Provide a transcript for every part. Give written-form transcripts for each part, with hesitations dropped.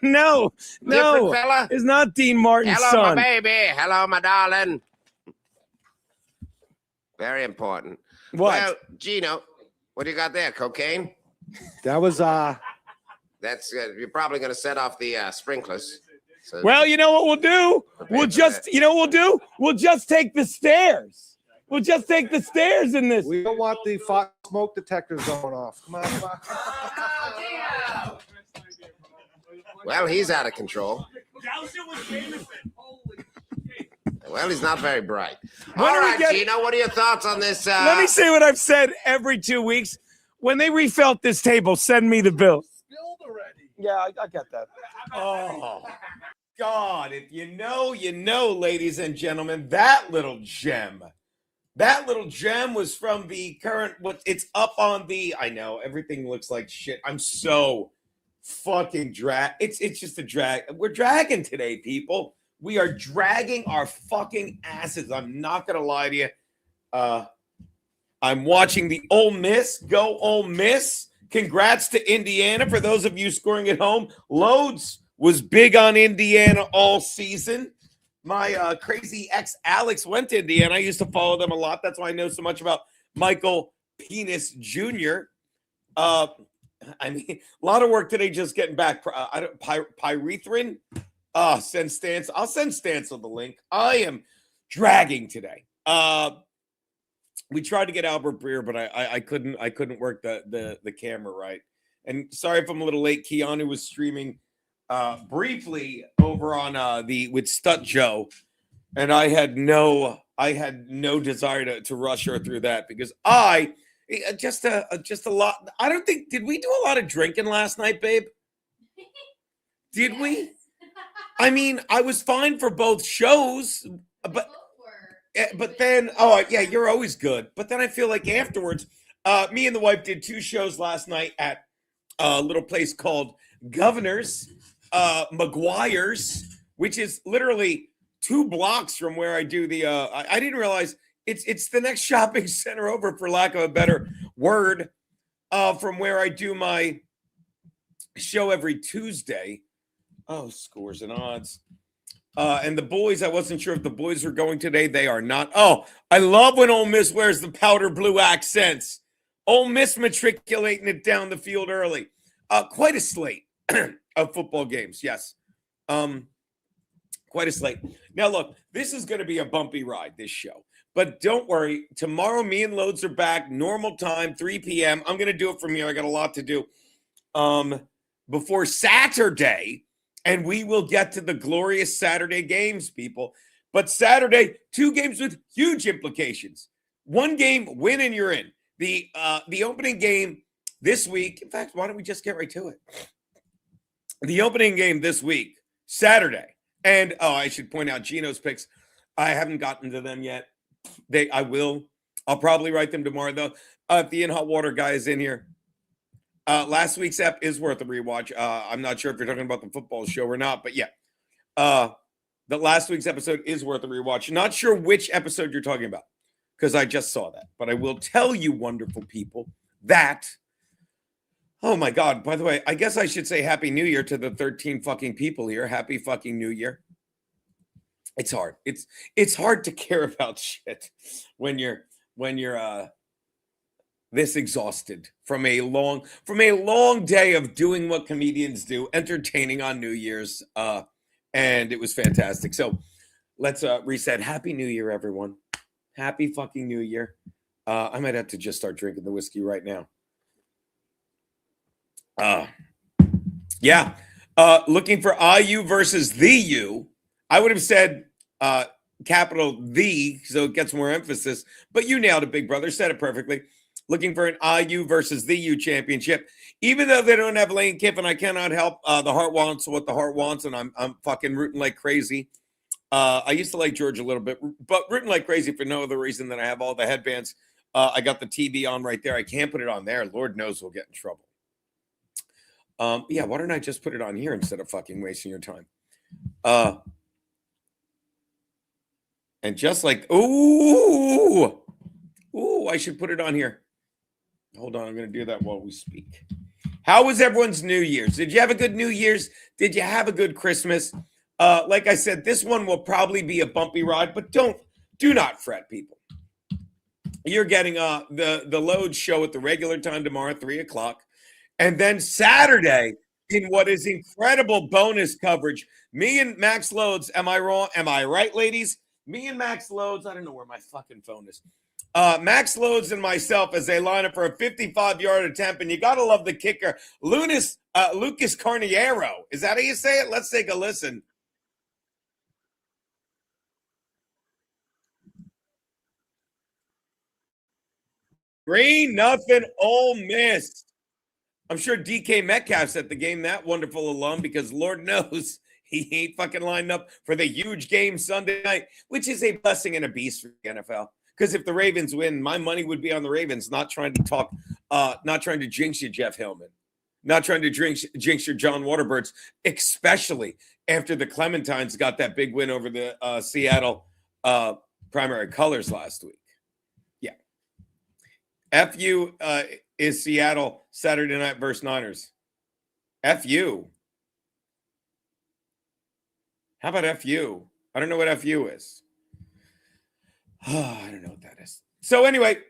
No, Different fella? it's not Dean Martin's Hello, son. my baby. Hello, my darling. Very important. What? Well, Geno, what do you got there? Cocaine? That was That's you're probably going to set off the sprinklers. So Well, you know what we'll do? We'll just, you know what we'll do? We'll just take the stairs. We'll just take the stairs in this. we don't want the smoke detectors going off. Come on, come on. Well, he's out of control. Well, he's not very bright. All right, Geno, what are your thoughts on this? Let me say what I've said every 2 weeks. When they refelt this table, send me the bill. Spilled already. Yeah, I got that. Oh, God. If you know, ladies and gentlemen, that little gem was from the current, it's up on the, I know, everything looks like shit. I'm so fucking it's just a drag. We're dragging today, people. We are dragging our fucking asses. I'm not gonna lie to you. I'm watching the Ole Miss. Go Ole Miss. Congrats to Indiana. For those of you scoring at home, Loads was big on Indiana all season. My crazy ex Alex went to Indiana. I used to follow them a lot. That's why I know so much about Michael Penis Jr. I mean, a lot of work today just getting back. Pyrethrin. Send Stance. I'll send Stance on the link. I am dragging today. We tried to get Albert Breer, but I couldn't work the camera right. And sorry if I'm a little late. Keanu was streaming briefly over on with Stut Joe, and I had no desire to rush her through that because just a lot. I don't think, did we do a lot of drinking last night, babe? Did we? I mean, I was fine for both shows, but then, oh yeah, you're always good. But then I feel like afterwards, me and the wife did 2 shows last night at a little place called Governor's, McGuire's, which is literally 2 blocks from where I do the. I didn't realize it's the next shopping center over, for lack of a better word, from where I do my show every Tuesday. Oh, Scores and Odds. And the boys, I wasn't sure if the boys were going today. They are not. Oh, I love when Ole Miss wears the powder blue accents. Ole Miss matriculating it down the field early. Quite a slate of football games, yes. Quite a slate. Now, look, this is going to be a bumpy ride, this show. But don't worry. Tomorrow, me and Loads are back. Normal time, 3 p.m. I'm going to do it from here. I got a lot to do before Saturday. And we will get to the glorious Saturday games, people. But Saturday, 2 games with huge implications. 1 game, win, and you're in. The opening game this week. In fact, why don't we just get right to it? The opening game this week, Saturday. And, I should point out Geno's picks. I haven't gotten to them yet. I will. I'll probably write them tomorrow, though. If the In Hot Water guy is in here. Last week's ep is worth a rewatch. I'm not sure if you're talking about the football show or not, but yeah. The last week's episode is worth a rewatch. Not sure which episode you're talking about because I just saw that. But I will tell you, wonderful people, that, oh my God, by the way, I guess I should say Happy New Year to the 13 fucking people here. Happy fucking New Year. It's hard. It's hard to care about shit when you're this exhausted from a long day of doing what comedians do, entertaining on New Year's, and it was fantastic. So let's reset. Happy New Year, everyone. Happy fucking New Year. I might have to just start drinking the whiskey right now. Yeah. Looking for IU versus the U. I would have said capital the, so it gets more emphasis, but you nailed it, big brother. Said it perfectly. Looking for an IU versus the U championship. Even though they don't have Lane Kiffin, I cannot help. The heart wants what the heart wants, and I'm fucking rooting like crazy. I used to like George a little bit, but rooting like crazy for no other reason than I have all the headbands. I got the TV on right there. I can't put it on there. Lord knows we'll get in trouble. Yeah, why don't I just put it on here instead of fucking wasting your time? And just like, ooh, I should put it on here. Hold on, I'm going to do that while we speak. How was everyone's New Year's? Did you have a good New Year's? Did you have a good Christmas? Like I said, this one will probably be a bumpy ride, but do not fret, people. You're getting the Load show at the regular time tomorrow, 3 o'clock. And then Saturday, in what is incredible bonus coverage, me and Max Loads, am I wrong? Am I right, ladies? Me and Max Loads, I don't know where my fucking phone is. Max Loads and myself as they line up for a 55-yard attempt, and you got to love the kicker, Lucas Carniero. Is that how you say it? Let's take a listen. Green, nothing, Ole Miss. I'm sure DK Metcalf's at the game, that wonderful alum, because Lord knows he ain't fucking lined up for the huge game Sunday night, which is a blessing and a beast for the NFL. Because if the Ravens win, my money would be on the Ravens, not trying to jinx you, Jeff Hillman. Not trying to jinx your John Waterbirds, especially after the Clementines got that big win over the Seattle primary colors last week. FU is Seattle Saturday night versus Niners. FU. How about FU? I don't know what FU is. Oh, I don't know what that is. So anyway,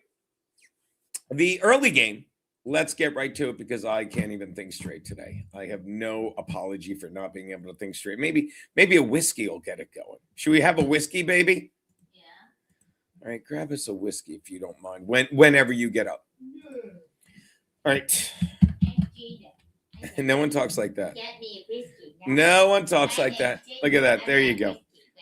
the early game, let's get right to it because I can't even think straight today. I have no apology for not being able to think straight. Maybe a whiskey will get it going. Should we have a whiskey, baby? All right, grab us a whiskey if you don't mind. Whenever you get up. All right. No one talks like that. No one talks like that. Look at that. There you go.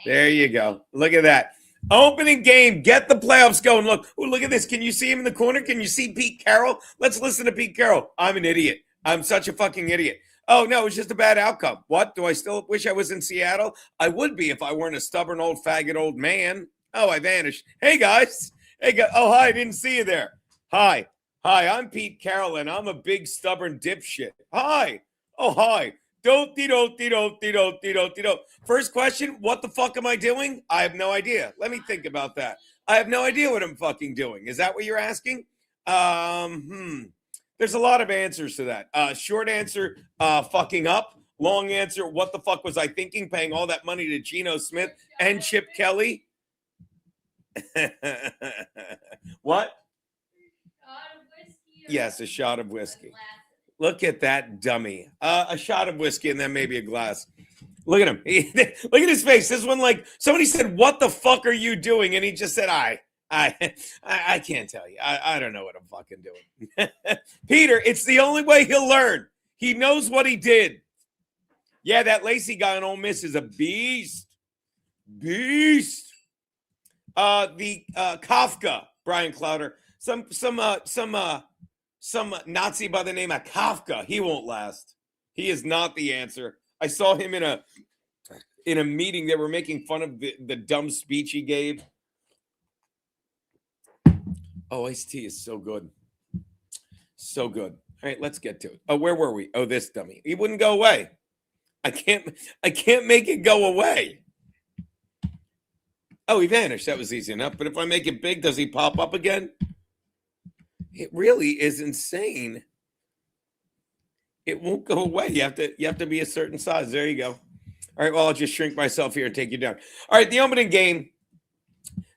There you go. Look at that. Opening game. Get the playoffs going. Look at this. Can you see him in the corner? Can you see Pete Carroll? Let's listen to Pete Carroll. I'm an idiot. I'm such a fucking idiot. Oh, no, it's just a bad outcome. What? Do I still wish I was in Seattle? I would be if I weren't a stubborn old faggot old man. Oh, I vanished. Hey, guys. Oh, hi. I didn't see you there. Hi. I'm Pete Carroll, and I'm a big stubborn dipshit. Hi. Oh, hi. First question, what the fuck am I doing? I have no idea. Let me think about that. I have no idea what I'm fucking doing. Is that what you're asking? There's a lot of answers to that. Short answer, fucking up. Long answer, what the fuck was I thinking? Paying all that money to Geno Smith and Chip Kelly? What? Yes, a shot of whiskey. Look at that dummy. A shot of whiskey and then maybe a glass. Look at him. Look at his face. This one, like somebody said, "What the fuck are you doing?" And he just said, "I can't tell you. I don't know what I'm fucking doing." Peter, it's the only way he'll learn. He knows what he did. Yeah, that Lacey guy in Ole Miss is a beast. Beast. The Kafka, Brian Clowder, some Nazi by the name of Kafka. He won't last. He is not the answer. I saw him in a meeting. They were making fun of the dumb speech he gave. Oh, iced tea is so good. So good. All right, let's get to it. Oh, where were we? Oh, this dummy. He wouldn't go away. I can't make it go away. Oh, he vanished. That was easy enough. But if I make it big, does he pop up again? It really is insane. It won't go away. You have to be a certain size. There you go. All right, well, I'll just shrink myself here and take you down. All right, the opening game.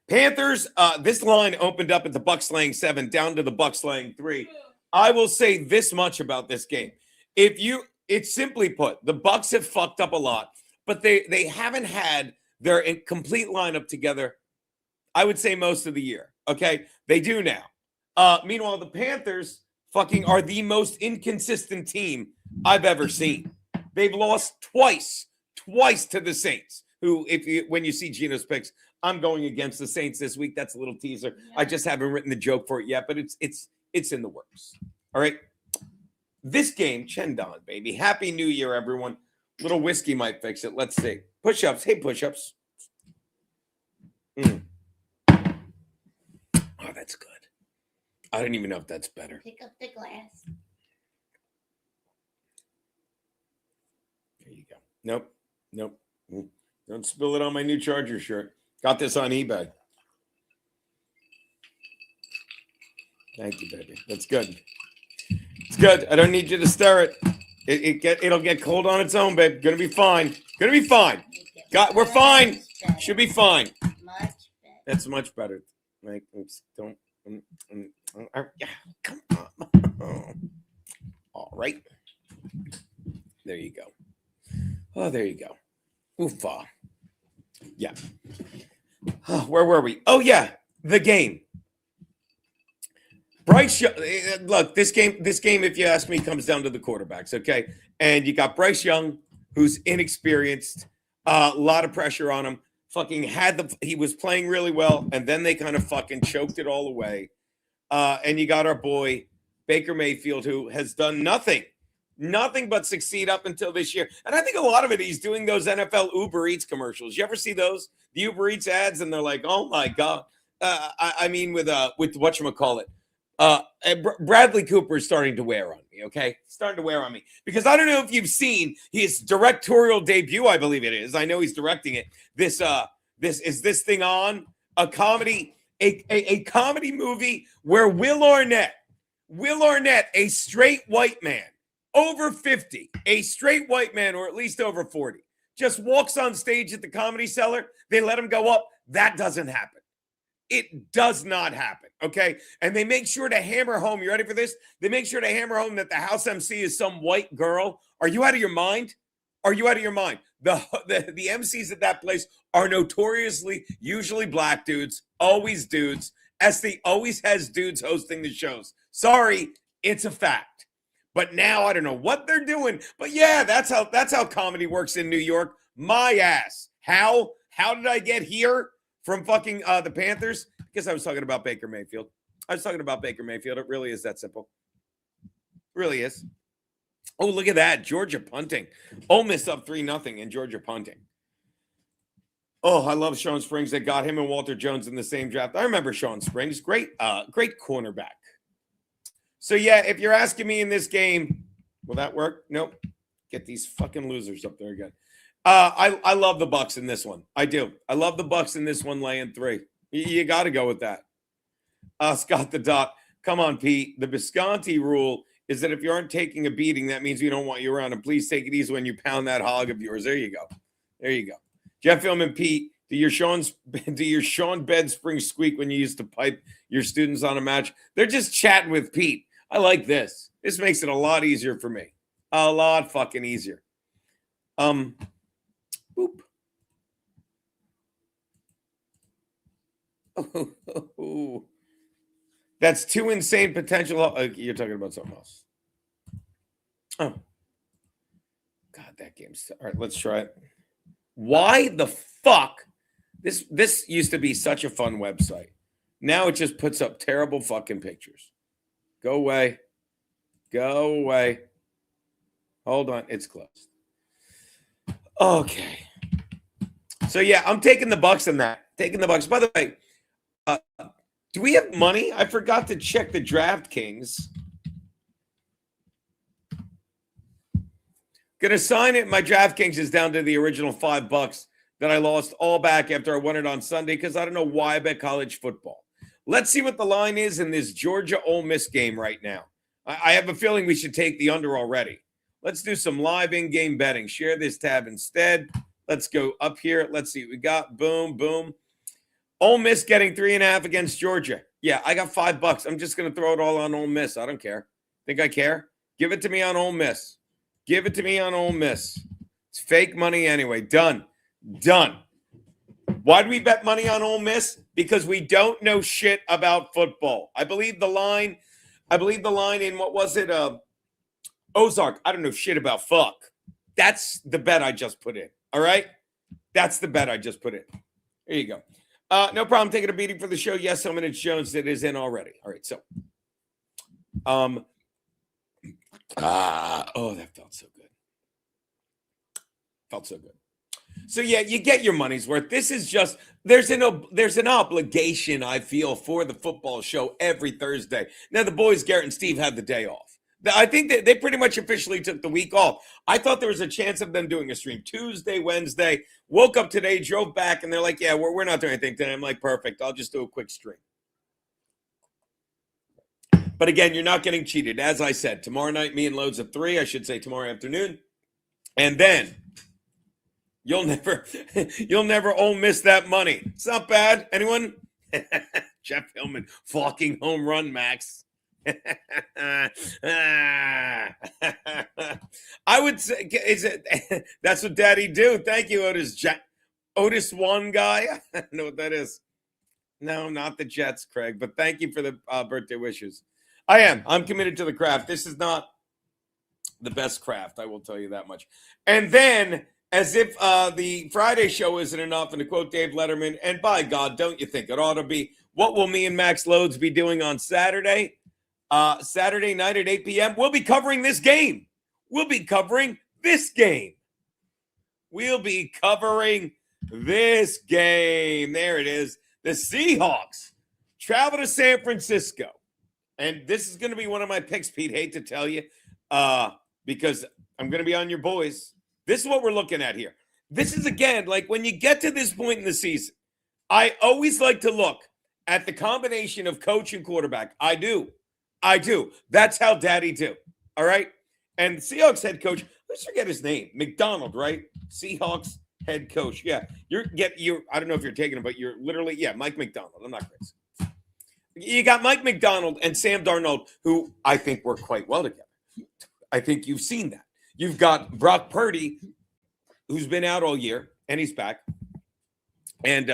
Panthers, this line opened up at the Bucs laying 7, down to the Bucs laying 3. I will say this much about this game. It's simply put, the Bucs have fucked up a lot, but they haven't had their complete lineup together, I would say, most of the year. Okay? They do now. Meanwhile, the Panthers fucking are the most inconsistent team I've ever seen. They've lost twice to the Saints, who, when you see Geno's picks, I'm going against the Saints this week. That's a little teaser. Yeah. I just haven't written the joke for it yet, but it's in the works. All right. This game, Chendon, baby. Happy New Year, everyone. Little whiskey might fix it. Let's see. Push-ups. Hey, push-ups. Oh, that's good. I don't even know if that's better. Pick up the glass. There you go. Nope. Don't spill it on my new Charger shirt. Got this on eBay. Thank you, baby. That's good. It's good. I don't need you to stir it. It'll get cold on its own, babe. Gonna be fine. Gonna be fine. We're fine. Should be fine. That's much better. Like, oops, don't. Yeah, come on. All right. There you go. Oh, there you go. Oofa. Yeah. Oh, where were we? Oh, yeah. The game. Bryce Young. Look, this game, if you ask me, comes down to the quarterbacks, okay? And you got Bryce Young, who's inexperienced, a lot of pressure on him. He was playing really well, and then they kind of fucking choked it all away. And you got our boy Baker Mayfield, who has done nothing but succeed up until this year. And I think a lot of it, he's doing those NFL Uber Eats commercials. You ever see those? The Uber Eats ads, and they're like, oh my God. I mean, with whatchamacallit. Bradley Cooper is starting to wear on me, okay? Starting to wear on me. Because I don't know if you've seen his directorial debut, I believe it is. I know he's directing it. This thing on a comedy, a comedy movie where Will Arnett, a straight white man, over 50, a straight white man, or at least over 40, just walks on stage at the Comedy Cellar. They let him go up. That doesn't happen. It does not happen, okay? And they make sure to hammer home, you ready for this? They make sure to hammer home that the house MC is some white girl. Are you out of your mind? Are you out of your mind? The MCs at that place are notoriously, usually black dudes, always dudes. SD always has dudes hosting the shows. Sorry, it's a fact. But now I don't know what they're doing. But yeah, that's how comedy works in New York. My ass. How did I get here from fucking the Panthers? Because I was talking about Baker Mayfield. It really is that simple. Really is. Oh, look at that. Georgia punting. Ole Miss up 3-0 and Georgia punting. Oh, I love Sean Springs. They got him and Walter Jones in the same draft. I remember Sean Springs. Great cornerback. So, yeah, if you're asking me in this game, will that work? Nope. Get these fucking losers up there again. I love the Bucks in this one. I do. I love the Bucks in this one laying 3. You got to go with that. Scott the Dot. Come on, Pete. The Visconti rule is that if you aren't taking a beating, that means we don't want you around. And please take it easy when you pound that hog of yours. There you go. There you go. Jeff Hillman, Pete, do your Sean Bed Spring squeak when you used to pipe your students on a match? They're just chatting with Pete. I like this. This makes it a lot easier for me. A lot fucking easier. Boop. That's too insane potential. You're talking about something else. Oh. God, that game's... All right, let's try it. Why the fuck? This used to be such a fun website. Now it just puts up terrible fucking pictures. Go away. Go away. Hold on. It's closed. Okay. So, yeah, I'm taking the Bucks in that. Taking the Bucks. By the way, do we have money? I forgot to check the DraftKings. Gonna sign it. My DraftKings is down to the original $5 that I lost all back after I won it on Sunday because I don't know why I bet college football. Let's see what the line is in this Georgia Ole Miss game right now. I have a feeling we should take the under already. Let's do some live in-game betting. Share this tab instead. Let's go up here. Let's see what we got. Boom, boom. Ole Miss getting 3.5 against Georgia. Yeah, I got $5. I'm just going to throw it all on Ole Miss. I don't care. Think I care? Give it to me on Ole Miss. Give it to me on Ole Miss. It's fake money anyway. Done. Done. Why do we bet money on Ole Miss? Because we don't know shit about football. I believe the line in, what was it? Ozark. I don't know shit about fuck. That's the bet I just put in. All right? That's the bet I just put in. There you go. No problem taking a beating for the show. Yes, Hillman, it's Jones. It is in already. All right, so. That felt so good. Felt so good. So, yeah, you get your money's worth. This is just, there's an obligation, I feel, for the football show every Thursday. Now, the boys, Garrett and Steve, had the day off. I think that they pretty much officially took the week off. I thought there was a chance of them doing a stream Tuesday, Wednesday. Woke up today, drove back, and they're like, yeah, we're not doing anything today. I'm like, perfect. I'll just do a quick stream. But again, you're not getting cheated. As I said, tomorrow night, me and Loads at 3. I should say tomorrow afternoon. And then you'll never miss that money. It's not bad. Anyone? Jeff Hillman, fucking home run, Max. I would say, that's what Daddy do. Thank you, Otis One guy. I don't know what that is. No, not the Jets, Craig. But thank you for the birthday wishes. I'm committed to the craft. This is not the best craft, I will tell you that much. And then, as if the Friday show isn't enough, and to quote Dave Letterman, and by God, don't you think it ought to be, what will me and Max Loads be doing on Saturday? Saturday night at 8 p.m., we'll be covering this game. We'll be covering this game. We'll be covering this game. There it is. The Seahawks travel to San Francisco. And this is going to be one of my picks, Pete. Hate to tell you, because I'm going to be on your boys. This is what we're looking at here. This is, again, like when you get to this point in the season, I always like to look at the combination of coach and quarterback. I do. That's how Daddy do. All right? And Seahawks head coach, let's forget his name. McDonald, right? Seahawks head coach. Yeah. You're I don't know if you're taking him, but you're literally, Mike MacDonald. I'm not crazy. You got Mike MacDonald and Sam Darnold, who I think work quite well together. I think you've seen that. You've got Brock Purdy, who's been out all year, and he's back. And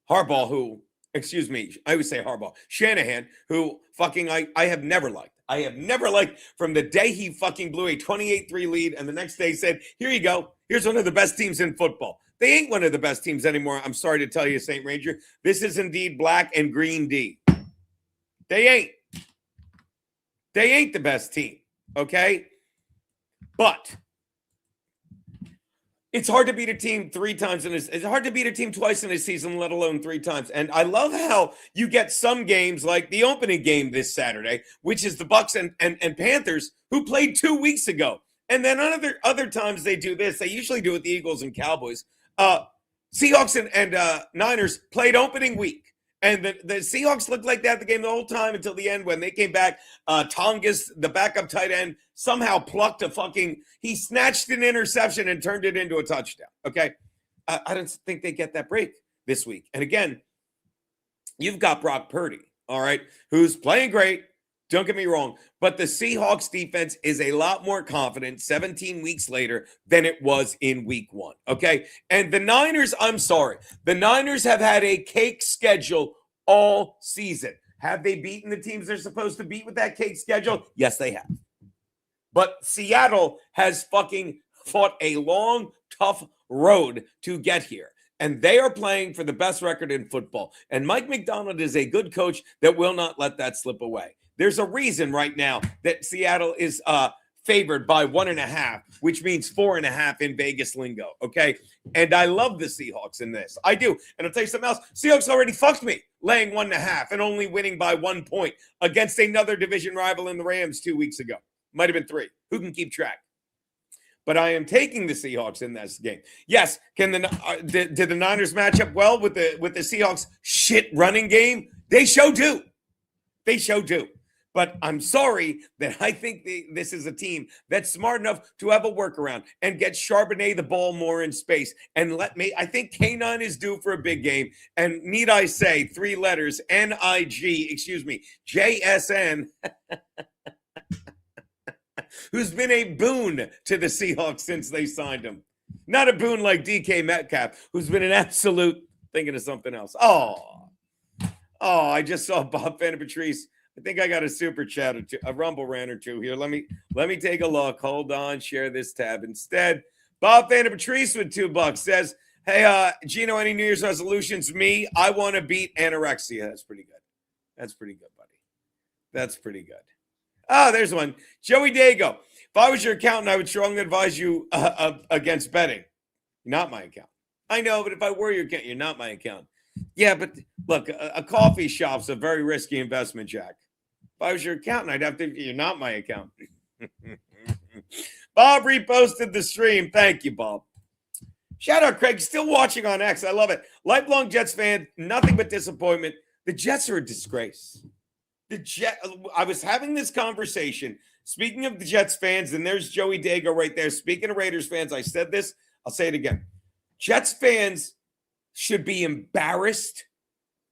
Harbaugh, I always say Harbaugh. Shanahan, who fucking I have never liked. I have never liked from the day he fucking blew a 28-3 lead and the next day said, here you go. Here's one of the best teams in football. They ain't one of the best teams anymore. I'm sorry to tell you, St. Ranger. This is indeed black and green D. They ain't. They ain't the best team, okay? But it's hard to beat a team it's hard to beat a team twice in a season, let alone 3 times. And I love how you get some games like the opening game this Saturday, which is the Bucs and Panthers, who played 2 weeks ago. And then other times they do this. They usually do it with the Eagles and Cowboys. Seahawks and Niners played opening week. And the Seahawks looked like that the game the whole time until the end when they came back. Tongas, the backup tight end, somehow plucked he snatched an interception and turned it into a touchdown. Okay. I don't think they get that break this week. And again, you've got Brock Purdy, all right, who's playing great. Don't get me wrong. But the Seahawks defense is a lot more confident 17 weeks later than it was in week 1. Okay. And the Niners, I'm sorry. The Niners have had a cake schedule all season. Have they beaten the teams they're supposed to beat with that cake schedule? Yes, they have. But Seattle has fucking fought a long, tough road to get here. And they are playing for the best record in football. And Mike MacDonald is a good coach that will not let that slip away. There's a reason right now that Seattle is favored by 1.5, which means 4.5 in Vegas lingo. Okay. And I love the Seahawks in this. I do. And I'll tell you something else. Seahawks already fucked me laying 1.5 and only winning by 1 point against another division rival in the Rams 2 weeks ago. Might have been 3. Who can keep track? But I am taking the Seahawks in this game. Yes, did the Niners match up well with the Seahawks shit running game? They sure do. They sure do. But I'm sorry that I think this is a team that's smart enough to have a workaround and get Charbonnet the ball more in space. And I think K9 is due for a big game. And need I say 3 letters, JSN, who's been a boon to the Seahawks since they signed him. Not a boon like DK Metcalf, who's been an absolute, thinking of something else. Oh, I just saw Bob Patrice. I think I got a super chat or two, a Rumble rant or two here. Let me take a look. Hold on, share this tab instead. Bob Patrice with $2 says, hey, Geno, any New Year's resolutions? Me, I want to beat anorexia. That's pretty good. That's pretty good, buddy. That's pretty good. Oh, there's one. Joey Dago. If I was your accountant, I would strongly advise you against betting. Not my account. I know, but if I were your accountant, you're not my accountant. Yeah, but look, a coffee shop's a very risky investment, Jack. If I was your accountant, I'd have to. You're not my accountant. Bob reposted the stream. Thank you, Bob. Shout out, Craig. Still watching on X. I love it. Lifelong Jets fan. Nothing but disappointment. The Jets are a disgrace. I was having this conversation. Speaking of the Jets fans, and there's Joey Dago right there. Speaking of Raiders fans, I said this. I'll say it again. Jets fans should be embarrassed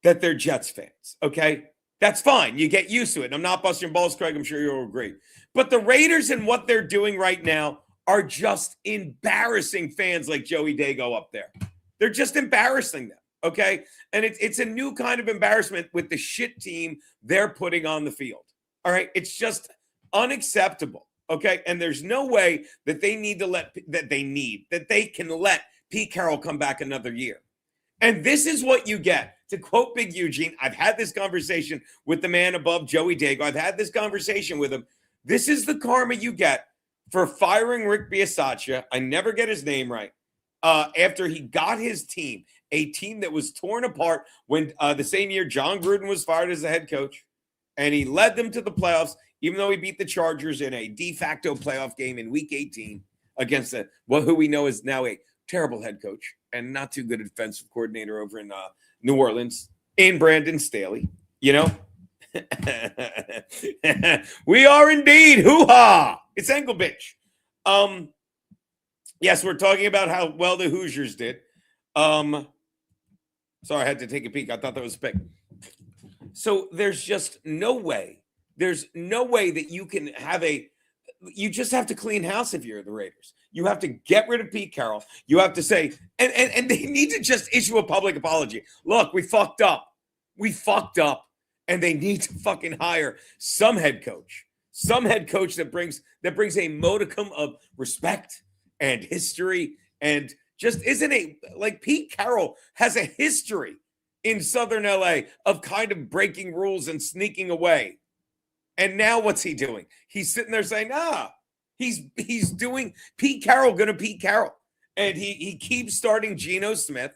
that they're Jets fans, okay? That's fine. You get used to it. I'm not busting your balls, Craig. I'm sure you'll agree. But the Raiders and what they're doing right now are just embarrassing fans like Joey Dago up there. They're just embarrassing them, okay? And it's a new kind of embarrassment with the shit team they're putting on the field, all right? It's just unacceptable, okay? And there's no way that they can let Pete Carroll come back another year. And this is what you get. To quote Big Eugene, I've had this conversation with the man above, Joey Dago. I've had this conversation with him. This is the karma you get for firing Rick Bisaccia. I never get his name right. After he got his team, a team that was torn apart when the same year John Gruden was fired as the head coach, and he led them to the playoffs, even though he beat the Chargers in a de facto playoff game in Week 18 against who we know is now a terrible head coach and not too good a defensive coordinator over in New Orleans, in Brandon Staley. You know, we are indeed hoo-ha. It's ankle bitch. Yes, we're talking about how well the Hoosiers did. Sorry, I had to take a peek. I thought that was a pick. So there's just no way. There's no way that you can have you just have to clean house if you're the Raiders. You have to get rid of Pete Carroll. You have to say, and they need to just issue a public apology. Look, we fucked up. We fucked up. And they need to fucking hire some head coach that brings a modicum of respect and history, and just isn't like Pete Carroll has a history in Southern LA of kind of breaking rules and sneaking away. And now what's he doing? He's sitting there saying, he's doing Pete Carroll gonna Pete Carroll. And he keeps starting Geno Smith,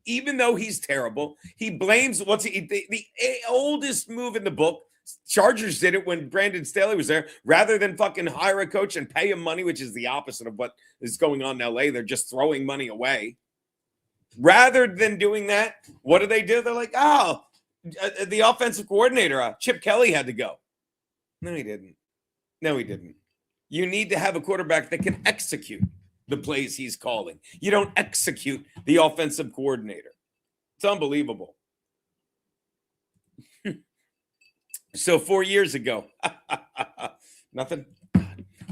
even though he's terrible. He blames the oldest move in the book. Chargers did it when Brandon Staley was there. Rather than fucking hire a coach and pay him money, which is the opposite of what is going on in LA. They're just throwing money away. Rather than doing that, what do? They're like, the offensive coordinator, Chip Kelly, had to go. No, he didn't. You need to have a quarterback that can execute the plays he's calling. You don't execute the offensive coordinator. It's unbelievable. So 4 years ago, nothing.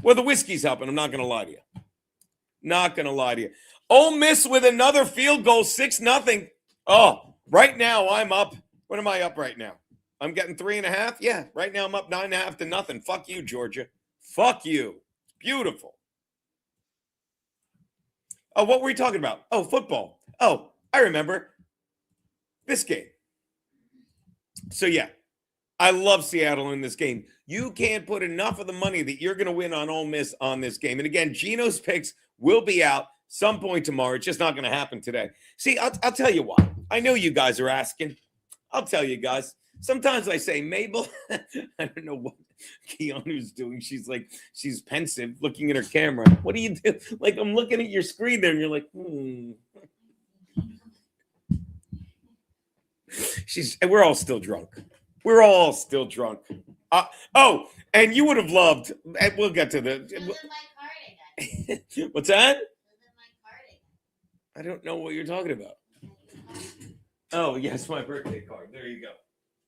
Well, the whiskey's helping. I'm not going to lie to you. Ole Miss with another field goal, 6-0. Oh, right now I'm up. What am I up right now? I'm getting 3.5. Yeah, right now I'm up 9.5-0. Fuck you, Georgia. Fuck you. Beautiful. Oh, what were we talking about? Oh, football. Oh, I remember this game. So, yeah, I love Seattle in this game. You can't put enough of the money that you're going to win on Ole Miss on this game. And again, Geno's picks will be out some point tomorrow. It's just not going to happen today. See, I'll tell you why. I know you guys are asking. I'll tell you guys. Sometimes I say, Mabel, I don't know what Keanu's doing. She's pensive, looking at her camera. What do you do? Like, I'm looking at your screen there, and you're like, We're all still drunk. And you would have loved, and we'll get to the. What's that? I don't know what you're talking about. Oh, yes, my birthday card. There you go.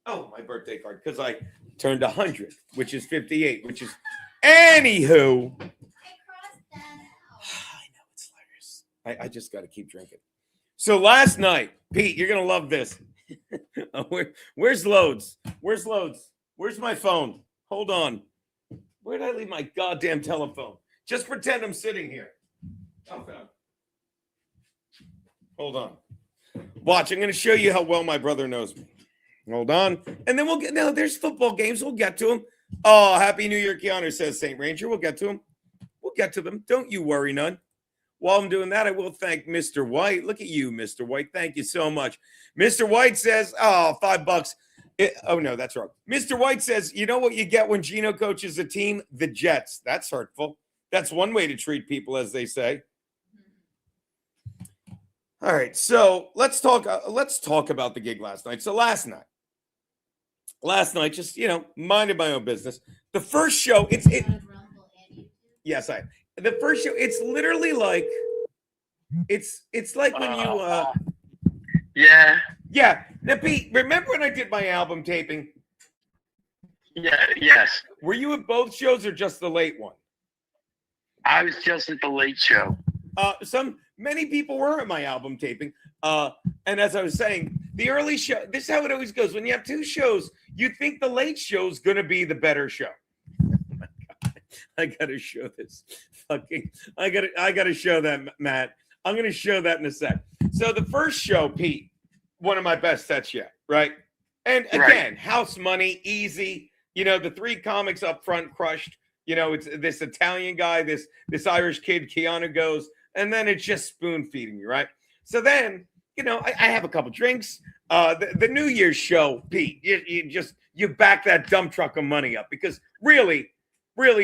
Oh, my birthday card, because I turned 100, which is 58, which is... Anywho. I know, it's hilarious. I just got to keep drinking. So last night, Pete, you're going to love this. Where's Loads? Where's my phone? Hold on. Where did I leave my goddamn telephone? Just pretend I'm sitting here. Okay. Hold on. Watch, I'm going to show you how well my brother knows me. Hold on. And then there's football games. We'll get to them. Oh, Happy New Year, Keanu, says St. Ranger. We'll get to them. We'll get to them. Don't you worry none. While I'm doing that, I will thank Mr. White. Look at you, Mr. White. Thank you so much. Mr. White says, $5. Oh, no, that's wrong. Mr. White says, you know what you get when Geno coaches a team? The Jets. That's hurtful. That's one way to treat people, as they say. All right, so let's talk about the gig last night. So last night, last night, just minded my own business. The first show, yes, the first show, it's literally like it's like when you yeah. Now, Pete, remember when I did my album taping? Yeah, yes. Were you at both shows or just the late one? I was just at the late show. Many people were at my album taping. And as I was saying, the early show, this is how it always goes. When you have two shows, you think the late show is going to be the better show. Oh my God. I got to show this. I got to show that, Matt. I'm going to show that in a sec. So the first show, Pete, one of my best sets yet, right? And again, house money, easy. The three comics up front crushed. It's this Italian guy, this Irish kid, Keanu goes, and then it's just spoon feeding me, right? So then, I have a couple drinks. The New Year's show, Pete, you back that dump truck of money up because really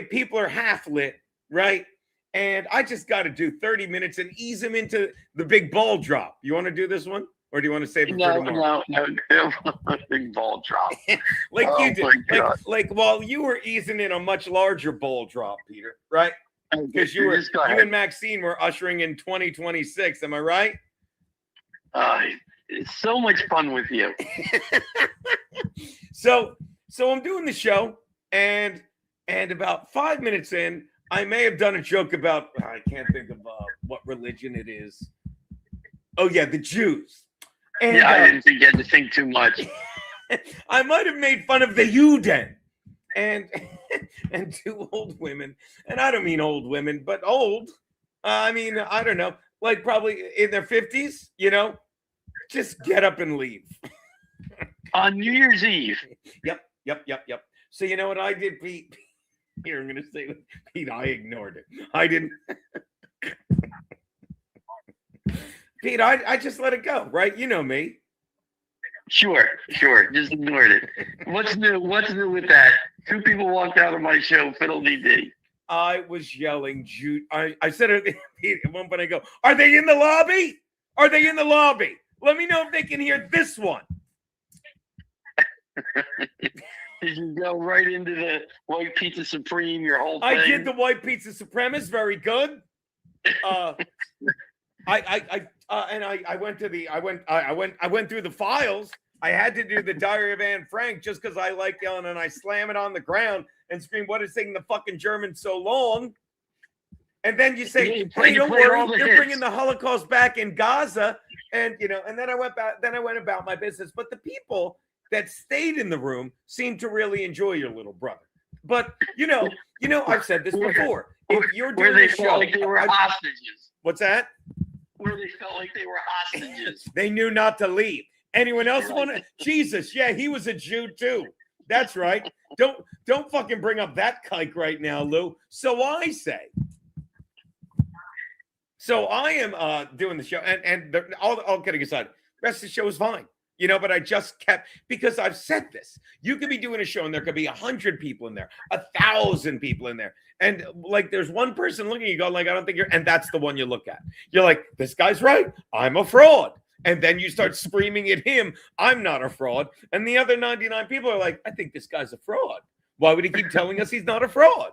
people are half lit, right? And I just got to do 30 minutes and ease them into the big ball drop. You want to do this one? Or do you want to save it for tomorrow? No. Big ball drop. Like you did. Like while you were easing in a much larger ball drop, Peter, right? Because you and Maxine were ushering in 2026. Am I right? It's so much fun with you. So I'm doing the show, and about 5 minutes in, I may have done a joke about I can't think of what religion it is. Oh yeah, the Jews. And, I didn't think you had to think too much. I might have made fun of the Juden and two old women. And I don't mean old women, but old. I mean, I don't know, like probably in their 50s, just get up and leave. On New Year's Eve. Yep. So you know what I did, Pete? Here, I'm going to say, Pete, I ignored it. I didn't. Pete, I just let it go, right? You know me. Sure. Just ignored it. What's new with that? Two people walked out of my show, fiddle-dee-dee. I was yelling, Jude. I said it at one point. I go, are they in the lobby? Are they in the lobby? Let me know if they can hear this one. Did you go right into the White Pizza Supreme, your whole thing? I did the White Pizza Supremacist. Very good. I went through the files. I had to do the Diary of Anne Frank just because I like yelling, and I slam it on the ground and scream, "What is taking the fucking Germans so long?" And then you say, "Hey, don't worry, you're bringing the Holocaust back in Gaza." And and then I went back. Then I went about my business. But the people that stayed in the room seemed to really enjoy your little brother. But I've said this before. If you're doing they a show, felt like they were hostages. What's that? Where they felt like they were hostages. They knew not to leave. Anyone else want to? Jesus, yeah, he was a Jew too. That's right. Don't fucking bring up that kike right now, Lou. So I say. So I am doing the show, and all kidding aside, the rest of the show was fine. But I just kept, because I've said this. You could be doing a show and there could be 100 people in there, 1,000 people in there. And like, there's one person looking at you go like, I don't think and that's the one you look at. You're like, this guy's right. I'm a fraud. And then you start screaming at him, I'm not a fraud. And the other 99 people are like, I think this guy's a fraud. Why would he keep telling us he's not a fraud?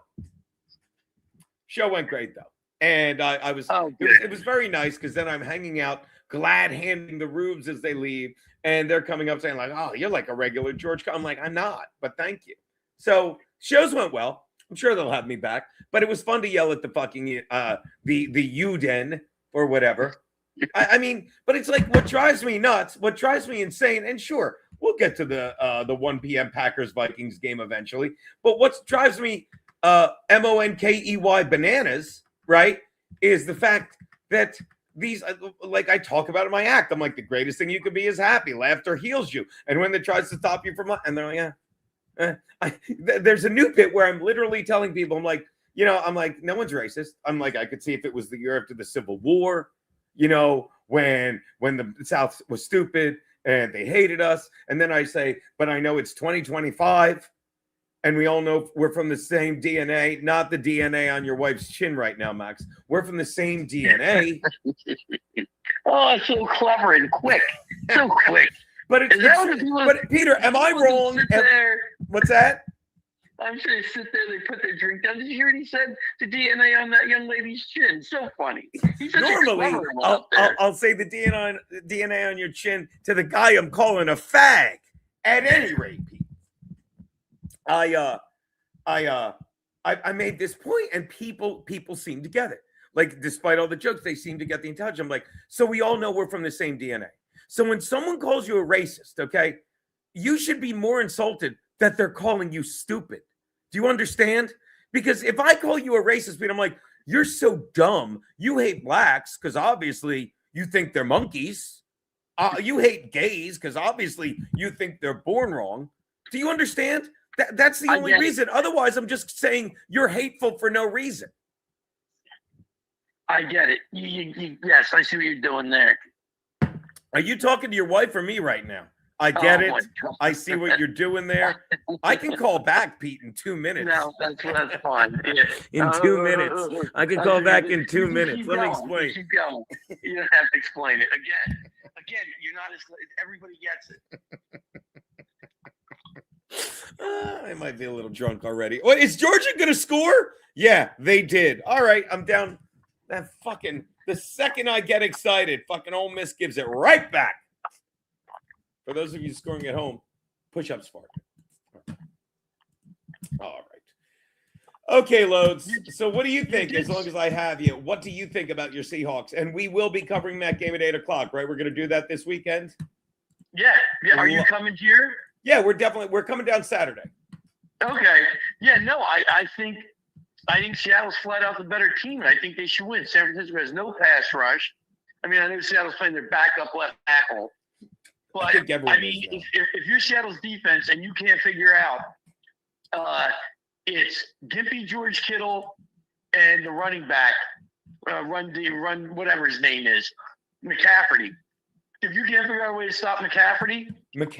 Show went great though. And I was, it was very nice because then I'm hanging out, glad handing the rubes as they leave. And they're coming up saying like, oh, you're like a regular George. I'm like, I'm not, but thank you. So shows went well. I'm sure they'll have me back, but it was fun to yell at the fucking, the Juden or whatever. I mean, but it's like what drives me nuts, what drives me insane. And sure, we'll get to the 1 p.m. Packers Vikings game eventually. But what drives me MONKEY bananas, right, is the fact that these, like I talk about in my act, I'm like, the greatest thing you can be is happy. Laughter heals you. And when it tries to stop you from, and they're like, there's a new bit where I'm literally telling people, I'm like, no one's racist. I'm like, I could see if it was the year after the Civil War, when the South was stupid and they hated us. And then I say, but I know it's 2025 and we all know we're from the same DNA, not the DNA on your wife's chin right now, Max. We're from the same DNA. Oh, so clever and quick. So quick. But it's, but Peter, am I wrong? What's that? I'm sure they sit there, they put their drink down. Did you hear what he said? The DNA on that young lady's chin. So funny. Normally, I'll say the DNA on your chin to the guy I'm calling a fag. At any rate, Pete, I made this point, and people seem to get it. Like, despite all the jokes, they seem to get the intelligence. I'm like, so we all know we're from the same DNA. So when someone calls you a racist, okay, you should be more insulted that they're calling you stupid. Do you understand? Because if I call you a racist, I'm like, you're so dumb. You hate blacks because obviously you think they're monkeys. You hate gays because obviously you think they're born wrong. Do you understand? That's the only reason. Otherwise, I'm just saying you're hateful for no reason. I get it. Yes, I see what you're doing there. Are you talking to your wife or me right now? I get it. I see what you're doing there. I can call back, Pete, in 2 minutes. No, that's fine. Yeah. In 2 minutes. I can call back in 2 minutes. Let me explain. Keep going. You don't have to explain it. Again, you're not as everybody gets it. I might be a little drunk already. What, is Georgia going to score? Yeah, they did. All right, I'm down. That fucking, the second I get excited, fucking Ole Miss gives it right back. For those of you scoring at home, push-ups for it. All right. Okay, Loads. So what do you think, as long as I have you, what do you think about your Seahawks? And we will be covering that game at 8 o'clock, right? We're going to do that this weekend? Yeah. Are you coming here? Yeah, we're coming down Saturday. Okay. Yeah, no, I think Seattle's flat out the better team, and I think they should win. San Francisco has no pass rush. I mean, I know Seattle's playing their backup left tackle. But, I mean, if you're Seattle's defense and you can't figure out it's Gimpy, George Kittle, and the running back, run whatever his name is, McCaffrey. If you can't figure out a way to stop McCaffrey. You're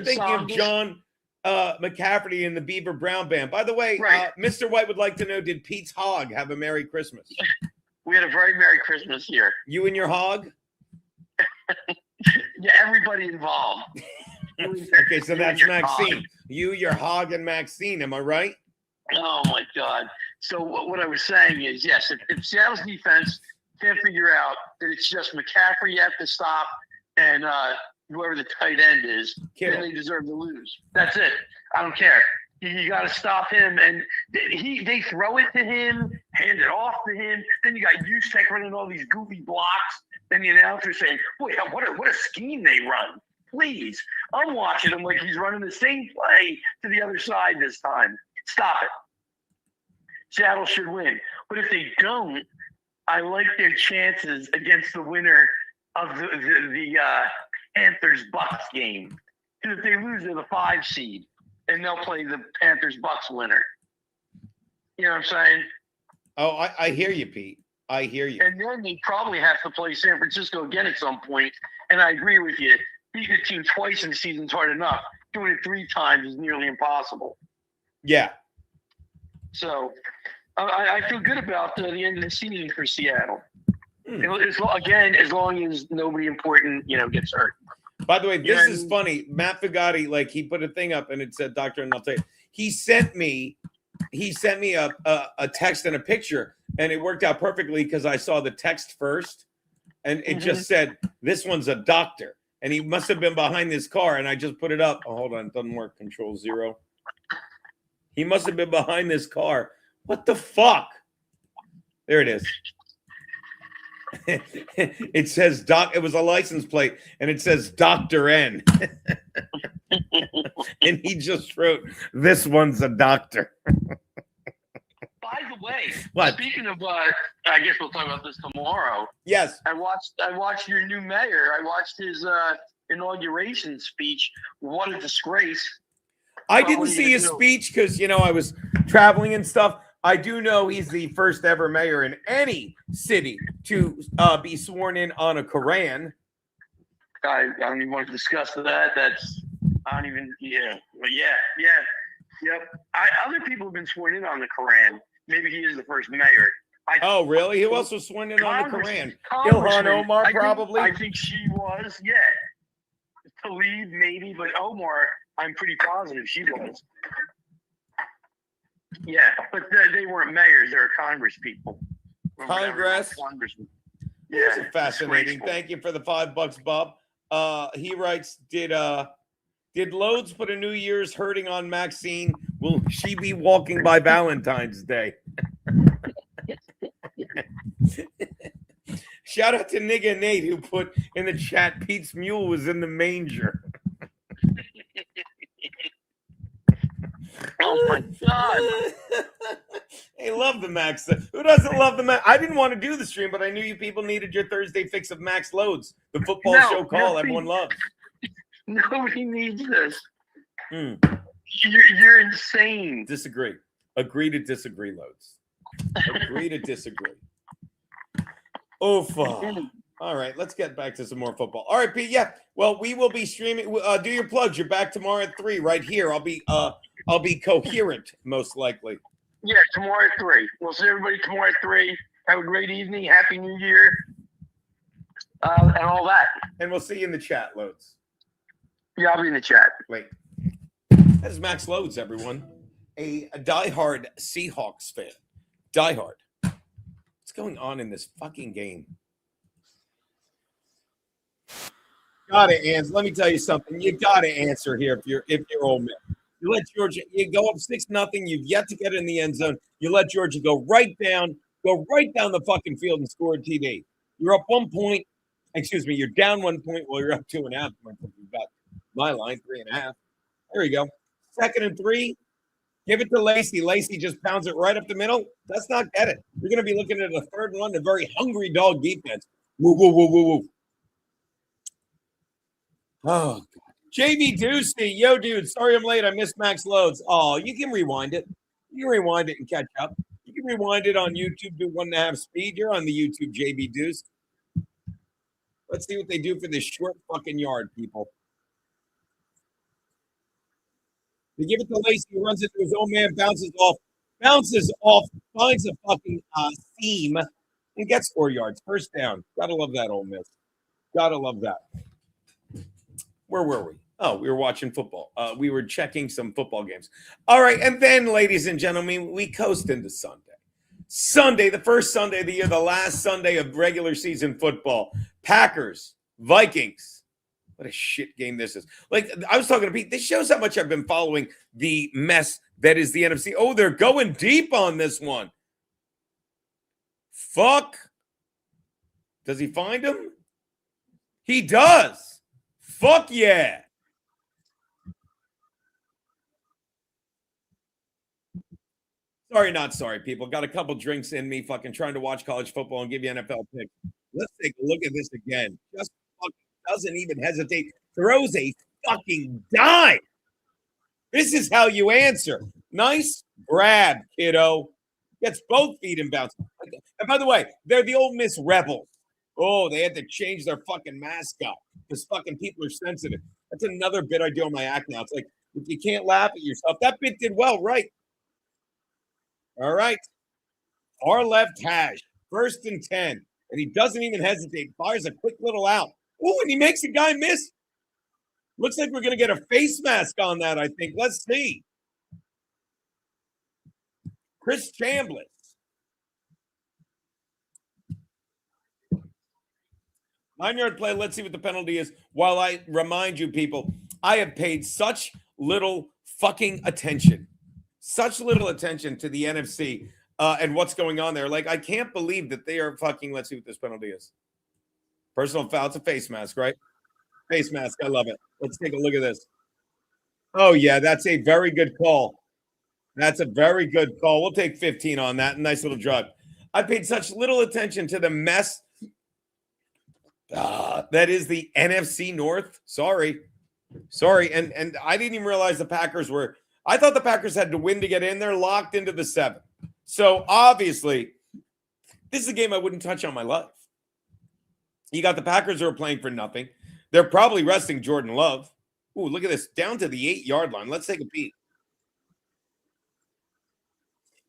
thinking of John McCaffrey and the Beaver Brown Band. By the way, right. Mr. White would like to know, did Pete's hog have a Merry Christmas? We had a very Merry Christmas here. You and your hog? Yeah, everybody involved. Okay, so that's Maxine. Hog. You, your hog, and Maxine. Am I right? Oh my God! So what I was saying is, yes, if Seattle's defense can't figure out that it's just McCaffrey you have to stop, and whoever the tight end is, then they deserve to lose. That's it. I don't care. You got to stop him, and they throw it to him, hand it off to him. Then you got Juszczyk running all these goofy blocks. Then the announcer saying, "Boy, what a scheme they run!" Please, I'm watching him like he's running the same play to the other side this time. Stop it. Seattle should win, but if they don't, I like their chances against the winner of the Panthers-Bucks game. Because if they lose, they're the 5 seed, and they'll play the Panthers-Bucks winner. You know what I'm saying? Oh, I hear you, Pete. I hear you. And then they probably have to play San Francisco again at some point. And I agree with you. Beating a team twice in the season is hard enough. Doing it 3 times is nearly impossible. Yeah. So I feel good about the end of the season for Seattle. As long as nobody important, gets hurt. By the way, this is funny. Matt Fugatti, he put a thing up and it said, Doctor, and I'll tell you, he sent me a text and a picture, and it worked out perfectly because I saw the text first, and it just said, "This one's a doctor," and he must have been behind this car, and I just put it up. Oh, hold on, it doesn't work. Control-0. He must have been behind this car. What the fuck? There it is. It says Doc. It was a license plate, and it says Dr. N. And he just wrote, "This one's a doctor." By the way, what? Speaking of, I guess we'll talk about this tomorrow. Yes, I watched your new mayor. I watched his inauguration speech. What a disgrace! I didn't see his speech because I was traveling and stuff. I do know he's the first ever mayor in any city to be sworn in on a Quran. I don't even want to discuss that. Yep. Other people have been sworn in on the Quran. Maybe he is the first mayor. Oh, really? Who else was sworn in on the Quran? Ilhan Omar, probably? I think she was, yeah. Khalid maybe, but Omar, I'm pretty positive she was. Yeah, but they weren't mayors; they were Congress people. Congress. Congressman. Yeah, Yeah, fascinating. Thank you for the $5, Bob. He writes, did Loads put a New Year's hurting on Maxine? Will she be walking by Valentine's Day? Shout out to Nigga Nate who put in the chat Pete's mule was in the manger. Oh my God. Hey, love the Max. Who doesn't love the Max? I didn't want to do the stream, but I knew you people needed your Thursday fix of Max Loads, the football show call everyone loves. Nobody needs this. Mm. You're insane. Disagree. Agree to disagree, Loads. Agree to disagree. Oh, fuck. All right, let's get back to some more football. All right, Pete. Yeah. Well, we will be streaming. Do your plugs. You're back tomorrow at 3 right here. I'll be coherent, most likely. Yeah, tomorrow at 3. We'll see everybody tomorrow at 3. Have a great evening. Happy New Year. And all that. And we'll see you in the chat, Loads. Yeah, I'll be in the chat. Wait. That is Max Loads, everyone. A diehard Seahawks fan. Diehard. What's going on in this fucking game? Gotta answer. Let me tell you something. You gotta answer here if you're Ole Miss. You let Georgia. You go up 6-0. You've yet to get in the end zone. You let Georgia go right down the fucking field and score a TD. You're up 1 point. Excuse me. You're down 1 point. Well, you're up 2.5 points. You've got my line 3.5. There you go. 2nd and 3. Give it to Lacey. Lacey just pounds it right up the middle. Let's not get it. You're going to be looking at a 3rd and 1, a very hungry dog defense. Woo, woo, woo, woo, woo. Oh, God. JV Ducey. Yo, dude. Sorry I'm late. I missed Max Loads. Oh, you can rewind it. You can rewind it and catch up. You can rewind it on YouTube, do 1.5 speed. You're on the YouTube, JV Deuce. Let's see what they do for this short fucking yard, people. They give it to Lacey, who runs into his own man, bounces off, finds a fucking seam, and gets 4 yards. 1st down. Gotta love that, Ole Miss. Gotta love that. Where were we? Oh, we were watching football. We were checking some football games. All right, and then, ladies and gentlemen, we coast into Sunday. Sunday, the first Sunday of the year, the last Sunday of regular season football. Packers, Vikings. What a shit game this is. Like, I was talking to Pete. This shows how much I've been following the mess that is the NFC. Oh, they're going deep on this one. Fuck. Does he find him? He does. Fuck yeah. Sorry, not sorry, people. Got a couple drinks in me, fucking trying to watch college football and give you NFL picks. Let's take a look at this again. Just fucking doesn't even hesitate. Throws a fucking dime. This is how you answer. Nice grab, kiddo. Gets both feet in bounds. And by the way, they're the Ole Miss Rebels. Oh, they had to change their fucking mascot because fucking people are sensitive. That's another bit I do on my act now. It's like, if you can't laugh at yourself, that bit did well, right? All right. Far left hash. 1st and 10. And he doesn't even hesitate. Fires a quick little out. Oh, and he makes a guy miss. Looks like we're going to get a face mask on that, I think. Let's see. Chris Chambliss. Nine-yard play. Let's see what the penalty is. While I remind you, people, I have paid such little fucking attention. Such little attention to the NFC and what's going on there. Like, I can't believe that they are fucking, let's see what this penalty is. Personal foul. It's a face mask, right? Face mask. I love it. Let's take a look at this. Oh, yeah, that's a very good call. That's a very good call. We'll take 15 on that. Nice little drive. I paid such little attention to the mess that is the NFC North. Sorry. And I didn't even realize the Packers were – I thought the Packers had to win to get in. They're locked into the 7th. So, obviously, this is a game I wouldn't touch on my life. You got the Packers who are playing for nothing. They're probably resting Jordan Love. Ooh, look at this. Down to the 8-yard line. Let's take a peek.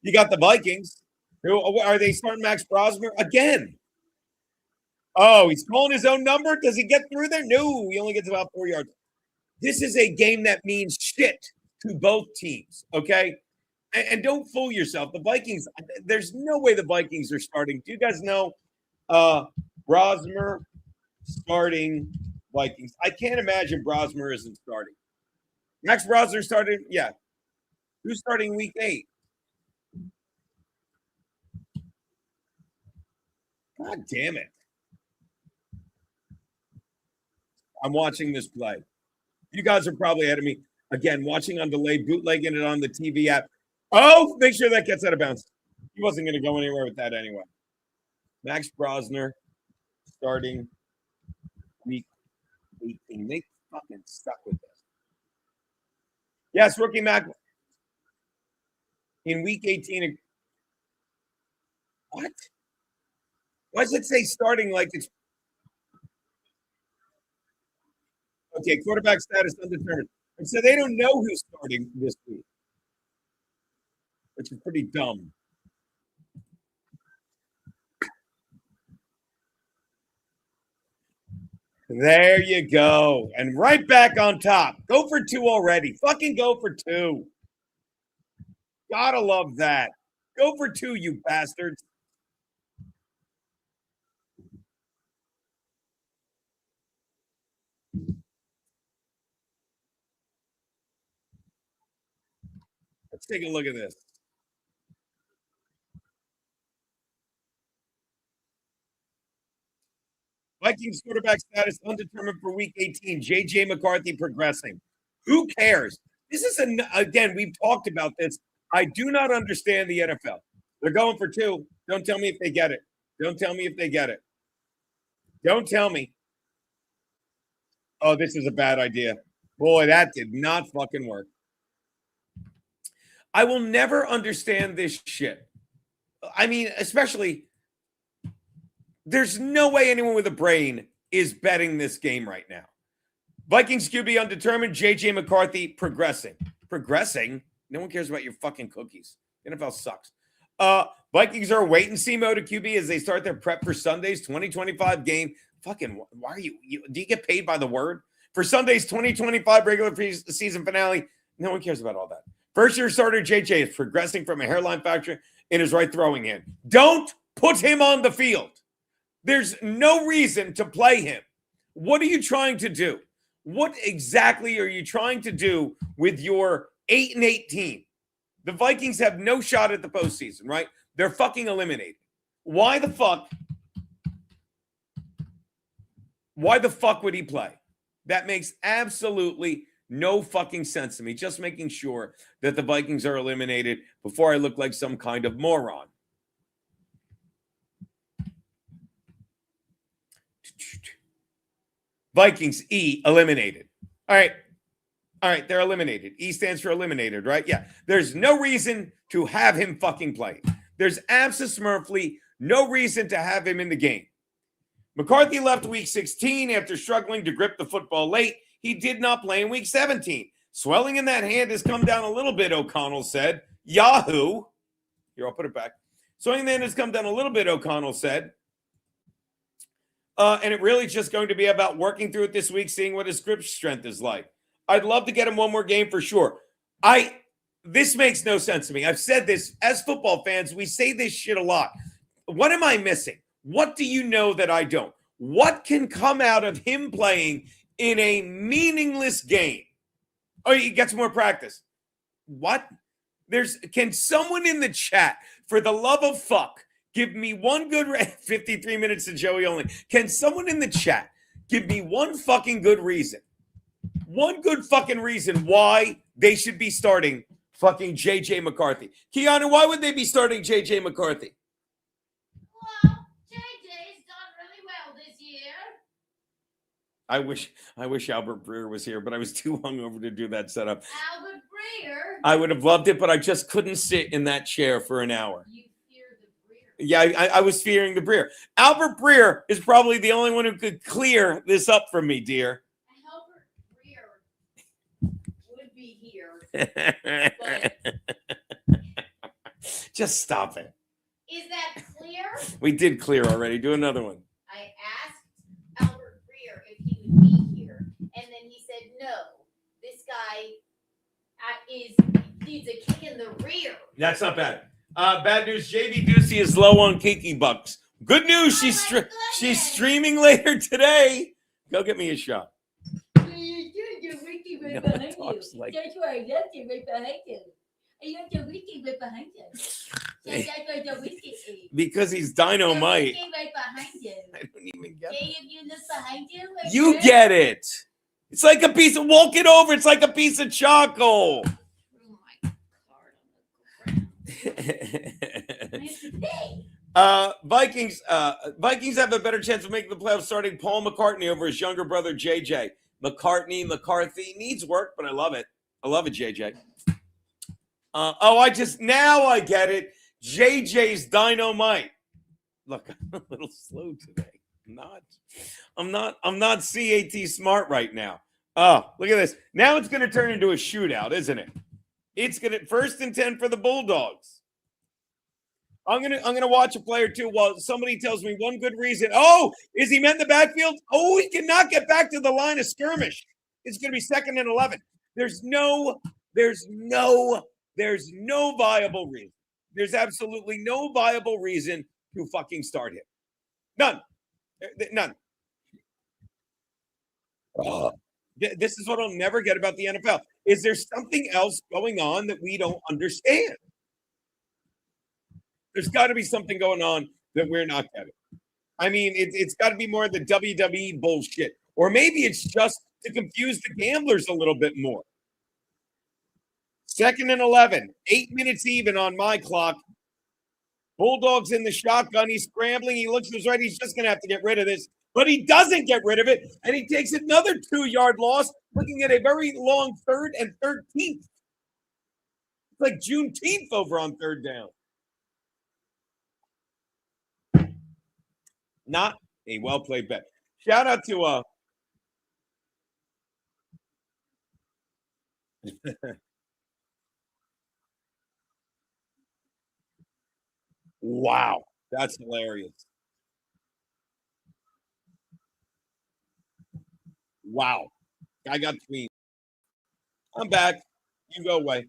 You got the Vikings. Who are they starting Max Brosmer again? Oh, he's calling his own number. Does he get through there? No, he only gets about 4 yards. This is a game that means shit to both teams, okay? And don't fool yourself. The Vikings, there's no way the Vikings are starting. Do you guys know Brosmer starting Vikings? I can't imagine Brosmer isn't starting. Max Brosmer started, yeah. Who's starting week 8? God damn it. I'm watching this play. You guys are probably ahead of me. Again, watching on delay, bootlegging it on the TV app. Oh, make sure that gets out of bounds. He wasn't going to go anywhere with that anyway. Max Brosner starting week 18. They fucking stuck with this. Yes, rookie Mac in week 18. What? Why does it say starting like it's okay? Quarterback status undetermined. And so they don't know who's starting this week, which is pretty dumb. There you go. And right back on top. Go for 2 already. Fucking go for 2. Gotta love that. Go for 2, you bastards. Let's take a look at this. Vikings quarterback status undetermined for week 18. J.J. McCarthy progressing. Who cares? This is, again, we've talked about this. I do not understand the NFL. They're going for 2. Don't tell me if they get it. Don't tell me if they get it. Don't tell me. Oh, this is a bad idea. Boy, that did not fucking work. I will never understand this shit. I mean, especially, there's no way anyone with a brain is betting this game right now. Vikings QB undetermined, J.J. McCarthy progressing. Progressing? No one cares about your fucking cookies. The NFL sucks. Vikings are wait-and-see mode at QB as they start their prep for Sunday's 2025 game. Fucking, why are you do you get paid by the word? For Sunday's 2025 regular season finale, no one cares about all that. First-year starter J.J. is progressing from a hairline fracture in his right throwing hand. Don't put him on the field. There's no reason to play him. What are you trying to do? What exactly are you trying to do with your 8-8 team? The Vikings have no shot at the postseason, right? They're fucking eliminated. Why the fuck? Why the fuck would he play? That makes absolutely no fucking sense to me. Just making sure that the Vikings are eliminated before I look like some kind of moron. Vikings, E, eliminated. All right, they're eliminated. E stands for eliminated, right? Yeah. There's no reason to have him fucking play. There's absolutely no reason to have him in the game. McCarthy left week 16 after struggling to grip the football late. He did not play in week 17. Swelling in that hand has come down a little bit, O'Connell said. Yahoo. Here, I'll put it back. Swelling in the hand has come down a little bit, O'Connell said. And it really is just going to be about working through it this week, seeing what his grip strength is like. I'd love to get him one more game for sure. This makes no sense to me. I've said this. As football fans, we say this shit a lot. What am I missing? What do you know that I don't? What can come out of him playing in a meaningless game? Oh, he gets more practice. What? Can someone in the chat, for the love of fuck, give me one good 53 minutes to Joey only. Can someone in the chat give me one fucking good reason? One good fucking reason why they should be starting fucking J.J. McCarthy. Keanu, why would they be starting J.J. McCarthy? Well, J.J.'s done really well this year. I wish Albert Breer was here, but I was too hungover to do that setup. Albert Breer? I would have loved it, but I just couldn't sit in that chair for an hour. You fear the Breer. Yeah, I was fearing the Breer. Albert Breer is probably the only one who could clear this up for me, dear. Albert Breer would be here. But just stop it. is that clear? We did clear already. Do another one. I asked Albert Breer if he would be here, and then he said no. guy needs a kick in the rear. That's not bad. Bad news, JV Ducey is low on Kiki Bucks. Good news, she's streaming later today. Go get me a shot. You're Ricky right behind you. That's why I left you right behind you. I left the Ricky right behind you. That's why the Ricky is. Because he's dynamite. The Ricky right behind you. I don't even get Jay, if you look behind you. Right You there, get it. It's like a piece of, walk it over. It's like a piece of charcoal. threw my card on the ground. I have to pay. Vikings have a better chance of making the playoffs starting Paul McCartney over his younger brother JJ. McCarthy needs work, but I love it. I love it, JJ. Now I get it. JJ's dynamite. Look, I'm a little slow today. I'm not CAT smart right now. Oh, look at this. Now it's going to turn into a shootout, isn't it? It's going to 1st and 10 for the Bulldogs. I'm gonna watch a player too while somebody tells me one good reason. Oh, is he met in the backfield? Oh, he cannot get back to the line of skirmish. It's gonna be 2nd and 11. There's no viable reason. There's absolutely no viable reason to fucking start him. None. This is what I'll never get about the NFL. Is there something else going on that we don't understand? There's got to be something going on that we're not getting. I mean, it's got to be more of the WWE bullshit. Or maybe it's just to confuse the gamblers a little bit more. 2nd and 11. 8 minutes even on my clock. Bulldogs in the shotgun. He's scrambling. He looks to his right. He's just going to have to get rid of this. But he doesn't get rid of it. And he takes another 2-yard loss, looking at a very long 3rd and 13th. It's like Juneteenth over on 3rd down. Not a well-played bet. Shout out to wow, that's hilarious. Wow. I got tweet. I'm back. You go away.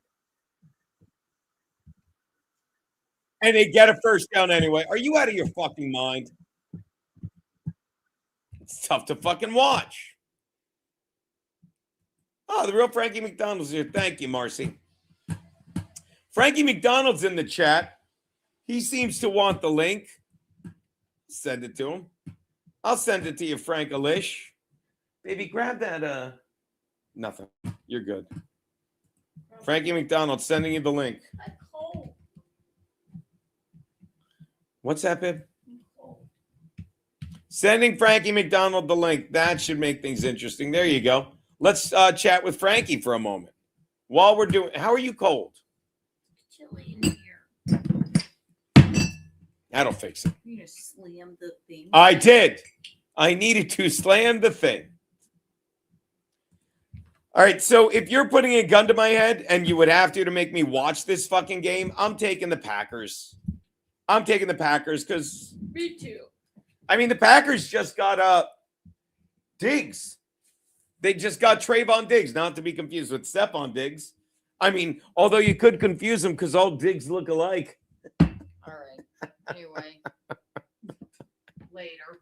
And they get a 1st down anyway. Are you out of your fucking mind? It's tough to fucking watch. Oh, the real Frankie MacDonald's here. Thank you, Marcy. Frankie MacDonald's in the chat. He seems to want the link. Send it to him. I'll send it to you, Frank Alish. Baby, grab that. Nothing. You're good. Frankie MacDonald sending you the link. I'm cold. What's that, babe? Sending Frankie MacDonald the link. That should make things interesting. There you go. Let's chat with Frankie for a moment. While we're doing, how are you cold? Chilly in here. That'll fix it. You just slam the thing. I did. I needed to slam the thing. All right, so if you're putting a gun to my head and you would have to make me watch this fucking game, I'm taking the Packers. I'm taking the Packers because... Me too. I mean, the Packers just got Diggs. They just got Trayvon Diggs, not to be confused with Stephon Diggs. I mean, although you could confuse them because all Diggs look alike. All right. Anyway. Later.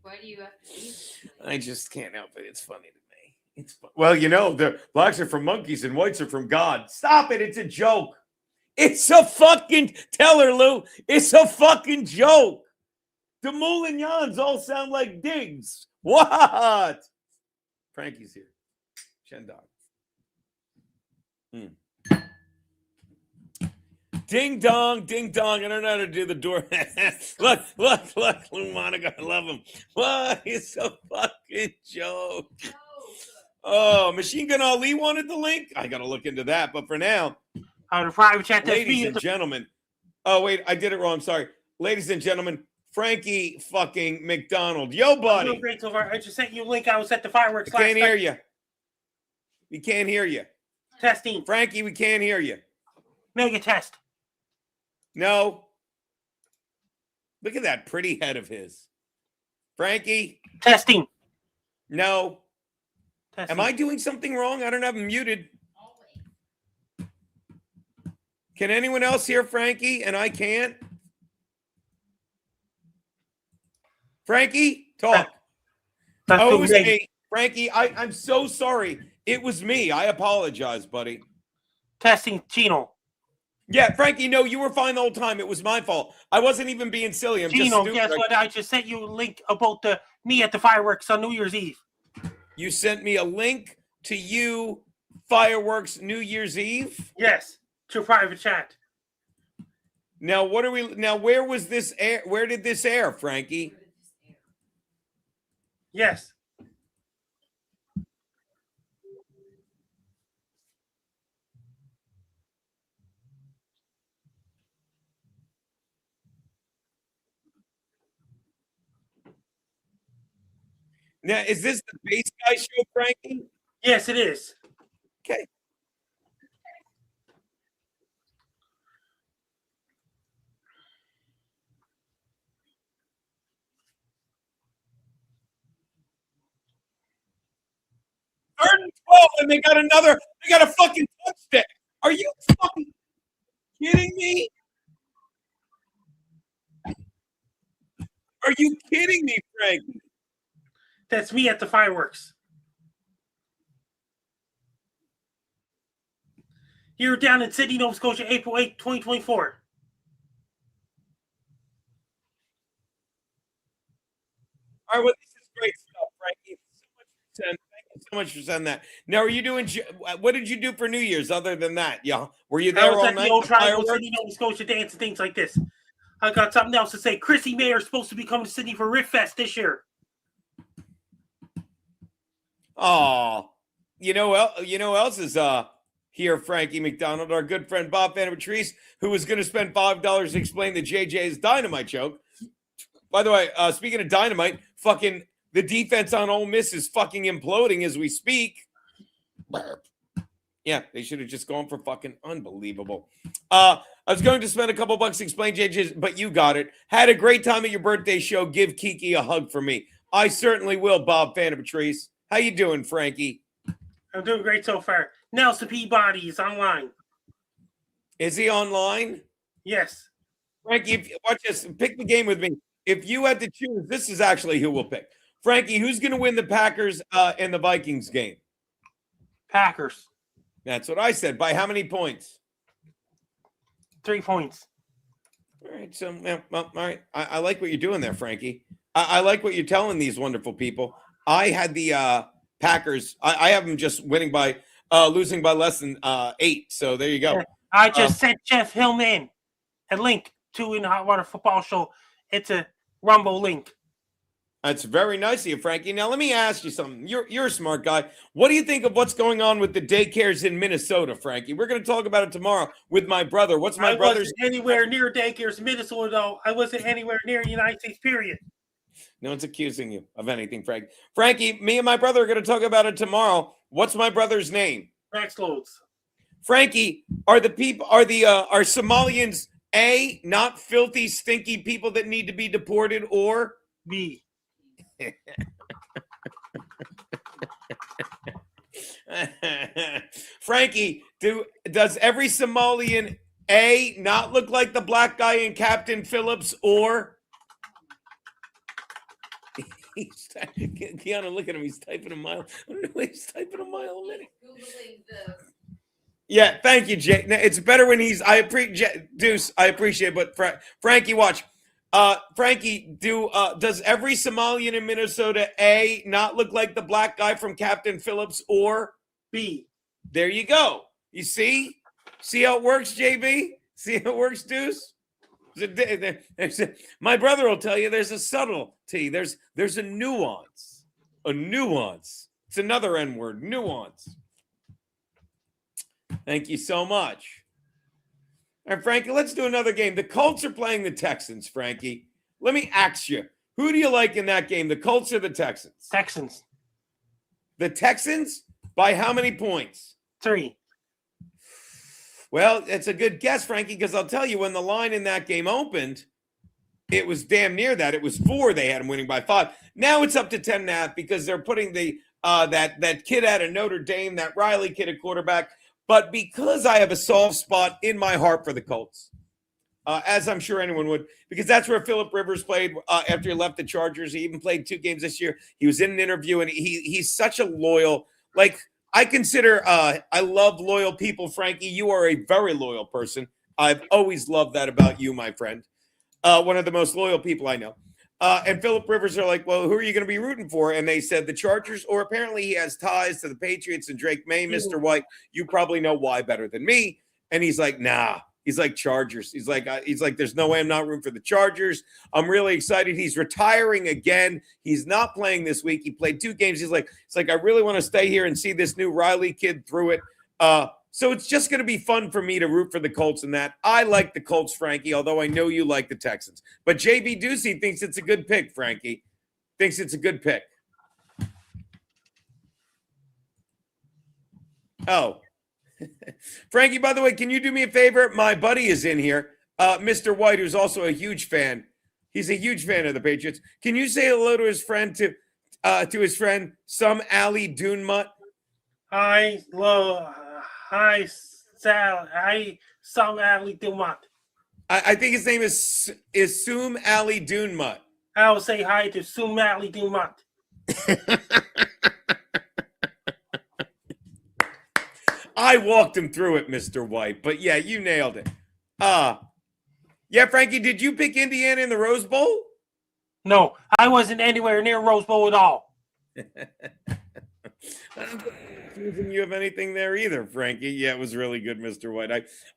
Why do you have to do this? I just can't help it. It's funny to me. It's well, you know, the blacks are from monkeys and whites are from God. Stop it. It's a joke. It's a fucking, tell her, Lou, it's a fucking joke. The Moulignons all sound like Diggs. What? Frankie's here. Shendog. Ding dong, ding dong. I don't know how to do the door. look, Lou Monica, I love him. What? It's a fucking joke. Oh, Machine Gun Ali wanted the link? I got to look into that. But for now, ladies and gentlemen. Oh, wait, I did it wrong. Sorry. Ladies and gentlemen, Frankie fucking MacDonald. Yo, buddy. I just sent you a link. I was at the fireworks last night. We can't hear you. We can't hear you. Testing. Frankie, we can't hear you. Make a test. No. Look at that pretty head of his. Frankie. Testing. No. Testing. Am I doing something wrong? I don't have him muted. Can anyone else hear Frankie? And I can't. Frankie, talk. That's Oh, it was me. me. Frankie, I'm so sorry. It was me. I apologize, buddy. Testing, Geno. Yeah, Frankie, no, you were fine the whole time. It was my fault. I wasn't even being silly. I'm just Geno, stupid. guess what? I just sent you a link about me at the fireworks on New Year's Eve. You sent me a link to you fireworks New Year's Eve? Yes, to a private chat. Now, where was this air? Where did this air, Frankie? Yes. Now, is this the Base Guy show, Frankie? Yes, it is. Okay. Third and 12, and they got a fucking touchdown. Are you fucking kidding me? Are you kidding me, Frankie? That's me at the fireworks. Here down in Sydney, Nova Scotia, April 8, 2024. All right, well, this is great stuff, Frankie. Thank you so much for sending that. Now, are you doing? What did you do for New Year's other than that? Yeah, were you there I was all at night? the old tribal Sydney, Nova Scotia dance and things like this. I got something else to say. Chrissy Mayer is supposed to be coming to Sydney for Riff Fest this year. Oh, you know who else is here? Frankie MacDonald, our good friend Bob Van Patrice, who was going to spend $5 to explain the JJ's dynamite joke. By the way, speaking of dynamite, fucking the defense on Ole Miss is fucking imploding as we speak. Yeah, they should have just gone for fucking unbelievable. I was going to spend a couple bucks to explain JJ's, but you got it. Had a great time at your birthday show. Give Kiki a hug for me. I certainly will, Bob Van Patrice. How you doing, Frankie? I'm doing great so far. Nelson Peabody is online. Is he online? Yes. Frankie, if you watch this, pick the game with me. If you had to choose, this is actually who we'll pick. Frankie, who's going to win the Packers and the Vikings game? Packers. That's what I said. By how many points? 3 points. All right. So, well, all right. I like what you're doing there, Frankie. I like what you're telling these wonderful people. I had the Packers. I have them just losing by less than 8. So there you go. I just sent Jeff Hillman a link to in the Hot Water Football Show. It's a Rumble link. That's very nice of you, Frankie. Now let me ask you something. You're a smart guy. What do you think of what's going on with the daycares in Minnesota, Frankie? We're going to talk about it tomorrow with my brother. What's my brother's? I wasn't anywhere near daycares in Minnesota, though. I wasn't anywhere near the United States, period. No one's accusing you of anything, Frank. Frankie, me and my brother are going to talk about it tomorrow. What's my brother's name? MAZXXX LOADZZZ. Frankie, are Somalians A, not filthy, stinky people that need to be deported, or B? Frankie, does every Somalian A not look like the black guy in Captain Phillips, or Keanu, look at him. He's typing a mile. I don't know. He's typing a mile a minute. Yeah, thank you, Jay. It's better when he's. Deuce. I appreciate it, but Frankie, watch. Frankie, does every Somalian in Minnesota A not look like the black guy from Captain Phillips, or B? There you go. You see? See how it works, JB? See how it works, Deuce? My brother will tell you there's a subtlety. There's a nuance. A nuance. It's another N word. Nuance. Thank you so much. All right, Frankie, let's do another game. The Colts are playing the Texans, Frankie. Let me ask you, who do you like in that game, the Colts or the Texans? Texans. The Texans? By how many points? 3. Well, it's a good guess, Frankie, because I'll tell you, when the line in that game opened, it was damn near that. It was 4. They had them winning by 5. Now it's up to 10.5 because they're putting the that kid out of Notre Dame, that Riley kid at quarterback. But because I have a soft spot in my heart for the Colts, as I'm sure anyone would, because that's where Phillip Rivers played after he left the Chargers. He even played 2 games this year. He was in an interview, and he's such a loyal, like, I consider, I love loyal people, Frankie. You are a very loyal person. I've always loved that about you, my friend. One of the most loyal people I know. And Phillip Rivers are like, well, who are you going to be rooting for? And they said the Chargers, or apparently he has ties to the Patriots and Drake May. Mr. White, you probably know why better than me. And he's like, nah. He's like, Chargers. He's like, there's no way I'm not rooting for the Chargers. I'm really excited. He's retiring again. He's not playing this week. He played 2 games. It's like, I really want to stay here and see this new Riley kid through it. So it's just going to be fun for me to root for the Colts in that. I like the Colts, Frankie, although I know you like the Texans. But JB Ducey thinks it's a good pick, Frankie. Thinks it's a good pick. Oh. Frankie, by the way, can you do me a favor? My buddy is in here, Mr. White, who's also a huge fan. He's a huge fan of the Patriots. Can you say hello to his friend, to his friend, some Ali Dunmut? Hi, Sal. Hi, some Ali Dunmut. I think his name is Soom Ali Dunmut. I will say hi to Soom Ali Dunmut. I walked him through it, Mr. White, but yeah, you nailed it. Yeah, Frankie, did you pick Indiana in the Rose Bowl? No, I wasn't anywhere near Rose Bowl at all. I don't think you have anything there either, Frankie. Yeah, it was really good, Mr. White.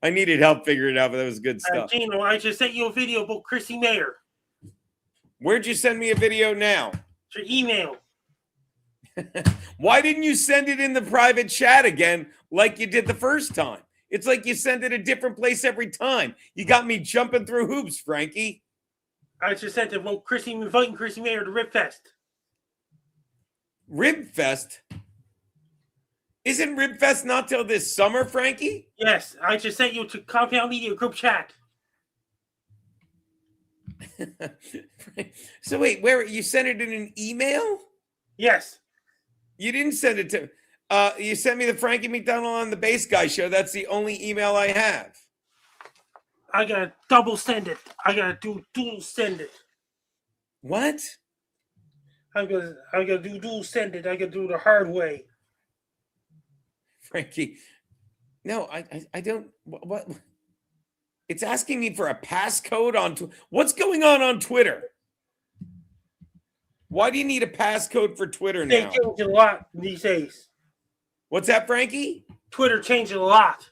I needed help figuring it out, but that was good stuff. Geno, I just sent you a video about Chrissy Mayer. Where'd you send me a video now? It's your email. Why didn't you send it in the private chat again like you did the first time? It's like you send it a different place every time. You got me jumping through hoops, Frankie. I just sent it about inviting Chrissy Mayer to Rib Fest. Rib Fest? Isn't Rib Fest not till this summer, Frankie? Yes, I just sent you to Compound Media group chat. So wait, where you sent it in an email? Yes. You didn't send it to you sent me the Frankie MacDonald on the Base Guy show. That's the only email I have. I gotta double send it. I gotta do dual send it. What? I gotta do dual send it. I gotta do the hard way. Frankie, no, I don't. What? It's asking me for a passcode on. What's going on Twitter? Why do you need a passcode for Twitter now? They change a lot these days. What's that, Frankie? Twitter changed a lot.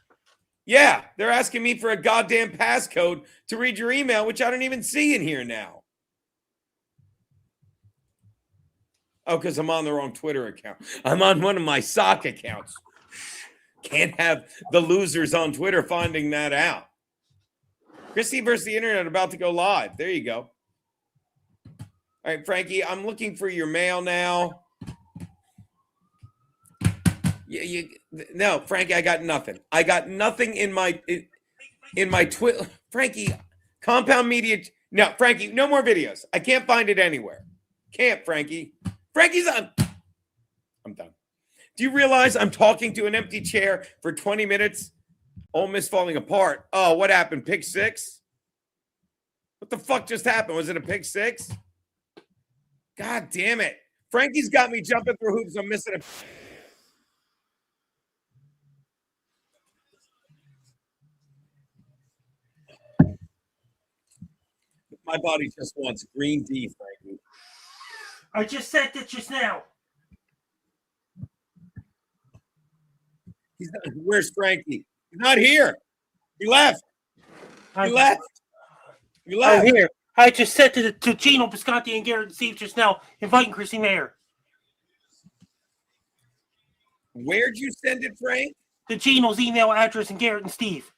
Yeah, they're asking me for a goddamn passcode to read your email, which I don't even see in here now. Oh, because I'm on the wrong Twitter account. I'm on one of my sock accounts. Can't have the losers on Twitter finding that out. Christy versus the internet about to go live. There you go. All right, Frankie, I'm looking for your mail now. No, Frankie, I got nothing. I got nothing in my Twitter. Frankie, Compound Media. No, Frankie, no more videos. I can't find it anywhere. Can't, Frankie. Frankie's on. I'm done. Do you realize I'm talking to an empty chair for 20 minutes? Ole Miss falling apart. Oh, what happened? Pick 6? What the fuck just happened? Was it a pick 6? God damn it. Frankie's got me jumping through hoops. I'm missing a... My body just wants green tea, Frankie. I just sent it just now. Where's Frankie? He's not here. He left. He left. I'm here. I just sent it to Geno Bisconti and Garrett and Steve just now, inviting Chrissy Mayer. Where'd you send it, Frank? To Geno's email address and Garrett and Steve.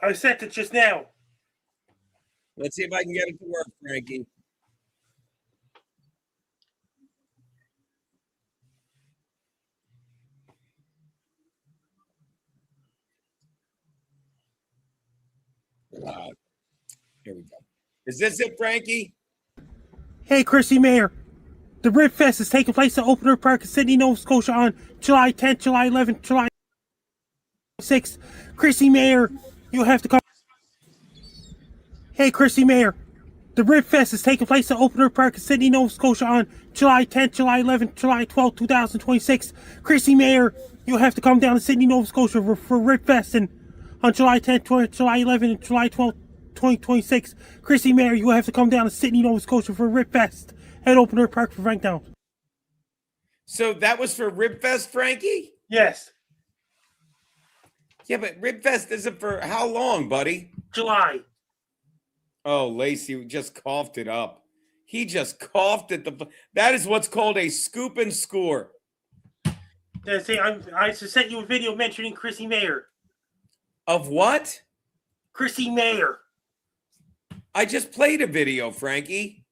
I sent it just now. Let's see if I can get it to work, Frankie. Here we go. Is this it, Frankie? Hey, Chrissy Mayer. The Rib Fest is taking place at Opener Park in Sydney, Nova Scotia on July 10th, July 11th, July 6th. Chrissy Mayer, you'll have to come. Hey, Chrissy Mayer. The Rib Fest is taking place at Opener Park in Sydney, Nova Scotia on July 10th, July 11th, July 12th, 2026. Chrissy Mayer, you'll have to come down to Sydney, Nova Scotia for Rib Fest and on July 10th, July 11th, and July 12th, 2026. Chrissy Mayer, you will have to come down to Sydney, Nova Scotia for Rib Fest at Opener Park for Frank Down. So that was for Rib Fest, Frankie? Yes. Yeah, but Rib Fest isn't for how long, buddy? July. Oh, Lacey just coughed it up. He just coughed at the. That is what's called a scoop and score. I just sent you a video mentioning Chrissy Mayer. Of what? Chrissy Mayer. I just played a video, Frankie.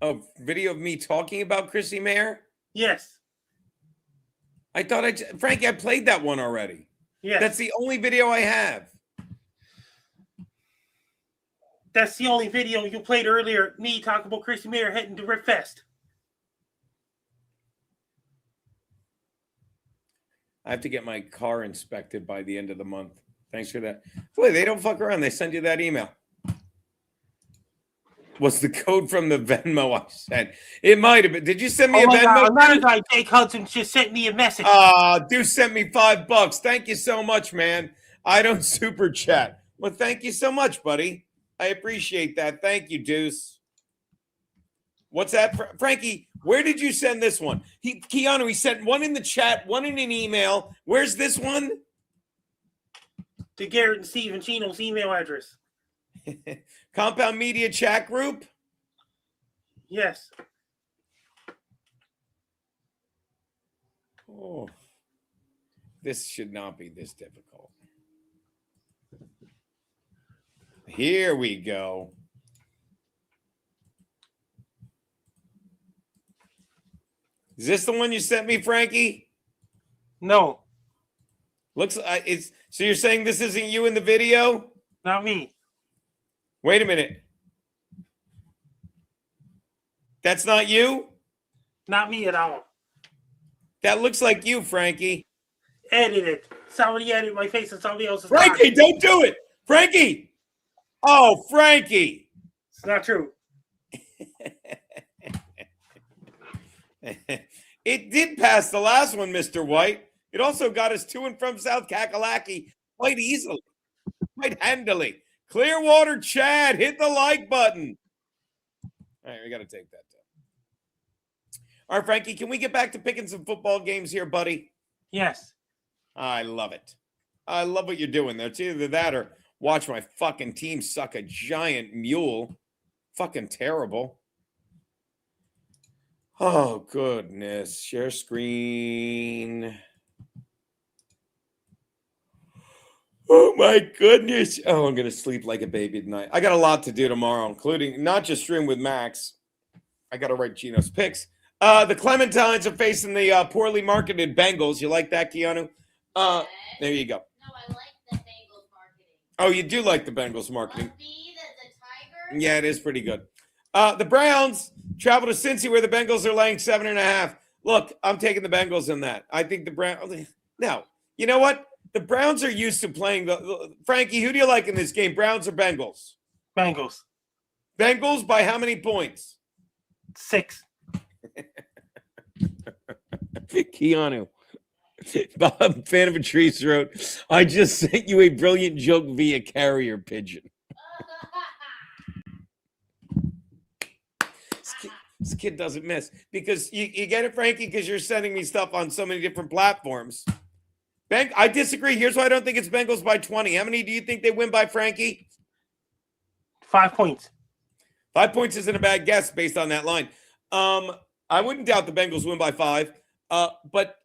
A video of me talking about Chrissy Mayer? Yes. I thought Frankie, I played that one already. Yes. That's the only video I have. That's the only video you played earlier. Me talking about Chrissy Mayer heading to Rib Fest. I have to get my car inspected by the end of the month. Thanks for that. Boy, they don't fuck around. They send you that email. What's the code from the Venmo I sent? It might have been. Did you send me a Venmo? God, another guy, Jake Hudson, just sent me a message. Do send me $5. Thank you so much, man. I don't super chat. Well, thank you so much, buddy. I appreciate that. Thank you, Deuce. What's that? Frankie, where did you send this one? Keanu, he sent one in the chat, one in an email. Where's this one? To Garrett and Steve and Chino's email address. Compound Media chat group? Yes. Oh, this should not be this difficult. Here we go. Is this the one you sent me, Frankie? No. Looks it's so you're saying this isn't you in the video? Not me. Wait a minute. That's not you? Not me at all. That looks like you, Frankie. Edit it. Somebody edited my face and somebody else's. Frankie, don't do it. Frankie. Oh, Frankie. It's not true. It did pass the last one, Mr. White. It also got us to and from South Kakalaki quite easily, quite handily. Clearwater Chad, hit the like button. All right, we got to take that down. All right, Frankie, can we get back to picking some football games here, buddy? Yes. I love it. I love what you're doing there. It's either that or watch my fucking team suck a giant mule. Fucking terrible. Oh, goodness. Share screen. Oh, my goodness. Oh, I'm going to sleep like a baby tonight. I got a lot to do tomorrow, including not just stream with Max. I got to write Geno's picks. The Clementines are facing the poorly marketed Bengals. You like that, Keanu? There you go. No, I like the Bengals marketing. Oh, you do like the Bengals marketing. Must be the Tigers. Yeah, it is pretty good. The Browns travel to Cincy where the Bengals are laying 7.5. Look, I'm taking the Bengals in that. I think the Browns. Now, you know what? The Browns are used to playing Frankie, who do you like in this game? Browns or Bengals? Bengals. Bengals by how many points? 6. Keanu. Bob, fan of a Trees wrote, I just sent you a brilliant joke via carrier pigeon. This kid doesn't miss. Because you get it, Frankie, because you're sending me stuff on so many different platforms. I disagree. Here's why I don't think it's Bengals by 20. How many do you think they win by, Frankie? 5 points. 5 points isn't a bad guess based on that line. I wouldn't doubt the Bengals win by 5. But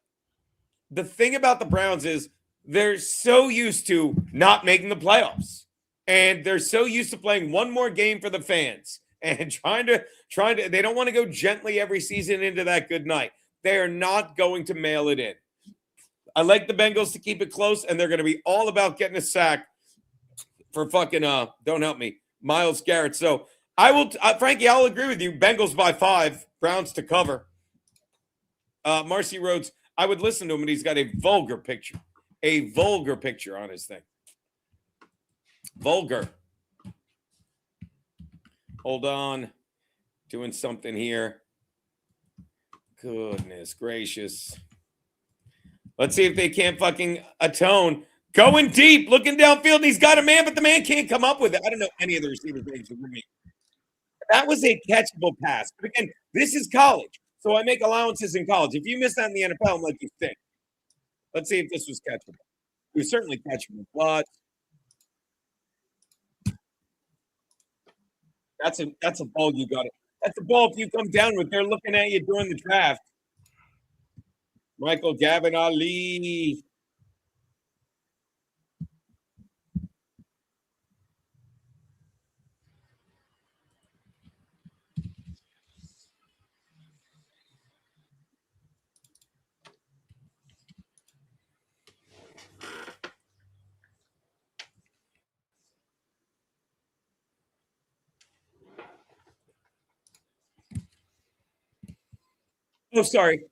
the thing about the Browns is they're so used to not making the playoffs. And they're so used to playing one more game for the fans and trying to they don't want to go gently every season into that good night. They are not going to mail it in. I like the Bengals to keep it close, and they're going to be all about getting a sack fucking don't help me, Myles Garrett. So I will, Frankie, I'll agree with you. Bengals by 5, Browns to cover. Marcy Rhodes, I would listen to him, and he's got a vulgar picture on his thing. Vulgar. Hold on, doing something here. Goodness gracious. Let's see if they can't fucking atone. Going deep, looking downfield. He's got a man, but the man can't come up with it. I don't know any of the receivers' names. That was a catchable pass. But again, this is college. So I make allowances in college. If you miss that in the NFL, I'm like, you think. Let's see if this was catchable. It was certainly catchable. But that's a ball you got it. That's a ball if you come down with. They're looking at you during the draft. Michael Gavin Ali. Oh, sorry.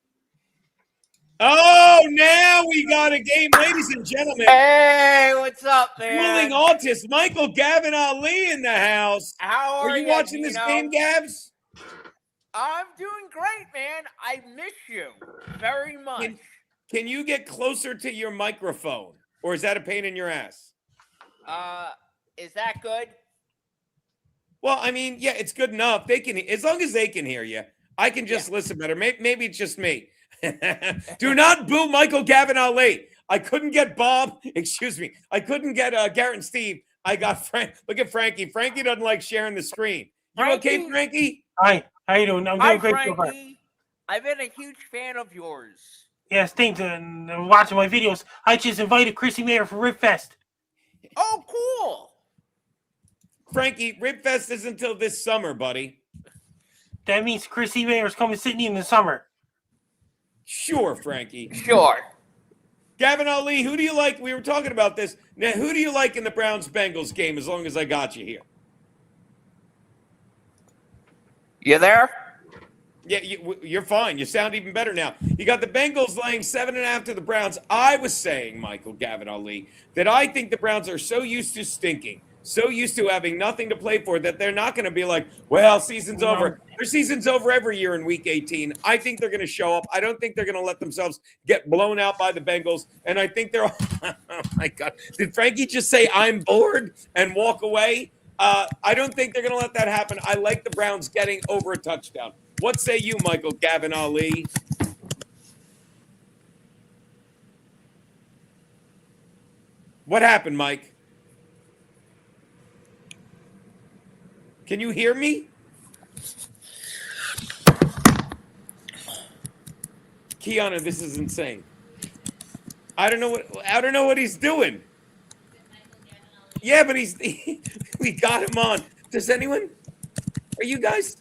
Oh, now we got a game, ladies and gentlemen. Hey, what's up, man? Ruling autist, Michael Gavin Ali in the house. How are you watching this game, Gabs? I'm doing great, man. I miss you very much. Can you get closer to your microphone, or is that a pain in your ass? Is that good? Well, I mean, yeah, it's good enough. They can, as long as they can hear you. I can just listen better. Maybe it's just me. Do not boo Michael Gavin Ali. I couldn't get Bob. Excuse me. I couldn't get Garrett and Steve. I got Frank. Look at Frankie. Frankie doesn't like sharing the screen. You okay, Frankie? Hi. How you doing? I'm doing great. Frankie. I've been a huge fan of yours. Yes, thanks. And watching my videos. I just invited Chrissy Mayer for Rib Fest. Oh, cool. Frankie, Rib Fest is until this summer, buddy. That means Chrissy Mayer's coming to Sydney in the summer. Sure, Frankie. Sure. Gavin Ali, who do you like? We were talking about this. Now, who do you like in the Browns-Bengals game, as long as I got you here? You there? Yeah, you're fine. You sound even better now. You got the Bengals laying 7.5 to the Browns. I was saying, Michael Gavin Ali, that I think the Browns are so used to stinking, so used to having nothing to play for, that they're not going to be like, well, season's over. Their season's over every year in Week 18. I think they're going to show up. I don't think they're going to let themselves get blown out by the Bengals. And I think they're – oh, my God. Did Frankie just say I'm bored and walk away? I don't think they're going to let that happen. I like the Browns getting over a touchdown. What say you, Michael Gavin Ali? What happened, Mike? Can you hear me? Keanu, this is insane. I don't know what he's doing. Yeah, but we got him on. Does anyone? Are you guys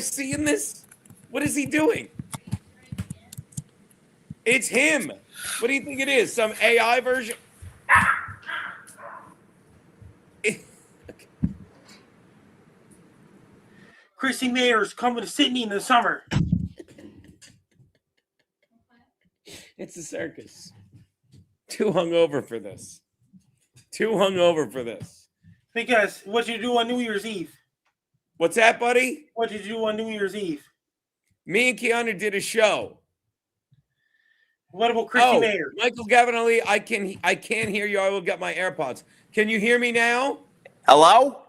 seeing this? What is he doing? It's him. What do you think it is? Some AI version? Chrissy Mayer's coming to Sydney in the summer. It's a circus. Too hungover for this. Because what you do on New Year's Eve? What's that, buddy? What did you do on New Year's Eve? Me and Keanu did a show. What about Chrissy Mayer? Michael Gavin Ali, I can't hear you. I will get my AirPods. Can you hear me now? Hello?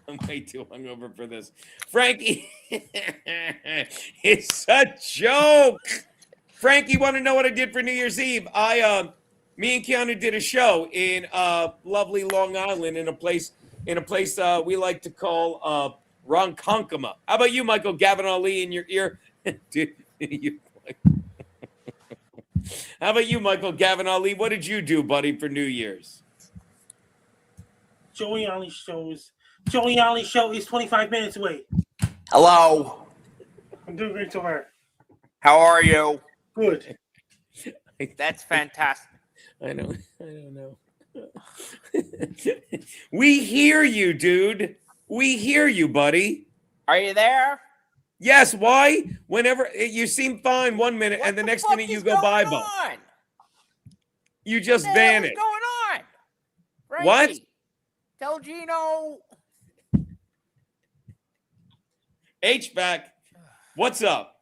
I'm way too hungover for this. Frankie, it's a joke. Frankie, want to know what I did for New Year's Eve? Me and Keanu did a show in lovely Long Island in a place we like to call Ronkonkoma. How about you, Michael Gavin Ali, in your ear? How about you, Michael Gavin Ali? What did you do, buddy, for New Year's? Joey Ali show is 25 minutes away. Hello. I'm doing great so far. How are you? Good. That's fantastic. I don't know. We hear you, dude. We hear you, buddy. Are you there? Yes. Why? Whenever you seem fine 1 minute, What and the next fuck minute you is go going bye-bye. on? You just What the hell is vanish. going on? What? Frankie, tell Geno. HVAC, what's up?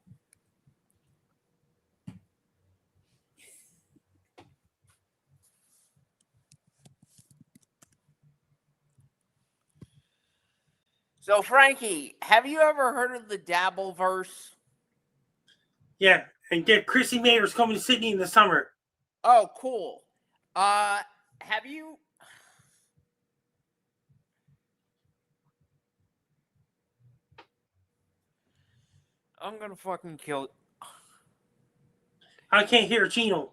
So, Frankie, have you ever heard of the Dabbleverse? Yeah, and get Chrissy Mayer's coming to Sydney in the summer. Oh, cool. Have you... I'm gonna fucking kill... I can't hear Geno.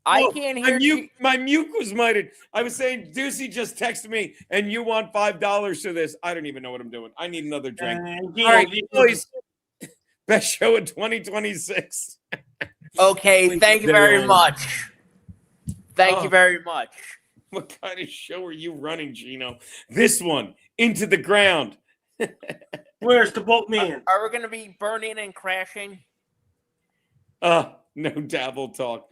I can't hear... My mute was muted. I was saying, Deucey just texted me, and you want $5 for this. I don't even know what I'm doing. I need another drink. All right, boys. Best show in 2026. Okay, thank you very much. Thank you very much. What kind of show are you running, Geno? This one, Into the Ground. Where's the boatman? Are we going to be burning and crashing? No dabble talk.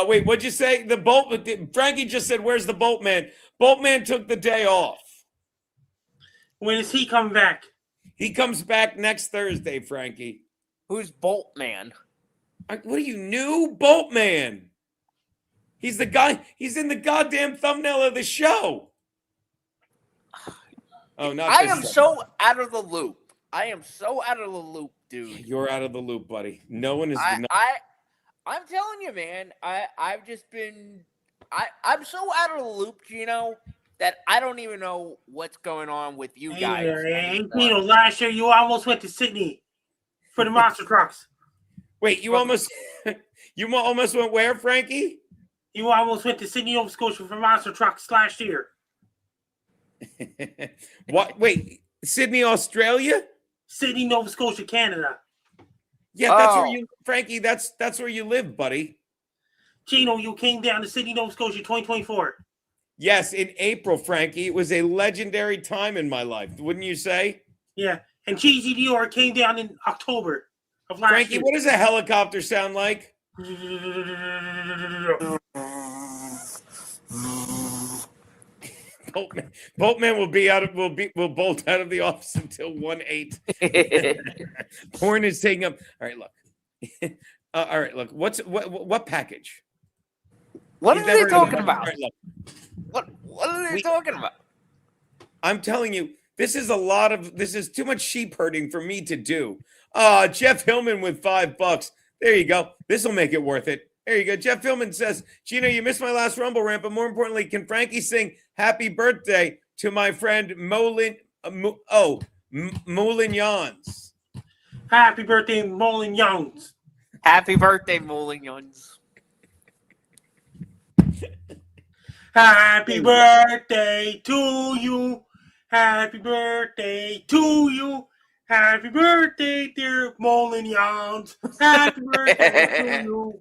Wait, what'd you say? The boat. Frankie just said, "Where's the boatman?" Boatman took the day off. When is he coming back? He comes back next Thursday, Frankie. Who's Boltman? What are you, new? Boatman. He's the guy. He's in the goddamn thumbnail of the show. Oh, not I this am stuff. so out of the loop. I am so out of the loop, dude. You're out of the loop, buddy. No one is. I'm telling you, man. I've just been. I'm so out of the loop, Geno, that I don't even know what's going on with you guys. Hey, Geno, last year you almost went to Sydney for the monster trucks. Wait, you almost went where, Frankie? You almost went to Sydney, Nova Scotia for monster trucks last year. What? Wait, Sydney, Australia? Sydney, Nova Scotia, Canada. Yeah, that's where you, Frankie. That's where you live, buddy. Geno, you came down to Sydney, Nova Scotia, 2024. Yes, in April, Frankie. It was a legendary time in my life, wouldn't you say? Yeah, and Cheesy Dior came down in October of last Frankie, year. what does a helicopter sound like? Boatman will bolt out of the office until 1-8. Horn is taking up. All right, look. All right, look. What package? What are they talking about? Right, what are they talking about? I'm telling you, this is too much sheep herding for me to do. Jeff Hillman with $5. There you go. This will make it worth it. There you go. Jeff Hillman says, Geno, you missed my last Rumble rant, but more importantly, can Frankie sing happy birthday to my friend Molignons? Happy birthday, Molignons. Happy birthday, Molignons. Happy birthday to you. Happy birthday to you. Happy birthday, dear Molignons. Happy birthday to you.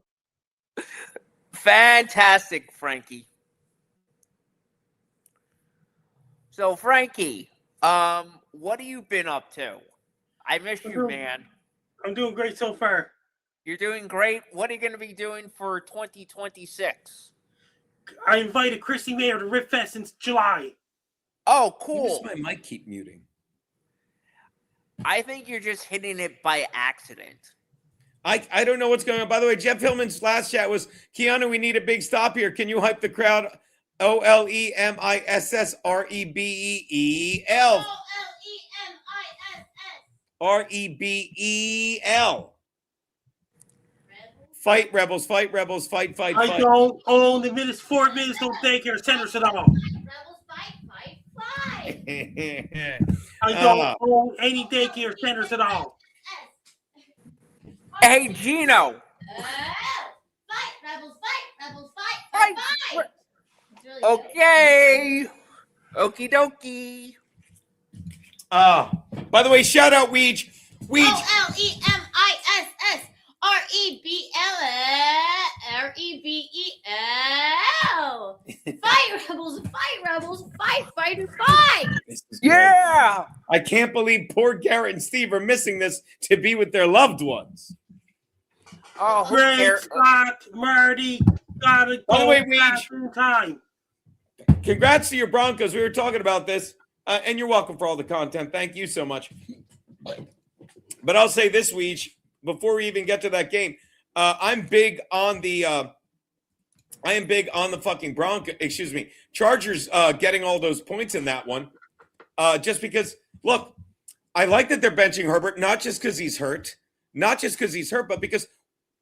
Fantastic, Frankie. So, Frankie, what have you been up to? I miss you, man. I'm doing great so far. You're doing great. What are you going to be doing for 2026? I invited Chrissy Mayer to Rip Fest since July. Oh, cool. My mic keep muting. I think you're just hitting it by accident. I don't know what's going on. By the way, Jeff Hillman's last chat was, Keanu, we need a big stop here. Can you hype the crowd? OLEMISSREBEEL. REBEL. Fight rebels, fight rebels, fight. I don't own the 4 minutes no daycare centers at all. Rebels fight. I don't own any daycare centers at all. Hey, Geno. Fight, rebels, fight, rebels, fight. Really okay. Okie dokie. By the way, shout out Weege. OLEMISS REBEL. Fight rebels, fight and fight. This is great. Yeah. I can't believe poor Garrett and Steve are missing this to be with their loved ones. Oh, who Great cares? Scott, Marty, gotta By the go way, back in time. Congrats to your Broncos. We were talking about this, and you're welcome for all the content. Thank you so much. But I'll say this, Weege, before we even get to that game, I'm big on the fucking Chargers getting all those points in that one. Just because, look, I like that they're benching Herbert, not just because he's hurt, but because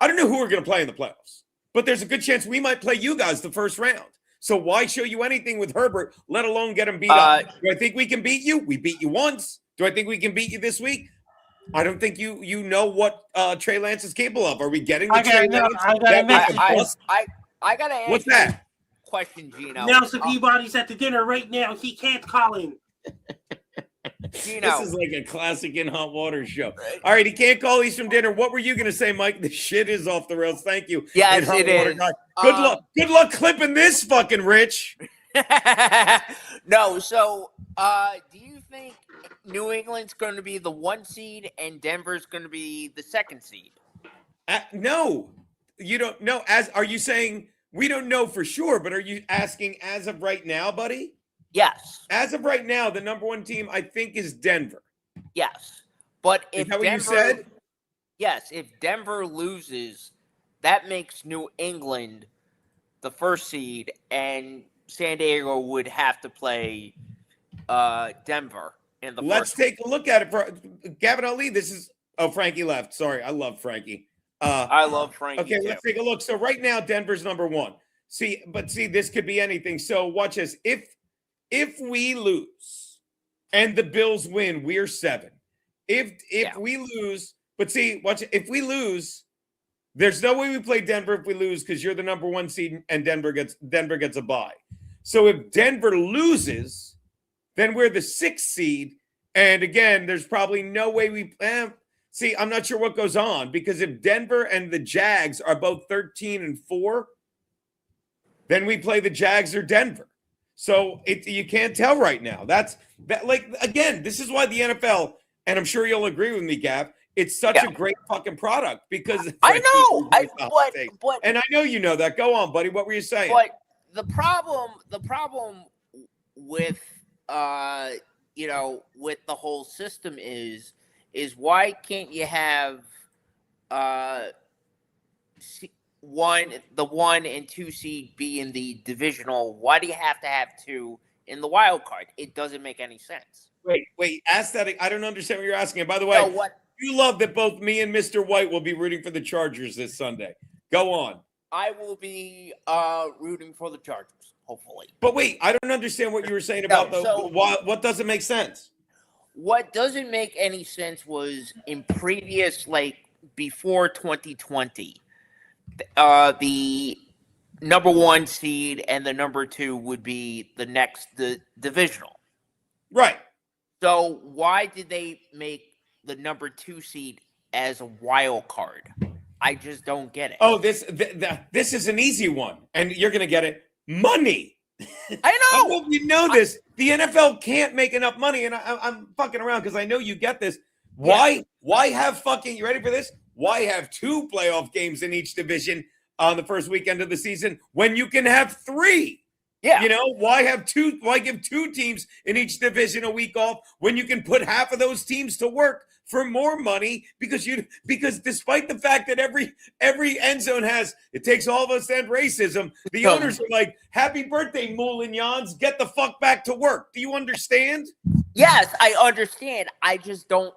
I don't know who we're going to play in the playoffs. But there's a good chance we might play you guys the first round. So why show you anything with Herbert, let alone get him beat up? Do I think we can beat you? We beat you once. Do I think we can beat you this week? I don't think you know what Trey Lance is capable of. Are we getting the Trey Lance? I gotta ask What's that? you a question, Geno. Nelson Peabody's at the dinner right now. He can't call in. Geno. This is like a classic in hot water show. All right, he can't call. He's from dinner. What were you going to say, Mike? The shit is off the rails. Thank you. Yes, In hot it water is. guy. Good luck. Good luck clipping this, fucking Rich. No, so do you think New England's going to be the 1 seed and Denver's going to be the 2nd seed? No, you don't know. Are you saying we don't know for sure? But are you asking as of right now, buddy? Yes. As of right now, the number 1 team I think is Denver. Yes. But if Is that what Denver, you said? Yes, if Denver loses, that makes New England the 1st seed, and San Diego would have to play Denver in the Let's first. take a look at it. For Gavin Ali, this is Frankie left. Sorry, I love Frankie. I love Frankie. Okay, too. let's take a look. So right now, Denver's number 1. See, this could be anything. So watch this. If we lose and the Bills win, we're 7. If we lose, but see, watch it. If we lose, there's no way we play Denver if we lose because you're the number 1 seed and Denver gets a bye. So if Denver loses, then we're the 6th seed. And again, there's probably no way we see. I'm not sure what goes on because if Denver and the Jags are both 13-4, then we play the Jags or Denver. So you can't tell right now. Again, this is why the NFL, and I'm sure you'll agree with me, Gav, it's such a great fucking product because I know. And I know you know that. Go on, buddy. What were you saying? But the problem with with the whole system is why can't you have the 1 and 2 seed be in the divisional? Why do you have to have 2 in the wild card? It doesn't make any sense. Wait. Ask that. I don't understand what you're asking. And by the way, you love that both me and Mr. White will be rooting for the Chargers this Sunday. Go on. I will be rooting for the Chargers, hopefully. But wait, I don't understand what you were saying about what doesn't make sense. What doesn't make any sense was in previous, before 2020, the number 1 seed and the number 2 would be the divisional. Right. So why did they make the number 2 seed as a wild card? I just don't get it. Oh, this is an easy one, and you're going to get it. Money. I know. I hope you know this. The NFL can't make enough money, and I'm fucking around because I know you get this. Why have you ready for this? Why have 2 playoff games in each division on the first weekend of the season when you can have 3? Yeah. Why have 2? Why give 2 teams in each division a week off when you can put half of those teams to work for more money? Because despite the fact that every end zone it takes all of us to end racism, the owners are like, happy birthday, Moulignons, get the fuck back to work. Do you understand? Yes, I understand. I just don't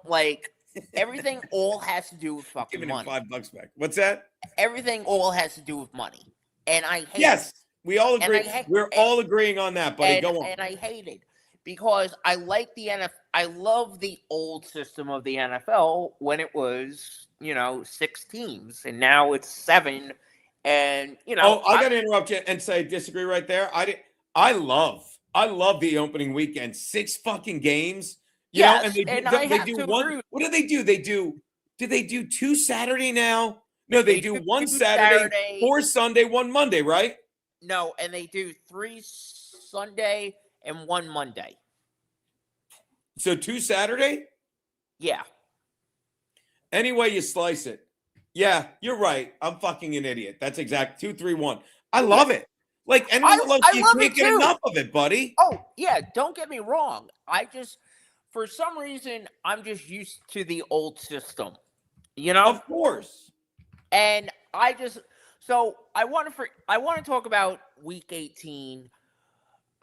everything all has to do with fucking Giving him money. $5 back. What's that? Everything all has to do with money. And I hate Yes, it. we all agree. We're all agreeing on that, buddy. Go on. And I hate it because I like the NFL. I love the old system of the NFL when it was, 6 teams, and now it's 7. And I got to interrupt you and say disagree right there. I love the opening weekend, 6 fucking games. Yes, and they do one. What do they do? Do they do 2 Saturday now? No, they do one Saturday, 4 Sunday, 1 Monday, right? No, and they do 3 Sunday and 1 Monday. So 2 Saturday? Yeah. Any way you slice it. Yeah, you're right. I'm fucking an idiot. That's exact 2, 3, 1. I love it. Like, and I you love can't it get too. enough of it, buddy. Oh, yeah, don't get me wrong. For some reason, I'm just used to the old system. You know? Of course. And so I want to talk about week 18.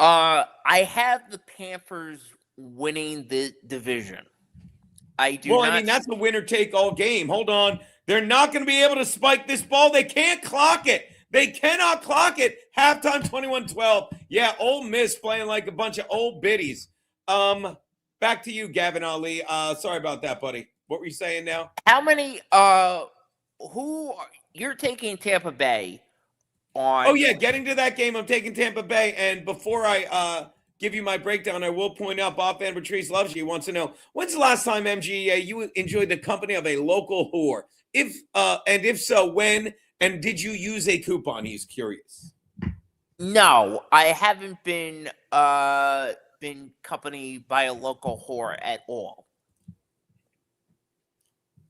I have the Panthers winning the division. I mean, that's a winner take all game. Hold on. They're not going to be able to spike this ball. They can't clock it. They cannot clock it. Halftime 21-12. Yeah, Ole Miss playing like a bunch of old biddies. Back to you, Gavin Ali. Sorry about that, buddy. What were you saying now? How many you're taking Tampa Bay on? Oh yeah, getting to that game, I'm taking Tampa Bay. And before I give you my breakdown, I will point out Bob Van Patrice loves you. He wants to know, when's the last time, MGA, you enjoyed the company of a local whore? If so, when? And did you use a coupon? He's curious. No, I haven't been accompanied by a local whore at all.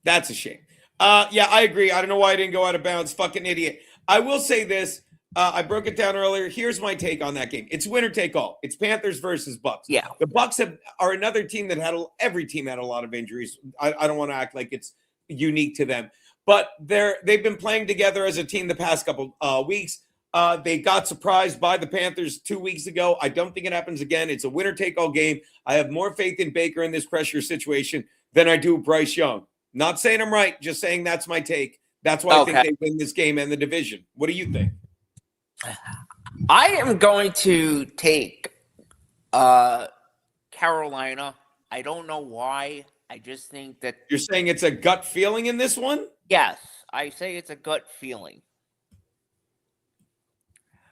That's a shame. Yeah, I agree. I don't know why I didn't go out of bounds. Fucking idiot. I will say this. I broke it down earlier. Here's my take on that game. It's winner take all. It's Panthers versus Bucks. Yeah. The Bucks are another team that every team had a lot of injuries. I don't want to act like it's unique to them, but they've been playing together as a team the past couple weeks. They got surprised by the Panthers 2 weeks ago. I don't think it happens again. It's a winner take all game. I have more faith in Baker in this pressure situation than I do Bryce Young. Not saying I'm right, just saying that's my take. That's why I think they win this game and the division. What do you think? I am going to take Carolina. I don't know why. I just think that You're saying it's a gut feeling in this one? Yes, I say it's a gut feeling.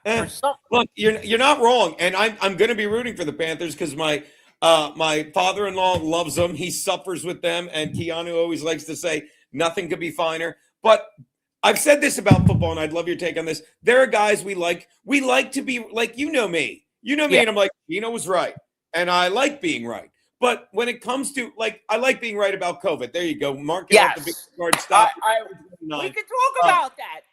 Look, you're not wrong, and I'm going to be rooting for the Panthers because my father-in-law loves them. He suffers with them, and Keanu always likes to say nothing could be finer. But I've said this about football, and I'd love your take on this. There are guys we like. We like to be like, you know me, and I'm like, Geno was right, and I like being right. But when it comes to, like, I like being right about COVID. There you go. Mark it out the big card stop. We can talk about that.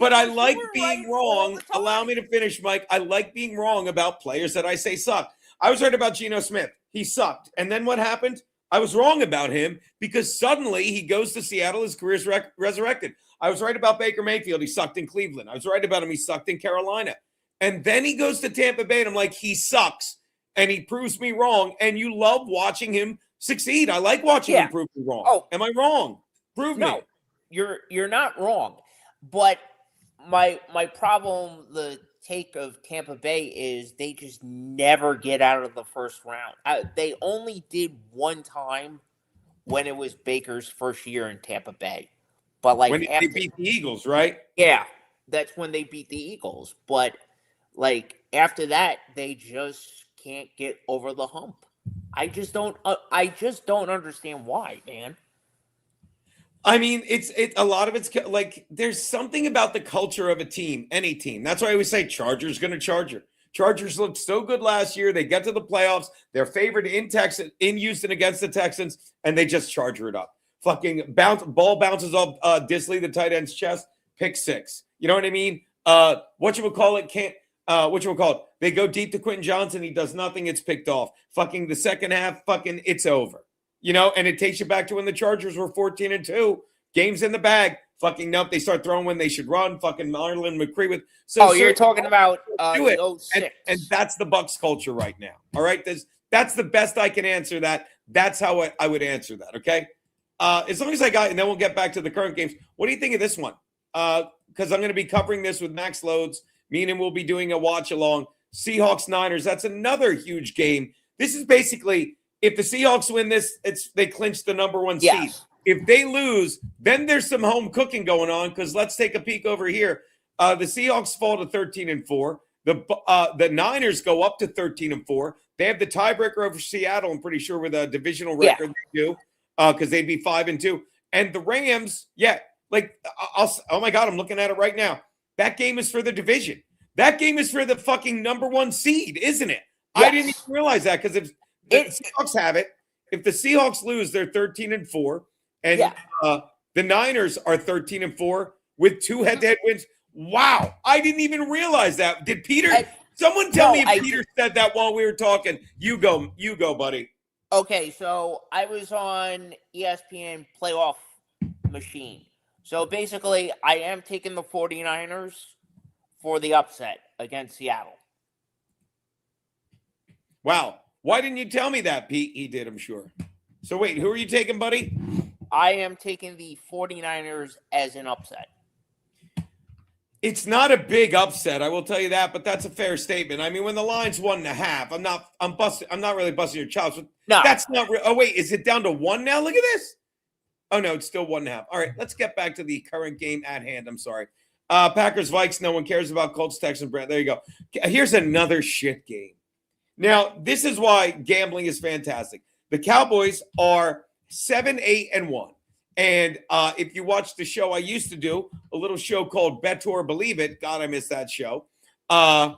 But I like being wrong. Allow me to finish, Mike. I like being wrong about players that I say suck. I was right about Geno Smith. He sucked. And then what happened? I was wrong about him because suddenly he goes to Seattle. His career's resurrected. I was right about Baker Mayfield. He sucked in Cleveland. I was right about him. He sucked in Carolina. And then he goes to Tampa Bay, and I'm like, he sucks. And he proves me wrong. And you love watching him succeed. I like watching him prove me wrong. Oh, am I wrong? Prove me. You're not wrong. But my problem, the take of Tampa Bay is they just never get out of the first round. They only did one time when it was Baker's first year in Tampa Bay. But like when they beat the Eagles, right? Yeah, that's when they beat the Eagles. But like after that, they just can't get over the hump. I just don't understand why, man. I mean, it's a lot of it's like there's something about the culture of a team, any team. That's why I always say Chargers going to Charger. Chargers looked so good last year. They get to the playoffs. They're favored in Houston against the Texans, and they just charger it up. Fucking ball bounces off Disley, the tight end's chest, pick six. You know what I mean? They go deep to Quentin Johnson. He does nothing. It's picked off. Fucking the second half, it's over. You know, and it takes you back to when the Chargers were 14-2. Games in the bag. Fucking nope. They start throwing when they should run. Fucking Marlon McCree with. So you're talking about do it. And that's the Bucks culture right now. All right. That's the best I can answer that. That's how I would answer that. Okay. As long as I got, and then we'll get back to the current games. What do you think of this one? Because I'm going to be covering this with Max Loads. Meaning we'll be doing a watch along. Seahawks Niners. That's another huge game. This is basically, if the Seahawks win this, they clinch the number one seed. If they lose, then there's some home cooking going on. Because let's take a peek over here. The Seahawks fall to 13-4. The Niners go up to 13-4. They have the tiebreaker over Seattle. I'm pretty sure with a divisional record they do, because they'd be 5-2. And the Rams, Like, oh my God, I'm looking at it right now. That game is for the division. That game is for the fucking number 1 seed, isn't it? Yes. I didn't even realize that because if the Seahawks have it, if the Seahawks lose, they're 13-4, and the Niners are 13-4 with 2 head-to-head wins. Wow, I didn't even realize that. Did Peter? Someone tell me if Peter said that while we were talking. You go, buddy. Okay, so I was on ESPN playoff machine. So basically, I am taking the 49ers for the upset against Seattle. Wow. Why didn't you tell me that, Pete? He did, I'm sure. So wait, who are you taking, buddy? I am taking the 49ers as an upset. It's not a big upset, I will tell you that, but that's a fair statement. I mean, when the line's 1.5, I'm not really busting your chops. No. That's not real. Oh, wait, is it down to 1 now? Look at this. Oh, no, it's still 1.5. All right, let's get back to the current game at hand. I'm sorry. Packers, Vikes, no one cares about. Colts, Texans, Brand. There you go. Here's another shit game. Now, this is why gambling is fantastic. The Cowboys are 7-8-1. And if you watch the show I used to do, a little show called Bet or Believe It. God, I miss that show. I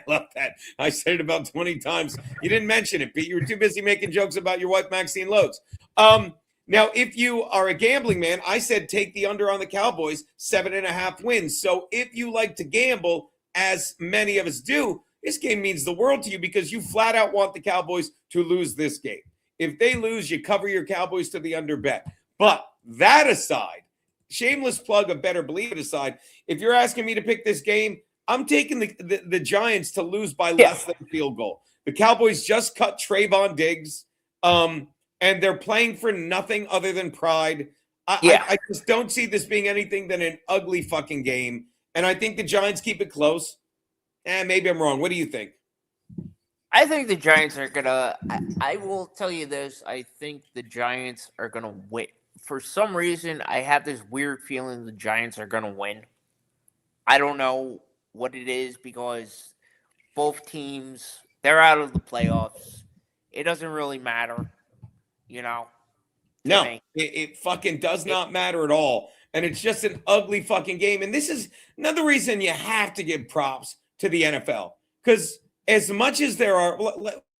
love that. I said it about 20 times. You didn't mention it, Pete. You were too busy making jokes about your wife, Maxine Loads. Now, if you are a gambling man, I said take the under on the Cowboys, 7.5 wins. So if you like to gamble, as many of us do, this game means the world to you because you flat out want the Cowboys to lose this game. If they lose, you cover your Cowboys to the under bet. But that aside, shameless plug of Better Believe It aside, if you're asking me to pick this game, I'm taking the Giants to lose by less than a field goal. The Cowboys just cut Trayvon Diggs, and they're playing for nothing other than pride. I just don't see this being anything than an ugly fucking game. And I think the Giants keep it close. Maybe I'm wrong. What do you think? I think the Giants are going to – I will tell you this. I think the Giants are going to win. For some reason, I have this weird feeling the Giants are going to win. I don't know what it is because both teams, they're out of the playoffs. It doesn't really matter, you know. No, it fucking does not matter at all. And it's just an ugly fucking game. And this is another reason you have to give props to the NFL. Because as much as there are,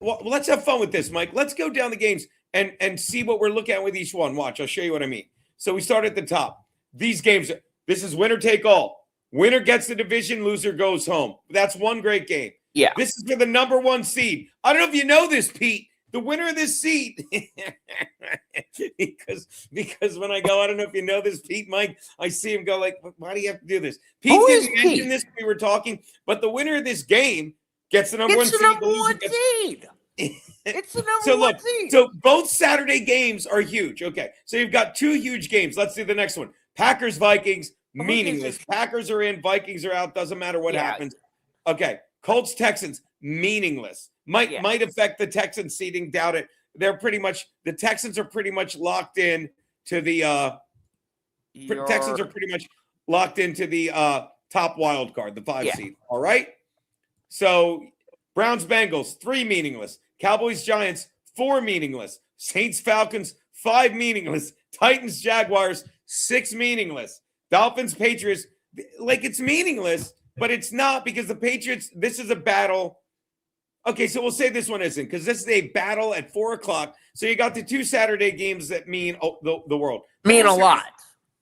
let's have fun with this, Mike. Let's go down the games and see what we're looking at with each one. Watch, I'll show you what I mean. So we start at the top. These games, this is winner take all. Winner gets the division, loser goes home. That's one great game. Yeah. This is for the number 1 seed. I don't know if you know this, Pete. The winner of this seed, because when I go, I don't know if you know this, Pete, Mike, I see him go like, why do you have to do this? Pete didn't mention this when we were talking, but the winner of this game gets the number 1 seed. It's the number 1 seed. It's the number 1 seed. So both Saturday games are huge. Okay, so you've got 2 huge games. Let's do the next one. Packers, Vikings, meaningless. Packers are in, Vikings are out. Doesn't matter what happens. Okay, Colts, Texans, meaningless. Might affect the Texans seeding. Doubt it. The Texans are pretty much locked in to the Texans are pretty much locked into the top wild card, the 5 seed. All right. So Browns, Bengals, 3 meaningless. Cowboys, Giants, 4 meaningless. Saints, Falcons, 5 meaningless. Titans, Jaguars, 6 meaningless. Dolphins, Patriots, like it's meaningless, but it's not because the Patriots, this is a battle. Okay, so we'll say this one isn't because this is a battle at 4:00. So you got the 2 Saturday games that mean the world. Mean a lot.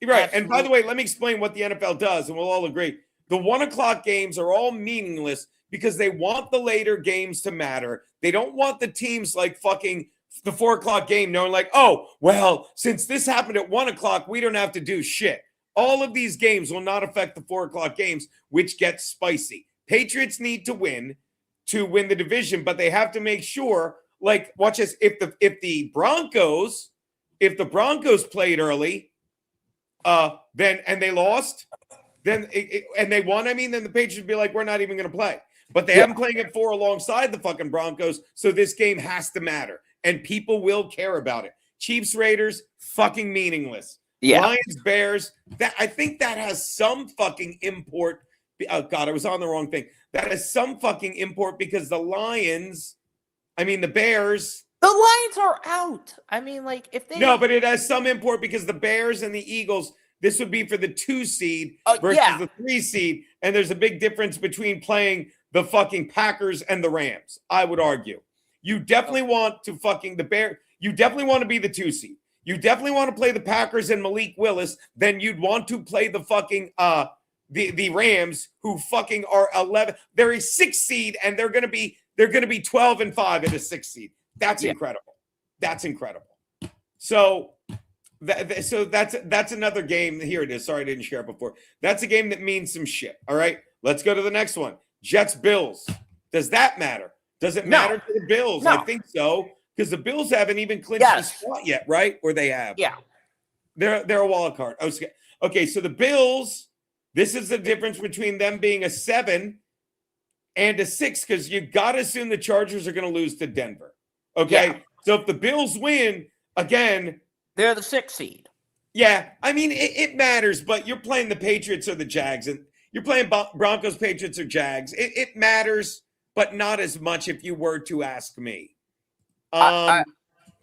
Right. Absolutely. And by the way, let me explain what the NFL does, and we'll all agree. The 1:00 games are all meaningless because they want the later games to matter. They don't want the teams like fucking the 4:00 game knowing like, oh, well, since this happened at 1:00, we don't have to do shit. All of these games will not affect the 4:00 games, which gets spicy. Patriots need to win the division, but they have to make sure, like, watch this. If the Broncos played early, then and they lost, then and they won. I mean, then the Patriots would be like, we're not even going to play. But they haven't playing at 4 alongside the fucking Broncos, so this game has to matter, and people will care about it. Chiefs, Raiders, fucking meaningless. Yeah. Lions, Bears. I think that has some fucking import. Oh God, I was on the wrong thing. That has some fucking import because the Bears. The Lions are out. I mean, like if they no, but it has some import because the Bears and the Eagles This would be for the 2 seed versus the 3 seed. And there's a big difference between playing the fucking Packers and the Rams, I would argue. You definitely want to fucking you definitely want to be the 2 seed. You definitely want to play the Packers and Malik Willis. Then you'd want to play the fucking the Rams, who fucking are 11. They're a 6 seed, and they're gonna be 12-5 at a 6 seed. That's incredible. That's incredible. So that's another game. Here it is. Sorry, I didn't share it before. That's a game that means some shit. All right, let's go to the next one. Jets Bills. Does that matter? Does it matter to the Bills? No. I think so, because the Bills haven't even clinched the spot yet, right? Or they have? Yeah. They're a wild card. Okay, so the Bills. This is the difference between them being a 7 and a 6, because you got to assume the Chargers are going to lose to Denver. Okay, so if the Bills win again, they're the 6 seed. Yeah, I mean it matters, but you're playing the Patriots or the Jags, and you're playing Broncos, Patriots, or Jags. It matters, but not as much if you were to ask me.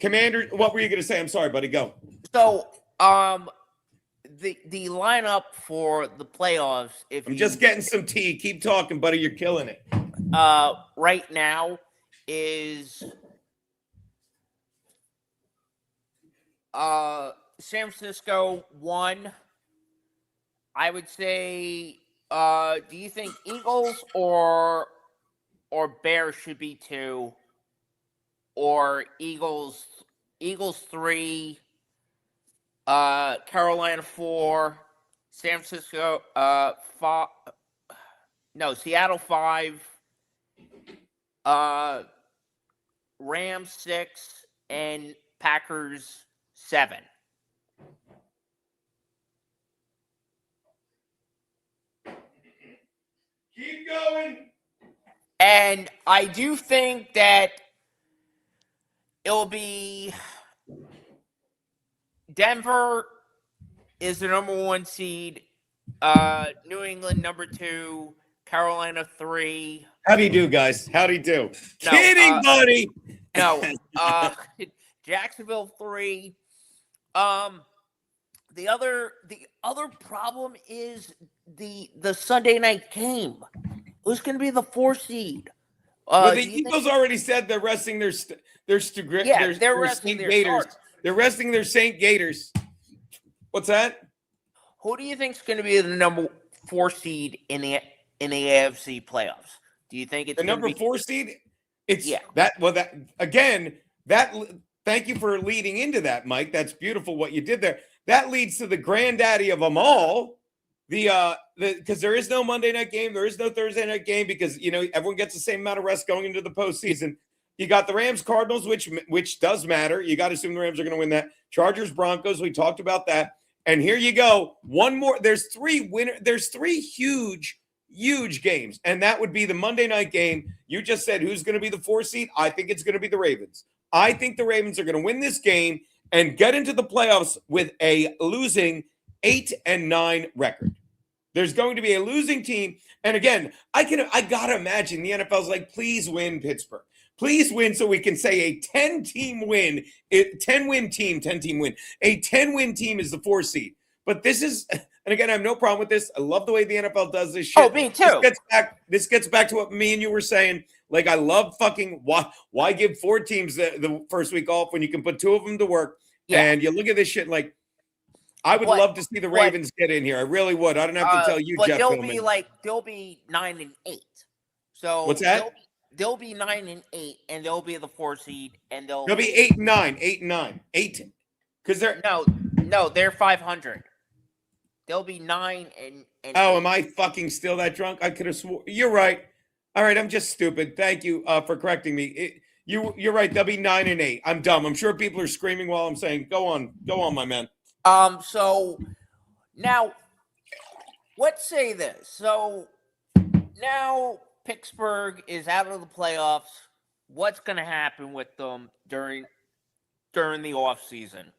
Commander, what were you going to say? I'm sorry, buddy. Go. So, the lineup for the playoffs. I'm just getting some tea. Keep talking, buddy. You're killing it. Right now is San Francisco 1. I would say. Do you think Eagles or Bears should be 2, or Eagles 3? Carolina 4, San Francisco 5, Seattle 5, Rams 6, and Packers 7. Keep going. And I do think that it'll be Denver is the number 1 seed. New England number 2. Carolina 3. How do you do, guys? How do you do? Kidding, buddy. No. Jacksonville 3. The other problem is the Sunday night game. Who's going to be the 4 seed? Well, the Eagles already said they're resting their they're resting their Gators. starters. They're resting their Saint Gators. What's that? Who do you think is going to be the number 4 seed in the AFC playoffs? Do you think it's the number 4 seed? It's that. Well, that again. That thank you for leading into that, Mike. That's beautiful what you did there. That leads to the granddaddy of them all. Because there is no Monday night game, there is no Thursday night game, because everyone gets the same amount of rest going into the postseason. You got the Rams Cardinals, which does matter. You got to assume the Rams are going to win that. Chargers Broncos, we talked about that. And here you go. One more. There's 3 huge games, and that would be the Monday night game. You just said who's going to be the 4 seed. I think it's going to be the Ravens. I think the Ravens are going to win this game and get into the playoffs with a losing 8-9 record. There's going to be a losing team. And again, I gotta imagine the NFL's like, please win, Pittsburgh. Please win, so we can say a 10-team win, 10-win team, 10-team win. A 10-win team is the 4 seed. But this is, and again, I have no problem with this. I love the way the NFL does this shit. Oh, me too. This gets back to what me and you were saying. Like, I love fucking, why give 4 teams the first week off when you can put 2 of them to work? Yeah. And you look at this shit like, I would love to see the Ravens get in here. I really would. I don't have to tell you, Jeff. They'll be 9-8. So what's that? They'll be 9-8, and they'll be the 4 seed, and they'll be 8-9, 8 because they're they're 500. They'll be 9 and. Oh, 8. Am I fucking still that drunk? I could have swore. You're right. All right, I'm just stupid. Thank you for correcting me. You're right. They'll be 9-8. I'm dumb. I'm sure people are screaming while I'm saying, "Go on, my man." So now let's say this. So now Pittsburgh is out of the playoffs. What's going to happen with them during the off season?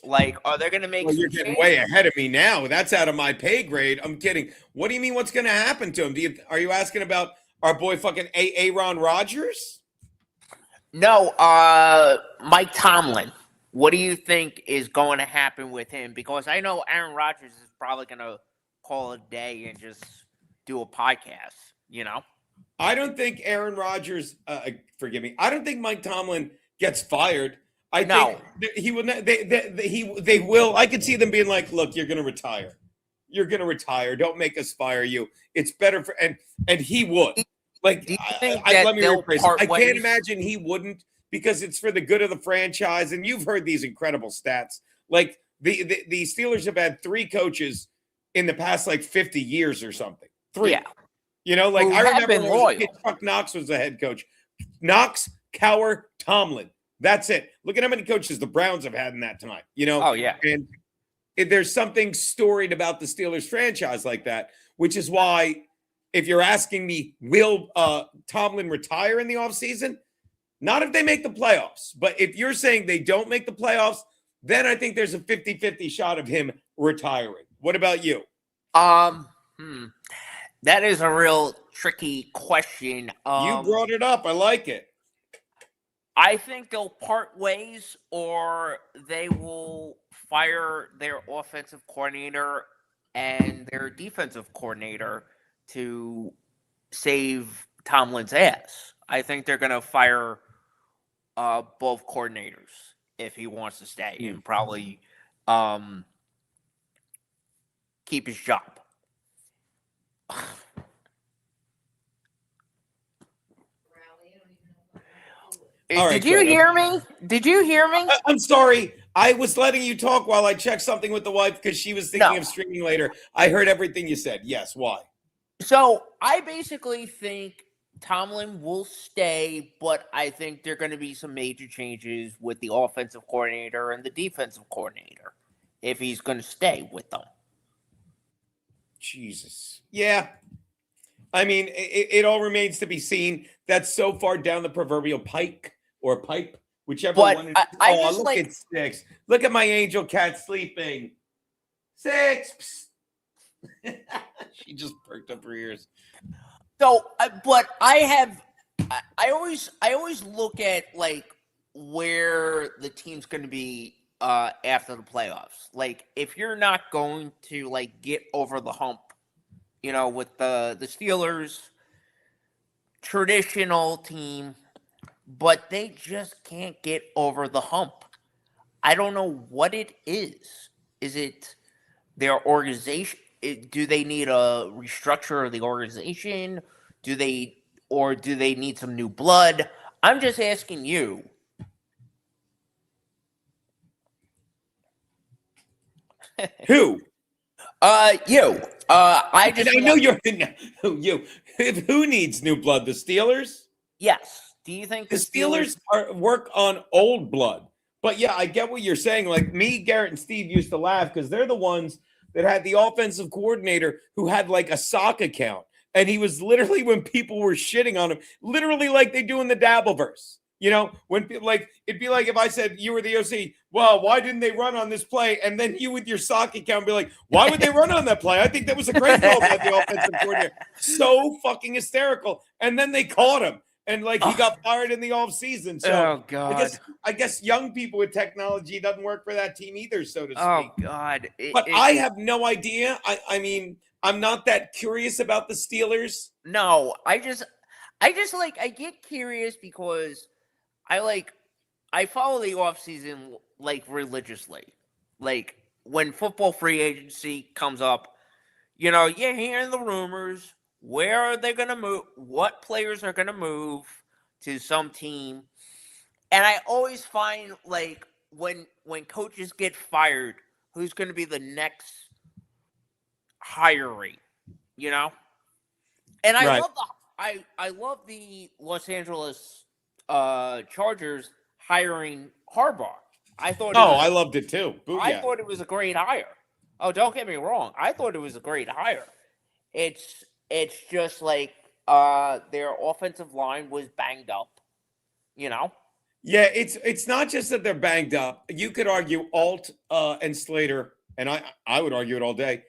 Like, are they going to make? Well, you're getting way ahead of me now. That's out of my pay grade. I'm kidding. What do you mean? What's going to happen to him? Are you asking about our boy fucking Aaron Rodgers? No, Mike Tomlin. what do you think is going to happen with him? Because I know Aaron Rodgers is probably going to call it a day and just do a podcast, I don't think Aaron Rodgers, forgive me, I don't think Mike Tomlin gets fired. I think he will. They will. I could see them being like, "Look, you're going to retire. You're going to retire. Don't make us fire you. It's better for." And he would. Like, let me rephrase it. I can't imagine he wouldn't, because it's for the good of the franchise. And you've heard these incredible stats. Like the Steelers have had 3 coaches in the past 50 years or something. 3. Yeah. I remember Chuck Knox was the head coach. Knox, Cowher, Tomlin. That's it. Look at how many coaches the Browns have had in that time. Oh, yeah. And there's something storied about the Steelers franchise like that, which is why, if you're asking me, will Tomlin retire in the offseason? Not if they make the playoffs. But if you're saying they don't make the playoffs, then I think there's a 50-50 shot of him retiring. What about you? That is a real tricky question. You brought it up. I like it. I think they'll part ways, or they will fire their offensive coordinator and their defensive coordinator to save Tomlin's ass. I think they're going to fire both coordinators if he wants to stay, and probably keep his job. Did you hear me? Did you hear me? I'm sorry. I was letting you talk while I checked something with the wife because she was thinking of streaming later. I heard everything you said. Yes. Why? So I basically think Tomlin will stay, but I think there are going to be some major changes with the offensive coordinator and the defensive coordinator if he's going to stay with them. Jesus. Yeah. I mean, it all remains to be seen. That's so far down the proverbial pike or pipe, whichever one. Look at 6. Look at my angel cat sleeping. 6. She just perked up her ears. So, but I always look at where the team's going to be after the playoffs. If you're not going to get over the hump, with the Steelers, traditional team, but they just can't get over the hump. I don't know what it is. Is it their organization? Do they need a restructure of the organization? Do they need some new blood? I'm just asking you. Who? You. I know you're you. Who needs new blood? The Steelers? Yes. Do you think the Steelers work on old blood? But yeah, I get what you're saying. Me, Garrett, and Steve used to laugh because they're the ones that had the offensive coordinator who had a sock account. And he was literally, when people were shitting on him, literally like they do in the Dabbleverse. When it'd be like if I said you were the OC, well, why didn't they run on this play? And then you with your sock account be like, why would they run on that play? I think that was a great call by the offensive coordinator. So fucking hysterical. And then they caught him. And he got fired in the offseason. So God. I guess young people with technology doesn't work for that team either, so to speak. Oh God. I have no idea. I mean, I'm not that curious about the Steelers. No, I get curious because I follow the offseason religiously. When football free agency comes up, you're hearing the rumors. Where are they going to move? What players are going to move to some team? And I always find when coaches get fired, who's going to be the next hiring? And I love I love the Los Angeles Chargers hiring Harbaugh. I loved it too. Booyah. I thought it was a great hire. Oh, don't get me wrong. I thought it was a great hire. It's just their offensive line was banged up, Yeah, it's not just that they're banged up. You could argue Alt and Slater, and I would argue it all day,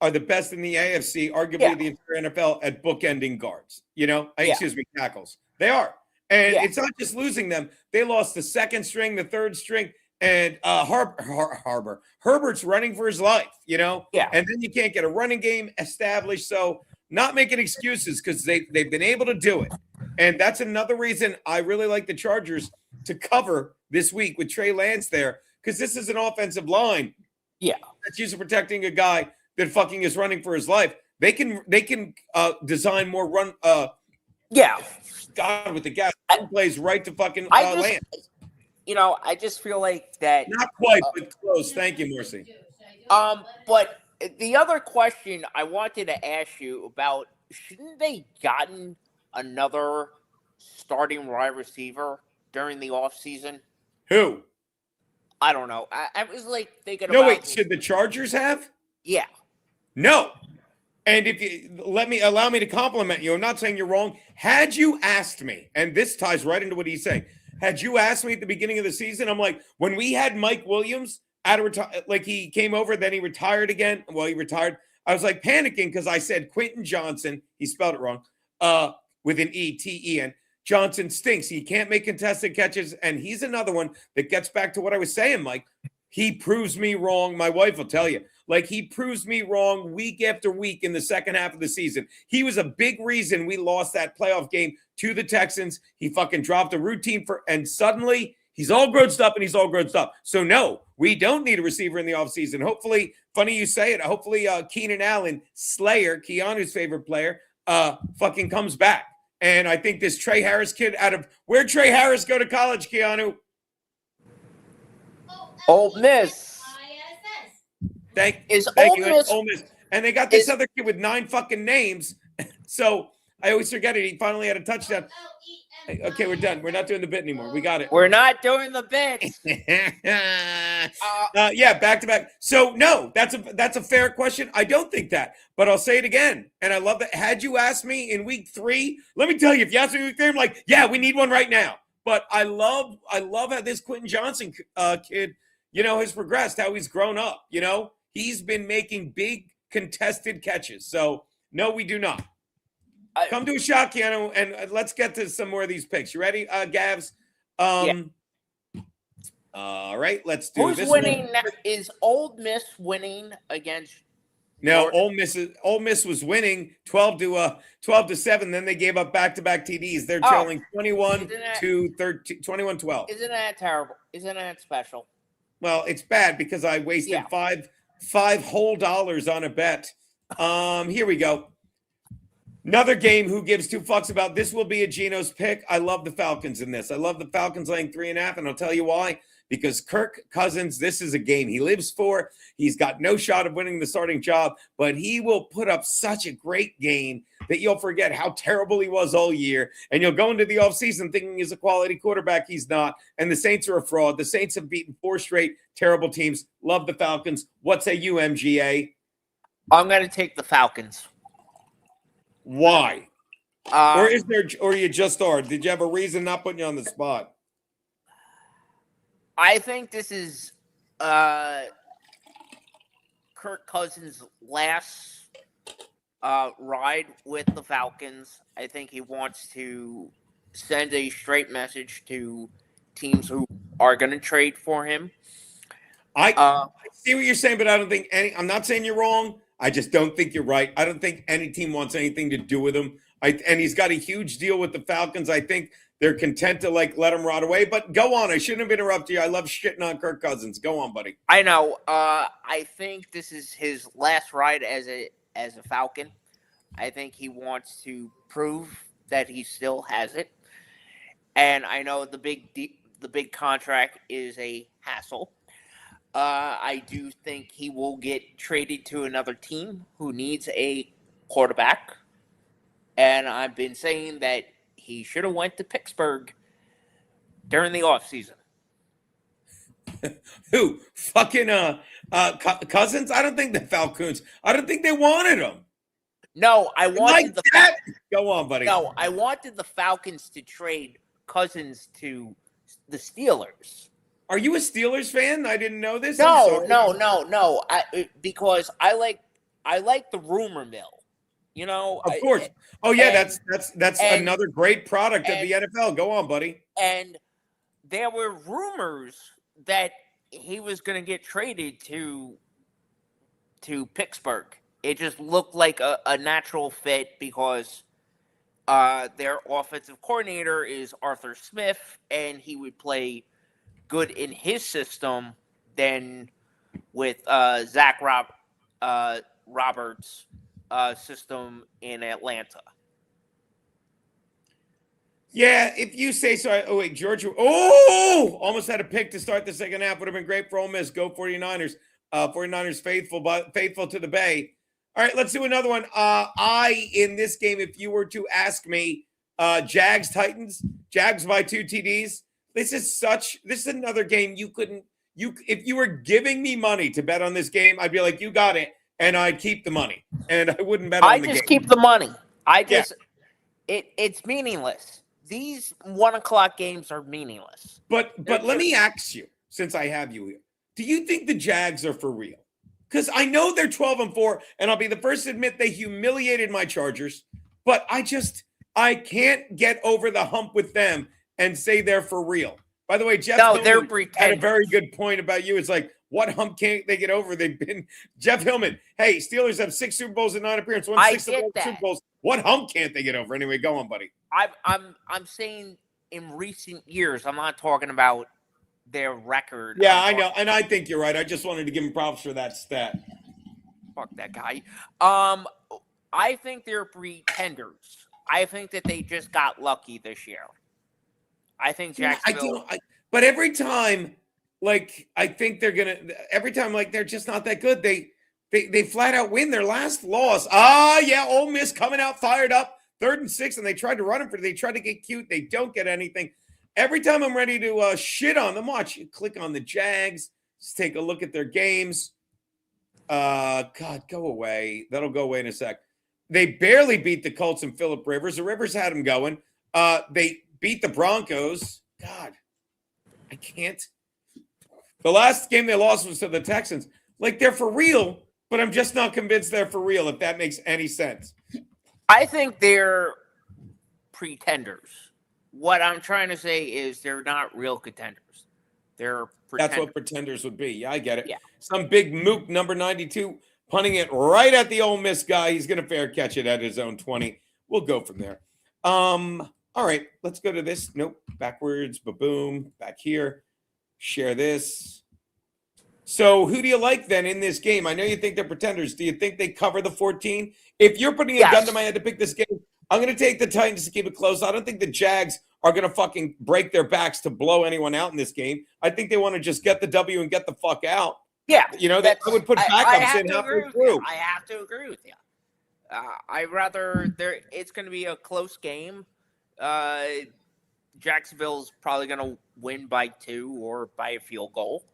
are the best in the AFC, arguably the entire NFL at bookending guards. Excuse me, tackles. They are. And it's not just losing them. They lost the second string, the third string. And Herbert's running for his life, you know? Yeah. And then you can't get a running game established. So not making excuses because they've been able to do it. And that's another reason I really like the Chargers to cover this week with Trey Lance there, because this is an offensive line. Yeah. That's used to protecting a guy that fucking is running for his life. They can design more run. Yeah. God, with the gas plays right to fucking Lance. I just feel like that. Not quite, but close. Thank you, Mercy. But the other question I wanted to ask you about, shouldn't they gotten another starting wide receiver during the offseason? Who? I don't know. I was like thinking No, about. wait, should the Chargers have? Yeah. No. And if you allow me to compliment you, I'm not saying you're wrong. Had you asked me, and this ties right into what he's saying, had you asked me at the beginning of the season, I'm like, when we had Mike Williams out of like he came over, then he retired again. Well, he retired. I was like panicking because I said Quentin Johnson, he spelled it wrong, with an E-T-E-N. Johnson stinks. He can't make contested catches, and he's another one that gets back to what I was saying, Mike. He proves me wrong. My wife will tell you. Like, he proves me wrong week after week in the second half of the season. He was a big reason we lost that playoff game to the Texans. He fucking dropped a routine and suddenly he's all grossed up and he's all grossed up. So, no, we don't need a receiver in the offseason. Hopefully, funny you say it, hopefully Keenan Allen, Slayer, Keanu's favorite player, fucking comes back. And I think this Trey Harris kid where'd Trey Harris go to college, Keanu? Ole Miss. Thank Ole you. Miss, Ole Miss. And they got this other kid with 9 fucking names. So I always forget it. He finally had a touchdown. Okay, we're done. We're not doing the bit anymore. We got it. We're not doing the bit. Yeah, back to back. So no, that's a fair question. I don't think that, but I'll say it again. And I love that. Had you asked me in week 3, let me tell you, if you asked me in week 3, I'm like, yeah, we need one right now. But I love how this Quentin Johnson kid, has progressed, how he's grown up. He's been making big contested catches. So no, we do not. Come to a shot, Keanu, and let's get to some more of these picks. You ready, Gavs? Yeah. All right, let's do this. Who's winning? Is Ole Miss winning against? No, Ole Miss was winning 12-7. Then they gave up back-to-back TDs. They're trailing 21-13, 21-12. Isn't that terrible? Isn't that special? Well, it's bad because I wasted five whole dollars on a bet. Here we go. Another game. Who gives 2 fucks about this? Will be a Geno's pick. I love the Falcons in this. I love the Falcons laying 3.5, and I'll tell you why. Because Kirk Cousins, this is a game he lives for. He's got no shot of winning the starting job, but he will put up such a great game that you'll forget how terrible he was all year. And you'll go into the offseason thinking he's a quality quarterback. He's not. And the Saints are a fraud. The Saints have beaten 4 straight terrible teams. Love the Falcons. What say you, MGA? I'm going to take the Falcons. Why? Or you just are? Did you have a reason not putting you on the spot? I think this is Kirk Cousins' last ride with the Falcons. I think he wants to send a straight message to teams who are going to trade for him. I see what you're saying, but I don't think I'm not saying you're wrong. I just don't think you're right. I don't think any team wants anything to do with him. And he's got a huge deal with the Falcons. I think they're content to let him rot away. But go on. I shouldn't have interrupted you. I love shitting on Kirk Cousins. Go on, buddy. I know. I think this is his last ride as a Falcon. I think he wants to prove that he still has it. And I know the big contract is a hassle. I do think he will get traded to another team who needs a quarterback. And I've been saying that he should have went to Pittsburgh during the offseason. Who? Fucking Cousins? I don't think the Falcons. I don't think they wanted him. No, I wanted Go on, buddy. No, I wanted the Falcons to trade Cousins to the Steelers. Are you a Steelers fan? I didn't know this. No. Because I like the rumor mill. Of course. That's another great product of the NFL. Go on, buddy. And there were rumors that he was going to get traded to Pittsburgh. It just looked like a natural fit because their offensive coordinator is Arthur Smith, and he would play good in his system than with Zach Roberts' system in Atlanta. Yeah, if you say so. Oh, wait, Georgia. Oh, almost had a pick to start the second half. Would have been great for Ole Miss. Go 49ers. 49ers faithful to the Bay. All right, let's do another one. In this game, if you were to ask me, Jags Titans, Jags by 2 TDs. This is another game if you were giving me money to bet on this game, I'd be like, you got it, and I'd keep the money, and I wouldn't bet on the game. I just keep the money. It's meaningless. These 1 o'clock games are meaningless. But let me ask you, since I have you here, do you think the Jags are for real? Because I know they're 12-4, and I'll be the first to admit they humiliated my Chargers, but I can't get over the hump with them and say they're for real. By the way, Jeff Hillman had a very good point about you. It's like, what hump can't they get over? They've been Jeff Hillman. Hey, Steelers have 6 Super Bowls and 9 appearances. Won 6 Super Bowls. What hump can't they get over? Anyway, go on, buddy. I'm saying in recent years. I'm not talking about their record. Yeah, I know, and I think you're right. I just wanted to give him props for that stat. Fuck that guy. I think they're pretenders. I think that they just got lucky this year. I think Jacksonville. But every time, like, I think they're gonna. Every time, like, they're just not that good. They flat out win their last loss. Ole Miss coming out fired up, 3rd and 6, and they tried to run it they tried to get cute. They don't get anything. Every time I'm ready to shit on them, watch. You click on the Jags. Just take a look at their games. God, go away. That'll go away in a sec. They barely beat the Colts and Phillip Rivers. The Rivers had them going. They beat the Broncos. God, I can't. The last game they lost was to the Texans. Like, they're for real, but I'm just not convinced they're for real, if that makes any sense. I think they're pretenders. What I'm trying to say is they're not real contenders. They're pretenders. That's what pretenders would be. Yeah, I get it. Yeah. Some big mook, number 92, punting it right at the Ole Miss guy. He's going to fair catch it at his own 20. We'll go from there. All right, let's go to this. Nope, backwards, ba-boom, back here. Share this. So who do you like then in this game? I know you think they're pretenders. Do you think they cover the 14? If you're putting a gun to my head to pick this game, I'm going to take the Titans to keep it close. I don't think the Jags are going to fucking break their backs to blow anyone out in this game. I think they want to just get the W and get the fuck out. Yeah. You know, that would put backups in halfway through. I have to agree with you. It's going to be a close game. Jacksonville's probably going to win by 2 or by a field goal.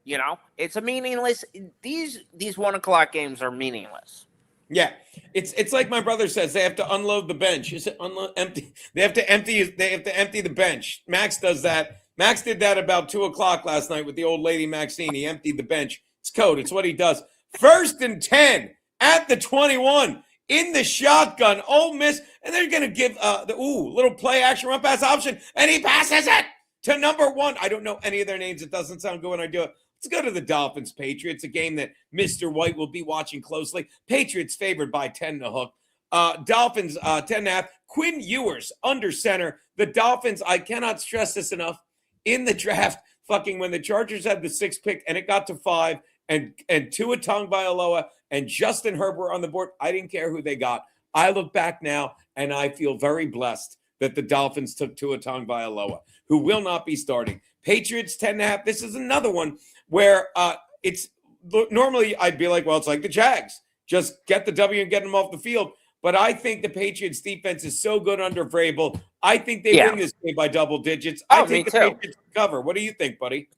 You know, it's a meaningless. These 1 o'clock games are meaningless. Yeah, it's like my brother says. They have to unload the bench. Is it empty? They have to empty the bench. Max does that. Max did that about 2 o'clock last night with the old lady Maxine. He emptied the bench. It's code. It's what he does. 1st and 10 at the 21 in the shotgun. Ole Miss, and they're gonna give the little play action run pass option, and he passes it to number 1. I don't know any of their names. It doesn't sound good when I do it. Let's go to the Dolphins Patriots, a game that Mr. White will be watching closely. Patriots favored by 10 to hook. Dolphins 10.5. Quinn Ewers under center. The Dolphins, I cannot stress this enough, in the draft, fucking when the Chargers had the 6th pick and it got to 5, and Tua Tagovailoa and Justin Herbert were on the board, I didn't care who they got. I look back now and I feel very blessed that the Dolphins took Tua Tagovailoa, who will not be starting. Patriots 10.5. This is another one where it's normally I'd be like, well, it's like the Jags. Just get the W and get them off the field. But I think the Patriots defense is so good under Vrabel. I think they win this game by double digits. I think the Patriots cover. What do you think, buddy?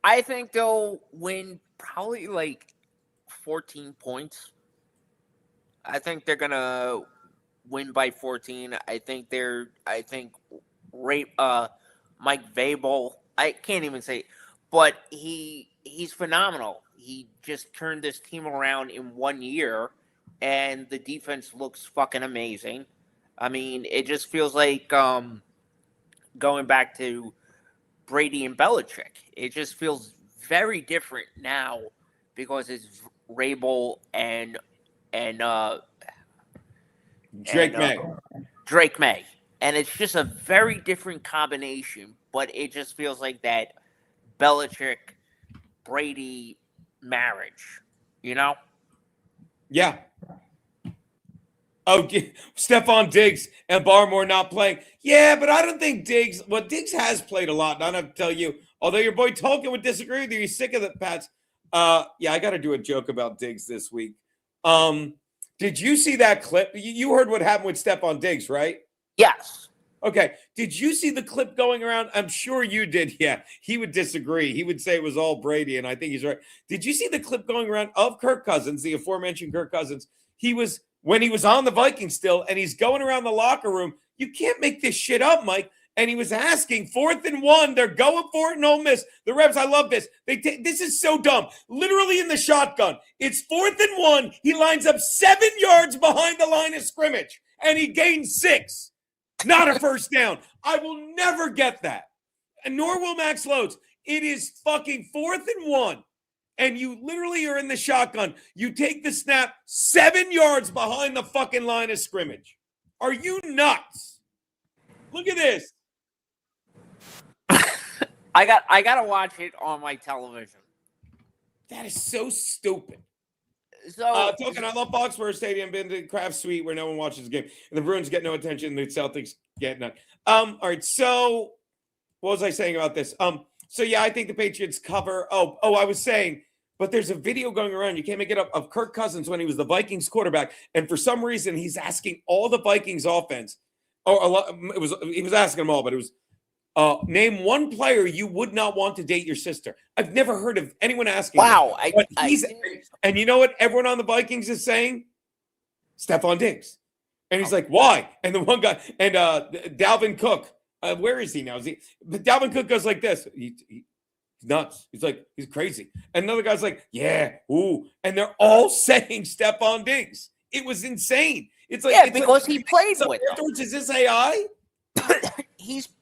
I think they'll win probably like 14 points. I think they're going to win by 14. I think Mike Vrabel, I can't even say, but he's phenomenal. He just turned this team around in 1 year, and the defense looks fucking amazing. I mean, it just feels like going back to Brady and Belichick. It just feels very different now because it's Rabel and Drake May. Drake May. And it's just a very different combination, but it just feels like that Belichick Brady marriage, you know? Yeah. Oh, Stephon Diggs and Barmore not playing. Yeah, but I don't think Diggs. Well, Diggs has played a lot. And I don't have to tell you. Although your boy Tolkien would disagree with you, he's sick of the Pats. Yeah, I got to do a joke about Diggs this week. Did you see that clip? You heard what happened with Stephon Diggs, right? Yes. Okay. Did you see the clip going around? I'm sure you did. Yeah, he would disagree. He would say it was all Brady, and I think he's right. Did you see the clip going around of Kirk Cousins, the aforementioned Kirk Cousins? When he was on the Vikings still, and he's going around the locker room. You can't make this shit up, Mike. And he was asking 4th and 1. They're going for it and Ole Miss. The refs, I love this. This is so dumb. Literally in the shotgun. It's 4th and 1. He lines up 7 yards behind the line of scrimmage, and he gains 6. Not a first down. I will never get that. And nor will Max Loads. It is fucking 4th and 1. And you literally are in the shotgun. You take the snap 7 yards behind the fucking line of scrimmage. Are you nuts? Look at this. I gotta watch it on my television. That is so stupid. So talking, I love Foxborough Stadium, been to Kraft Suite where no one watches the game. And the Bruins get no attention, the Celtics get none. All right, so what was I saying about this? So yeah, I think the Patriots cover. I was saying, but there's a video going around, you can't make it up, of Kirk Cousins when he was the Vikings quarterback, and for some reason he's asking all the Vikings offense. He was asking them all, but it was name one player you would not want to date your sister. I've never heard of anyone asking. Wow, and you know what everyone on the Vikings is saying? Stephon Diggs, and he's like, why? And the one guy and Dalvin Cook, where is he now? But Dalvin Cook goes like this. He's nuts. He's like, he's crazy. And another guy's like, yeah, ooh. And they're all saying Stephon Diggs. It was insane. It's like because he played with them. Is this AI?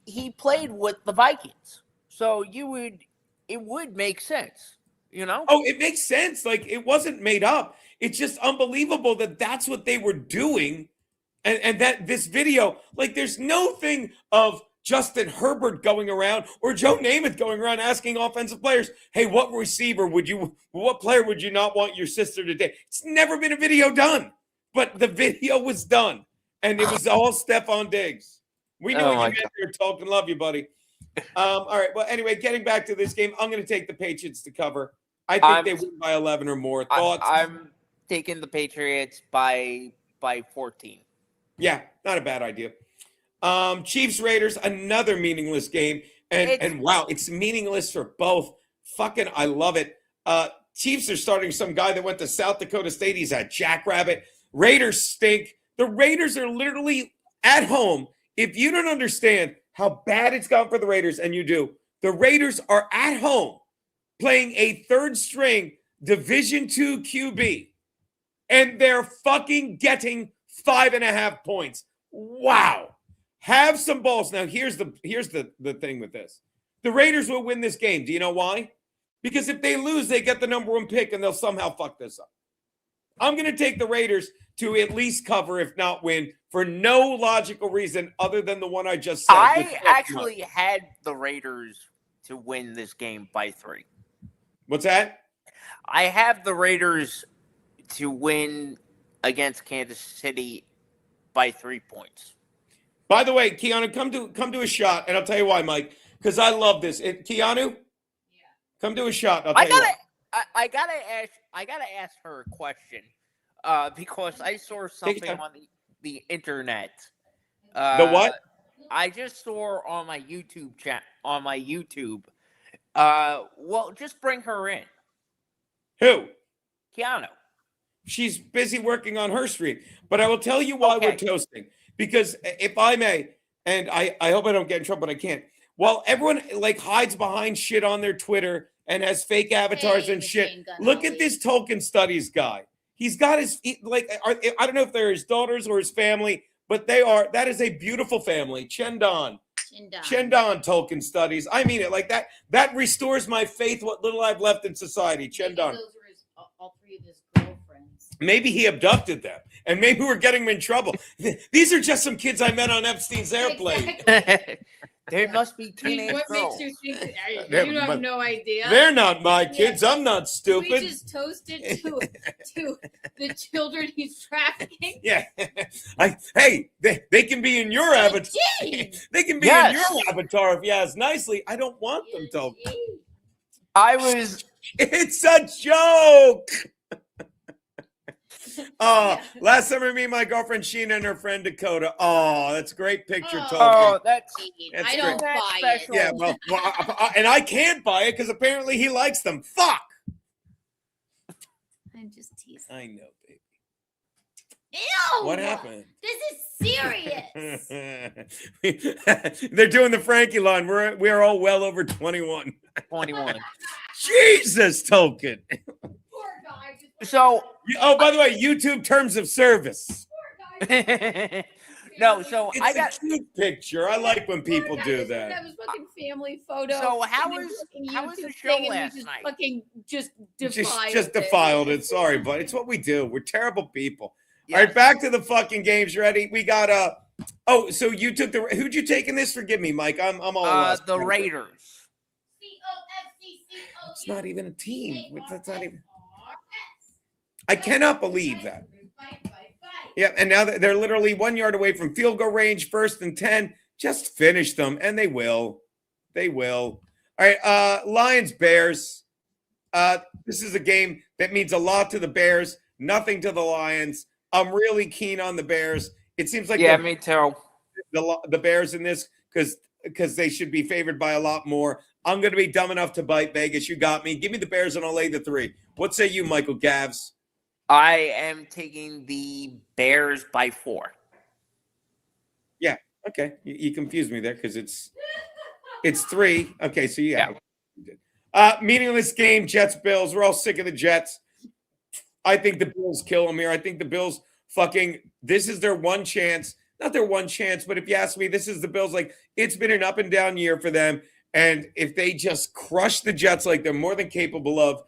He played with the Vikings, so it would make sense, you know. Oh, it makes sense. Like it wasn't made up. It's just unbelievable that that's what they were doing, and that this video, like, there's no thing of Justin Herbert going around or Joe Namath going around asking offensive players, hey, what player would you not want your sister to date? It's never been a video done, but the video was done, and it was all Stephon Diggs. We knew what you meant there, Talking. Love you, buddy. All right. Well, anyway, getting back to this game, I'm going to take the Patriots to cover. I think they win by 11 or more. Thoughts? I'm taking the Patriots by 14. Yeah, not a bad idea. Chiefs Raiders, another meaningless game, and wow, it's meaningless for both. Fucking, I love it. Chiefs are starting some guy that went to South Dakota State. He's a jackrabbit. Raiders stink. The Raiders are literally at home. If you don't understand how bad it's gone for the Raiders, and you do, the Raiders are at home playing a third-string Division II QB, and they're fucking getting 5.5 points. Wow. Have some balls. Now, here's the thing with this. The Raiders will win this game. Do you know why? Because if they lose, they get the number 1 pick, and they'll somehow fuck this up. I'm going to take the Raiders to at least cover, if not win, for no logical reason other than the one I just said. I actually had the Raiders to win this game by 3. What's that? I have the Raiders to win against Kansas City by 3 points. By the way, Keanu, come to a shot, and I'll tell you why, Mike, because I love this. Keanu, come to a shot. I gotta ask her a question, because I saw something on the internet. The what? I just saw on my YouTube chat on my YouTube. Well, just bring her in. Who? Keanu. She's busy working on her stream, but I will tell you why we're toasting. Because if I may, and I hope I don't get in trouble, but I can't. While everyone hides behind shit on their Twitter and has fake avatars and shit, look at this Tolkien Studies guy. He's got I don't know if they're his daughters or his family, but that is a beautiful family. Chendon, Chendon Tolkien studies. I mean it like that. That restores my faith, what little I've left in society. Chendon. Those were all three of his girlfriends. Maybe he abducted them, and maybe we're getting him in trouble. These are just some kids I met on Epstein's airplane. Exactly. There must be teenage What girls. makes you think They're- you have but no idea? They're not my kids. I'm not We stupid. just toasted to the children he's trafficking. Yeah. Hey, they can be in your avatar. They can be Yes. in your avatar if you ask nicely. I don't want them to. I was It's a joke. Last summer, me and my girlfriend Sheena and her friend Dakota. Oh, that's a great picture, Tolkien. oh that's That's I don't great. buy Special. it. Yeah, well, and I can't buy it because apparently he likes them. Fuck. I'm just teasing. I know, baby. Ew! What happened? This is serious. They're doing the Frankie line. We're all well over 21. 21. Jesus, Tolkien. Poor guy. So Oh, by the way, YouTube terms of service. no, so It's I a got cute picture. I like when people do That that. was fucking family photo. So how and then was- fucking how was the YouTube show thing, and we last just night? Fucking just defiled Just defiled it. Sorry, but it's what we do. We're terrible people. All Yes. right, back to the fucking games. Ready? We got Oh, so you took the. Who'd you take in this? Forgive me, Mike. I'm all lost. the Raiders. It's not even a team. That's not even. I cannot believe that. Yeah, and now they're literally 1 yard away from field goal range, 1st and 10. Just finish them, and they will. They will. All right, Lions, Bears. This is a game that means a lot to the Bears, nothing to the Lions. I'm really keen on the Bears. It seems like Yeah, me too. the Bears in this because they should be favored by a lot more. I'm going to be dumb enough to bite Vegas. You got me. Give me the Bears, and I'll lay the 3. What say you, Michael Gavs? I am taking the Bears by 4. Yeah. Okay. You confused me there because it's 3. Okay. So yeah. Meaningless game. Jets, Bills. We're all sick of the Jets. I think the Bills kill them here. I think the Bills this is their one chance. Not their one chance, but if you ask me, this is the Bills. Like, it's been an up and down year for them. And if they just crush the Jets like they're more than capable of,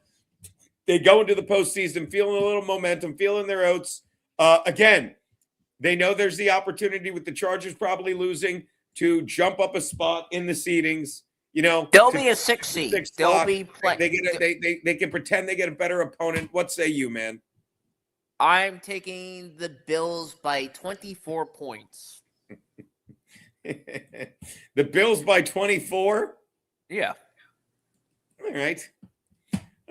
they go into the postseason feeling a little momentum, feeling their oats. Again, they know there's the opportunity with the Chargers probably losing to jump up a spot in the seedings. You know, They'll be a 6 seed. They'll spot. be They can pretend they get a better opponent. What say you, man? I'm taking the Bills by 24 points. The Bills by 24. Yeah. All right.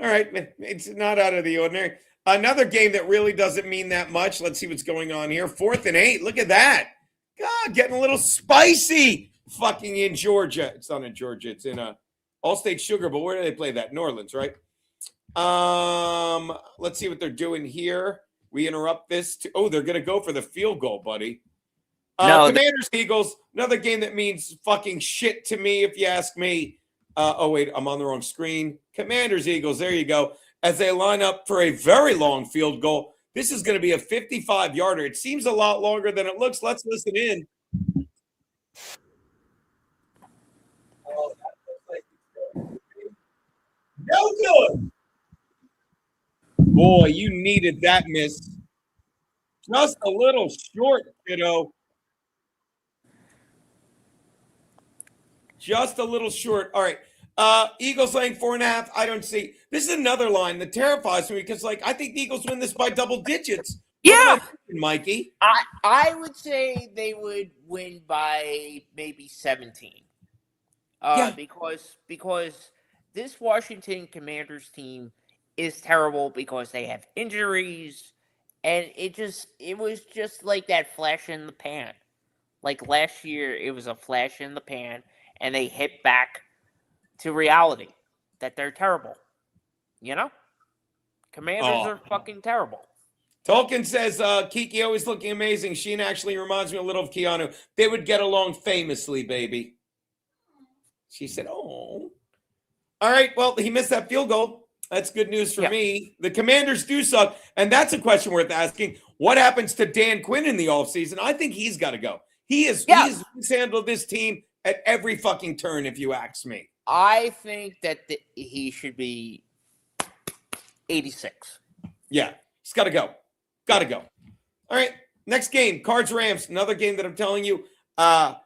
It's not out of the ordinary. Another game that really doesn't mean that much. Let's see what's going on here. 4th and 8. Look at that. God, getting a little spicy fucking in Georgia. It's not in Georgia. It's in Allstate Sugar Bowl. Where do they play that? New Orleans, right? Let's see what they're doing here. We interrupt this. They're going to go for the field goal, buddy. Commanders, Eagles. Another game that means fucking shit to me, if you ask me. Wait, I'm on the wrong screen. Commanders, Eagles. There you go. As they line up for a very long field goal. This is going to be a 55-yarder. It seems a lot longer than it looks. Let's listen in. No good. Boy, you needed that miss. Just a little short, kiddo. Just a little short. All right. Eagles laying 4.5. I don't see. This is another line that terrifies me because, I think the Eagles win this by double digits. Yeah. Mikey. I would say they would win by maybe 17. Because this Washington Commanders team is terrible because they have injuries, and it was just like that flash in the pan. Like last year, it was a flash in the pan, and they hit back to reality that they're terrible. You know? Commanders are fucking terrible. Tolkien says, Kiki always looking amazing. Sheena actually reminds me a little of Keanu. They would get along famously, baby. She said, oh. All right, well, he missed that field goal. That's good news for me. The Commanders do suck, and that's a question worth asking. What happens to Dan Quinn in the offseason? I think he's got to go. He has handled this team at every fucking turn, if you ask me. I think that he should be 86. Yeah, he's got to go. Got to go. All right, next game, Cards-Rams, another game that I'm telling you.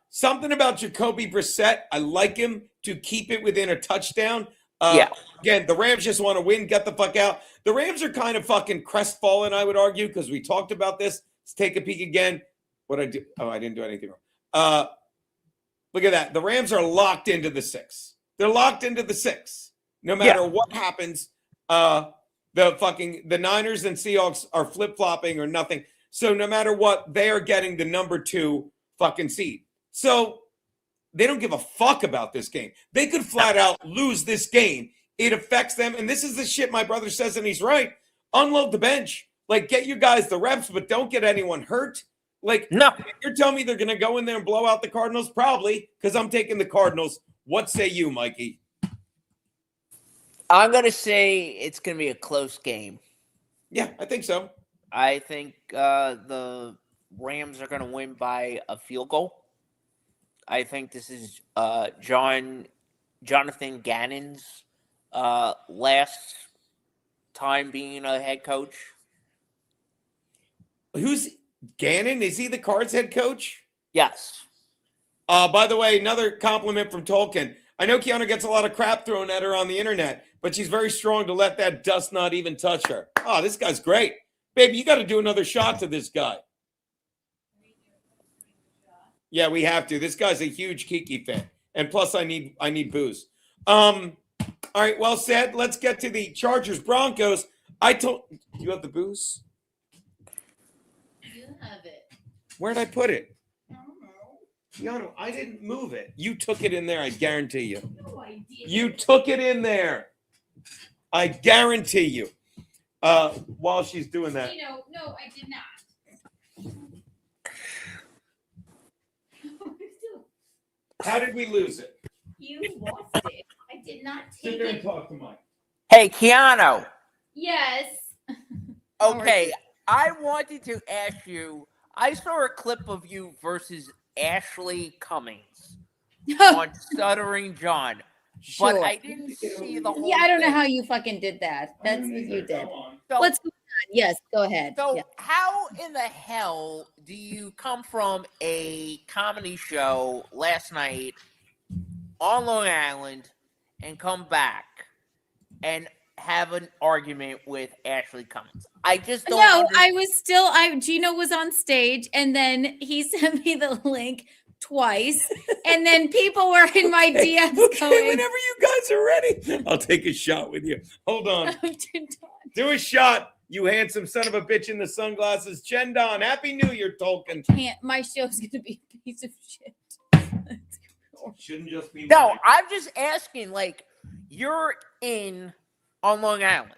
Something about Jacoby Brissett. I like him to keep it within a touchdown. Again, the Rams just want to win, get the fuck out. The Rams are kind of fucking crestfallen, I would argue, because we talked about this. Let's take a peek again. What I do? Oh, I didn't do anything wrong. Look at that. The Rams are locked into the 6. They're locked into the 6. No matter what happens, the Niners and Seahawks are flip-flopping or nothing. So no matter what, they are getting the number 2 fucking seed. So they don't give a fuck about this game. They could flat out lose this game. It affects them. And this is the shit my brother says, and he's right. Unload the bench. Like, get you guys the reps, but don't get anyone hurt. Like, no. You're telling me they're going to go in there and blow out the Cardinals? Probably, because I'm taking the Cardinals. What say you, Mikey? I'm going to say it's going to be a close game. Yeah, I think so. I think the Rams are going to win by a field goal. I think this is Jonathan Gannon's last time being a head coach. Who's Gannon? Is he the Cards head coach? Yes. By the way, another compliment from Tolkien. I know Kiana gets a lot of crap thrown at her on the internet, but she's very strong to let that dust not even touch her. Oh, this guy's great. Baby, you got to do another shot to this guy. Yeah, we have to. This guy's a huge Kiki fan. And plus, I need booze. All right, well said. Let's get to the Chargers-Broncos. You have the booze? You have it. Where'd I put it? I don't know. Keanu, I didn't move it. You took it in there, I guarantee you. No, I didn't. You took it in there. I guarantee you. While she's doing that. No, I did not. How did we lose it? You lost it. I did not take Sit there and it. talk to Mike. Hey, Keanu. Yes. Okay, I wanted to ask you. I saw a clip of you versus Ashley Cummings on Stuttering John, Sure. but I didn't see the whole. Yeah, I don't know thing. how you fucking did that. That's what you did. So, What's going on? Yes, go ahead. So, Yeah. how in the hell do you come from a comedy show last night on Long Island and come back and have an argument with Ashley Cummings? I just don't. No, I was still. Geno was on stage, and then he sent me the link twice, and then people were in my DMs Okay, going. whenever you guys are ready, I'll take a shot with you. Hold on. Do a shot, you handsome son of a bitch in the sunglasses. Chen Don, Happy New Year, Tolkien. My show's gonna be a piece of shit. Shouldn't just be. No, mine. I'm just asking. Like, you're in on Long Island,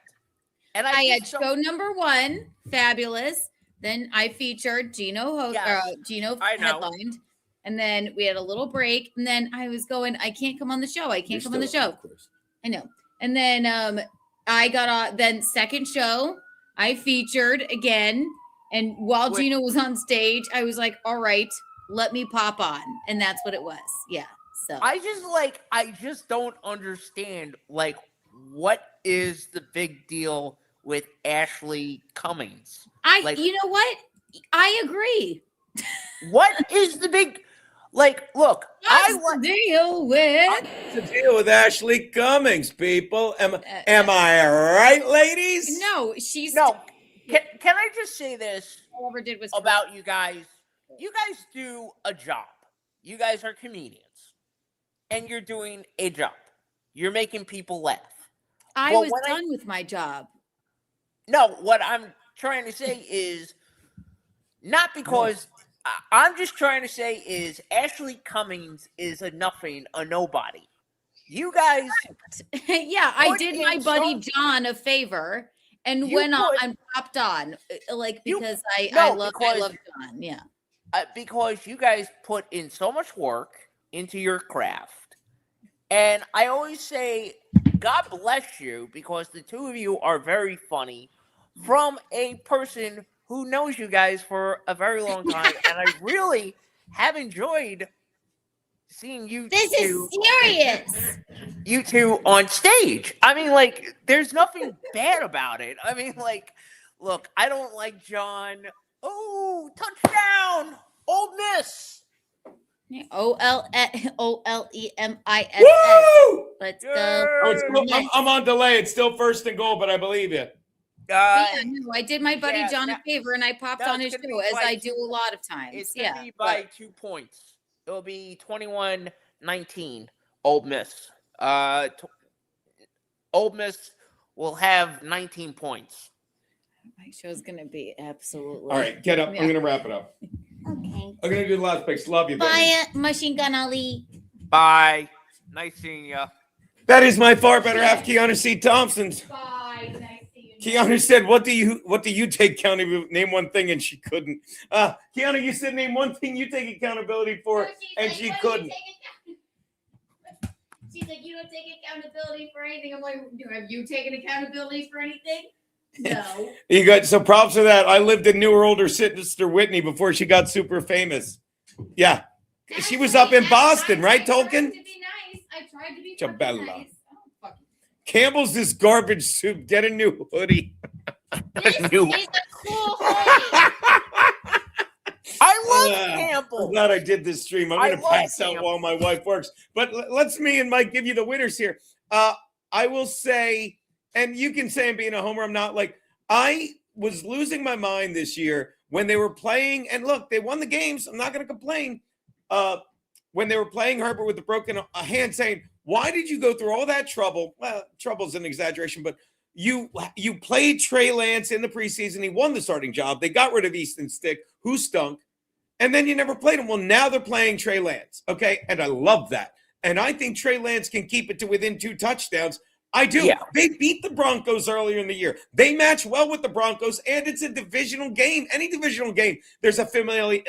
and I had just show don't- number 1, fabulous. Then I featured Geno. Yes, Geno I know. headlined, and then we had a little break. And then I was going. I can't come on the show. I can't come on the show. I know. And then I got on. Then second show, I featured again. And while Wait. Geno was on stage, I was like, "All right, let me pop on," and that's what it was. Yeah. So I just don't understand. Like, what is the big deal with Ashley Cummings? you know what? I agree. What is the big? Like, look, What's the deal with? What's the deal with Ashley Cummings, people? Am I right, ladies? No, she's no. Can I just say this Whoever did was about you guys? You guys do a job. You guys are comedians, and you're doing a job. You're making people laugh. I Well, was when done with my job. No, what I'm trying to say is not because I'm just trying to say is Ashley Cummings is a nothing, a nobody. You guys, Yeah, I Put did in my buddy some- John a favor and You went on put- and popped on, like You- because No, I love because- John. Yeah, because you guys put in so much work into your craft. And I always say, God bless you, because the two of you are very funny from a person who knows you guys for a very long time. And I really have enjoyed seeing you This is serious. you two on stage. I mean, like, there's nothing bad about it. I mean, like, look, I don't like John. Oh, touchdown, Old Miss. OLEMISS. Woo! Let's go. Oh, it's still, I'm on delay. It's still first and goal, but I believe you. Yeah, no, I did my buddy yeah, John a favor and I popped on his show as I do a lot of times. It's Yeah. gonna be by 2 points. It'll be 21-19. Old Miss. Old Miss will have 19 points. My show's gonna be absolutely. All right, get up. Yeah. I'm going to wrap it up. Okay. I'm going to do the last picks. Love you, baby. Bye, Machine Gun Ali. Bye. Nice seeing you. That is my far better half, Keanu C. Thompson's. Bye. Nice seeing you. Keanu said, what do you take accountability? Name one thing, and she couldn't. Keanu, you said name one thing you take accountability for, and she couldn't. She's like, you don't take accountability for anything. I'm like, have you taken accountability for anything? No. You got so props for that. I lived in newer older sister Whitney before she got super famous. Yeah. She was up in Boston, right, Tolkien? I tried to be nice. I tried to be Jabella. nice. Oh, Campbell's this garbage soup. Get a new hoodie. this is a cool hoodie. I love Campbell. I'm glad I did this stream. I'm going to love pass out Campbell. while my wife works. But let's me and Mike give you the winners here. I will say, and you can say I'm being a homer. I'm not. Like, I was losing my mind this year when they were playing. And look, they won the games. I'm not going to complain. When they were playing Herbert with the broken hand, saying, why did you go through all that trouble? Well, trouble's an exaggeration, but you played Trey Lance in the preseason. He won the starting job. They got rid of Easton Stick, who stunk. And then you never played him. Well, now they're playing Trey Lance. Okay. And I love that. And I think Trey Lance can keep it to within 2 touchdowns. I do. Yeah. They beat the Broncos earlier in the year. They match well with the Broncos, and it's a divisional game. Any divisional game, there's a familiar.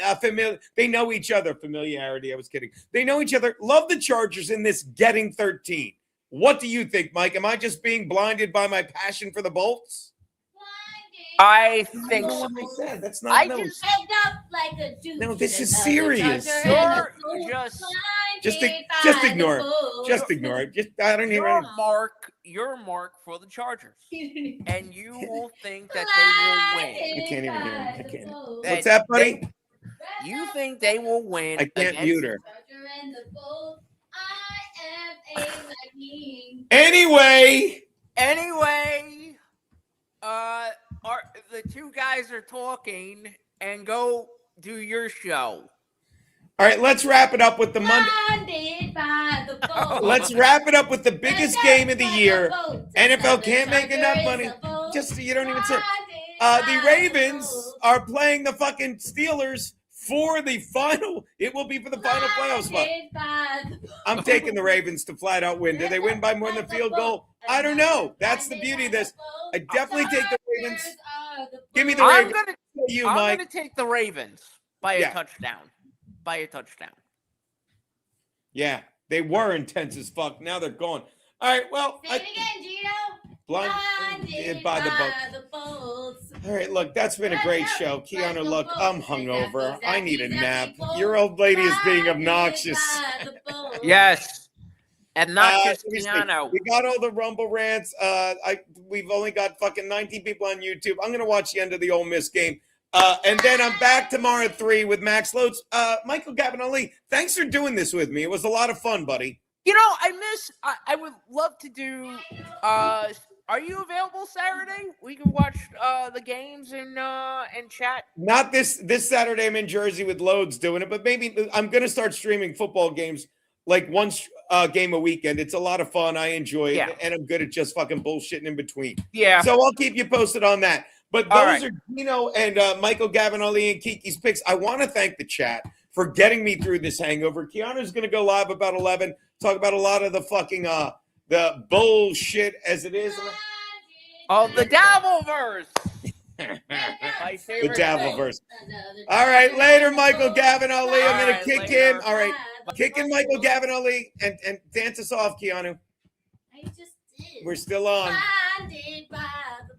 They know each other. Familiarity. I was kidding. They know each other. Love the Chargers in this getting 13. What do you think, Mike? Am I just being blinded by my passion for the Bolts? I think so. I said. That's not. No, no, this is serious. You're Just ignore it. Just ignore it. Just I don't hear it. Your mark for the Chargers, and you will think that they will win. I can't even hear him. I can't. That What's that, buddy? You think they will win? I can't mute her. Anyway, the two guys are talking, and go do your show. All right, let's wrap it up with the Monday. Let's wrap it up with the biggest game of the year. NFL can't make enough money. Just you don't even say. The Ravens are playing the fucking Steelers for the final. It will be for the final playoff spot. I'm taking the Ravens to flat out win. Do they win by more than a field goal? I don't know. That's the beauty of this. I definitely take the Ravens. Give me the Ravens. I'm going to take the Ravens by a touchdown. By a touchdown. Yeah, they were intense as fuck. Now they're gone. All right, well. Say it again, Geno. Blinded by the bolts. All right, look, that's been a great show. Keanu, look, I'm hungover. I need a nap. Your old lady is being obnoxious. Yes. And not just Keanu. We got all the Rumble rants. We've only got fucking 19 people on YouTube. I'm going to watch the end of the Ole Miss game. And then I'm back tomorrow at 3 with Max Loads. Michael Gavin Ali, thanks for doing this with me. It was a lot of fun, buddy. You know, I would love to do, are you available Saturday? We can watch the games and chat. Not this Saturday. I'm in Jersey with Loads doing it, but maybe I'm going to start streaming football games like one game a weekend. It's a lot of fun. I enjoy it, and I'm good at just fucking bullshitting in between. Yeah. So I'll keep you posted on that. But those are Geno and Michael Gavin Ali and Kiki's picks. I want to thank the chat for getting me through this hangover. Keanu's going to go live about 11, talk about a lot of the fucking the bullshit as it is. Oh, the Dabbleverse. My favorite. The Dabbleverse. All right, later, Michael Gavin Ali. I'm going to kick him. All right, kick in Michael Gavin Ali and dance us off, Keanu. I just did. We're still on. Blinded by the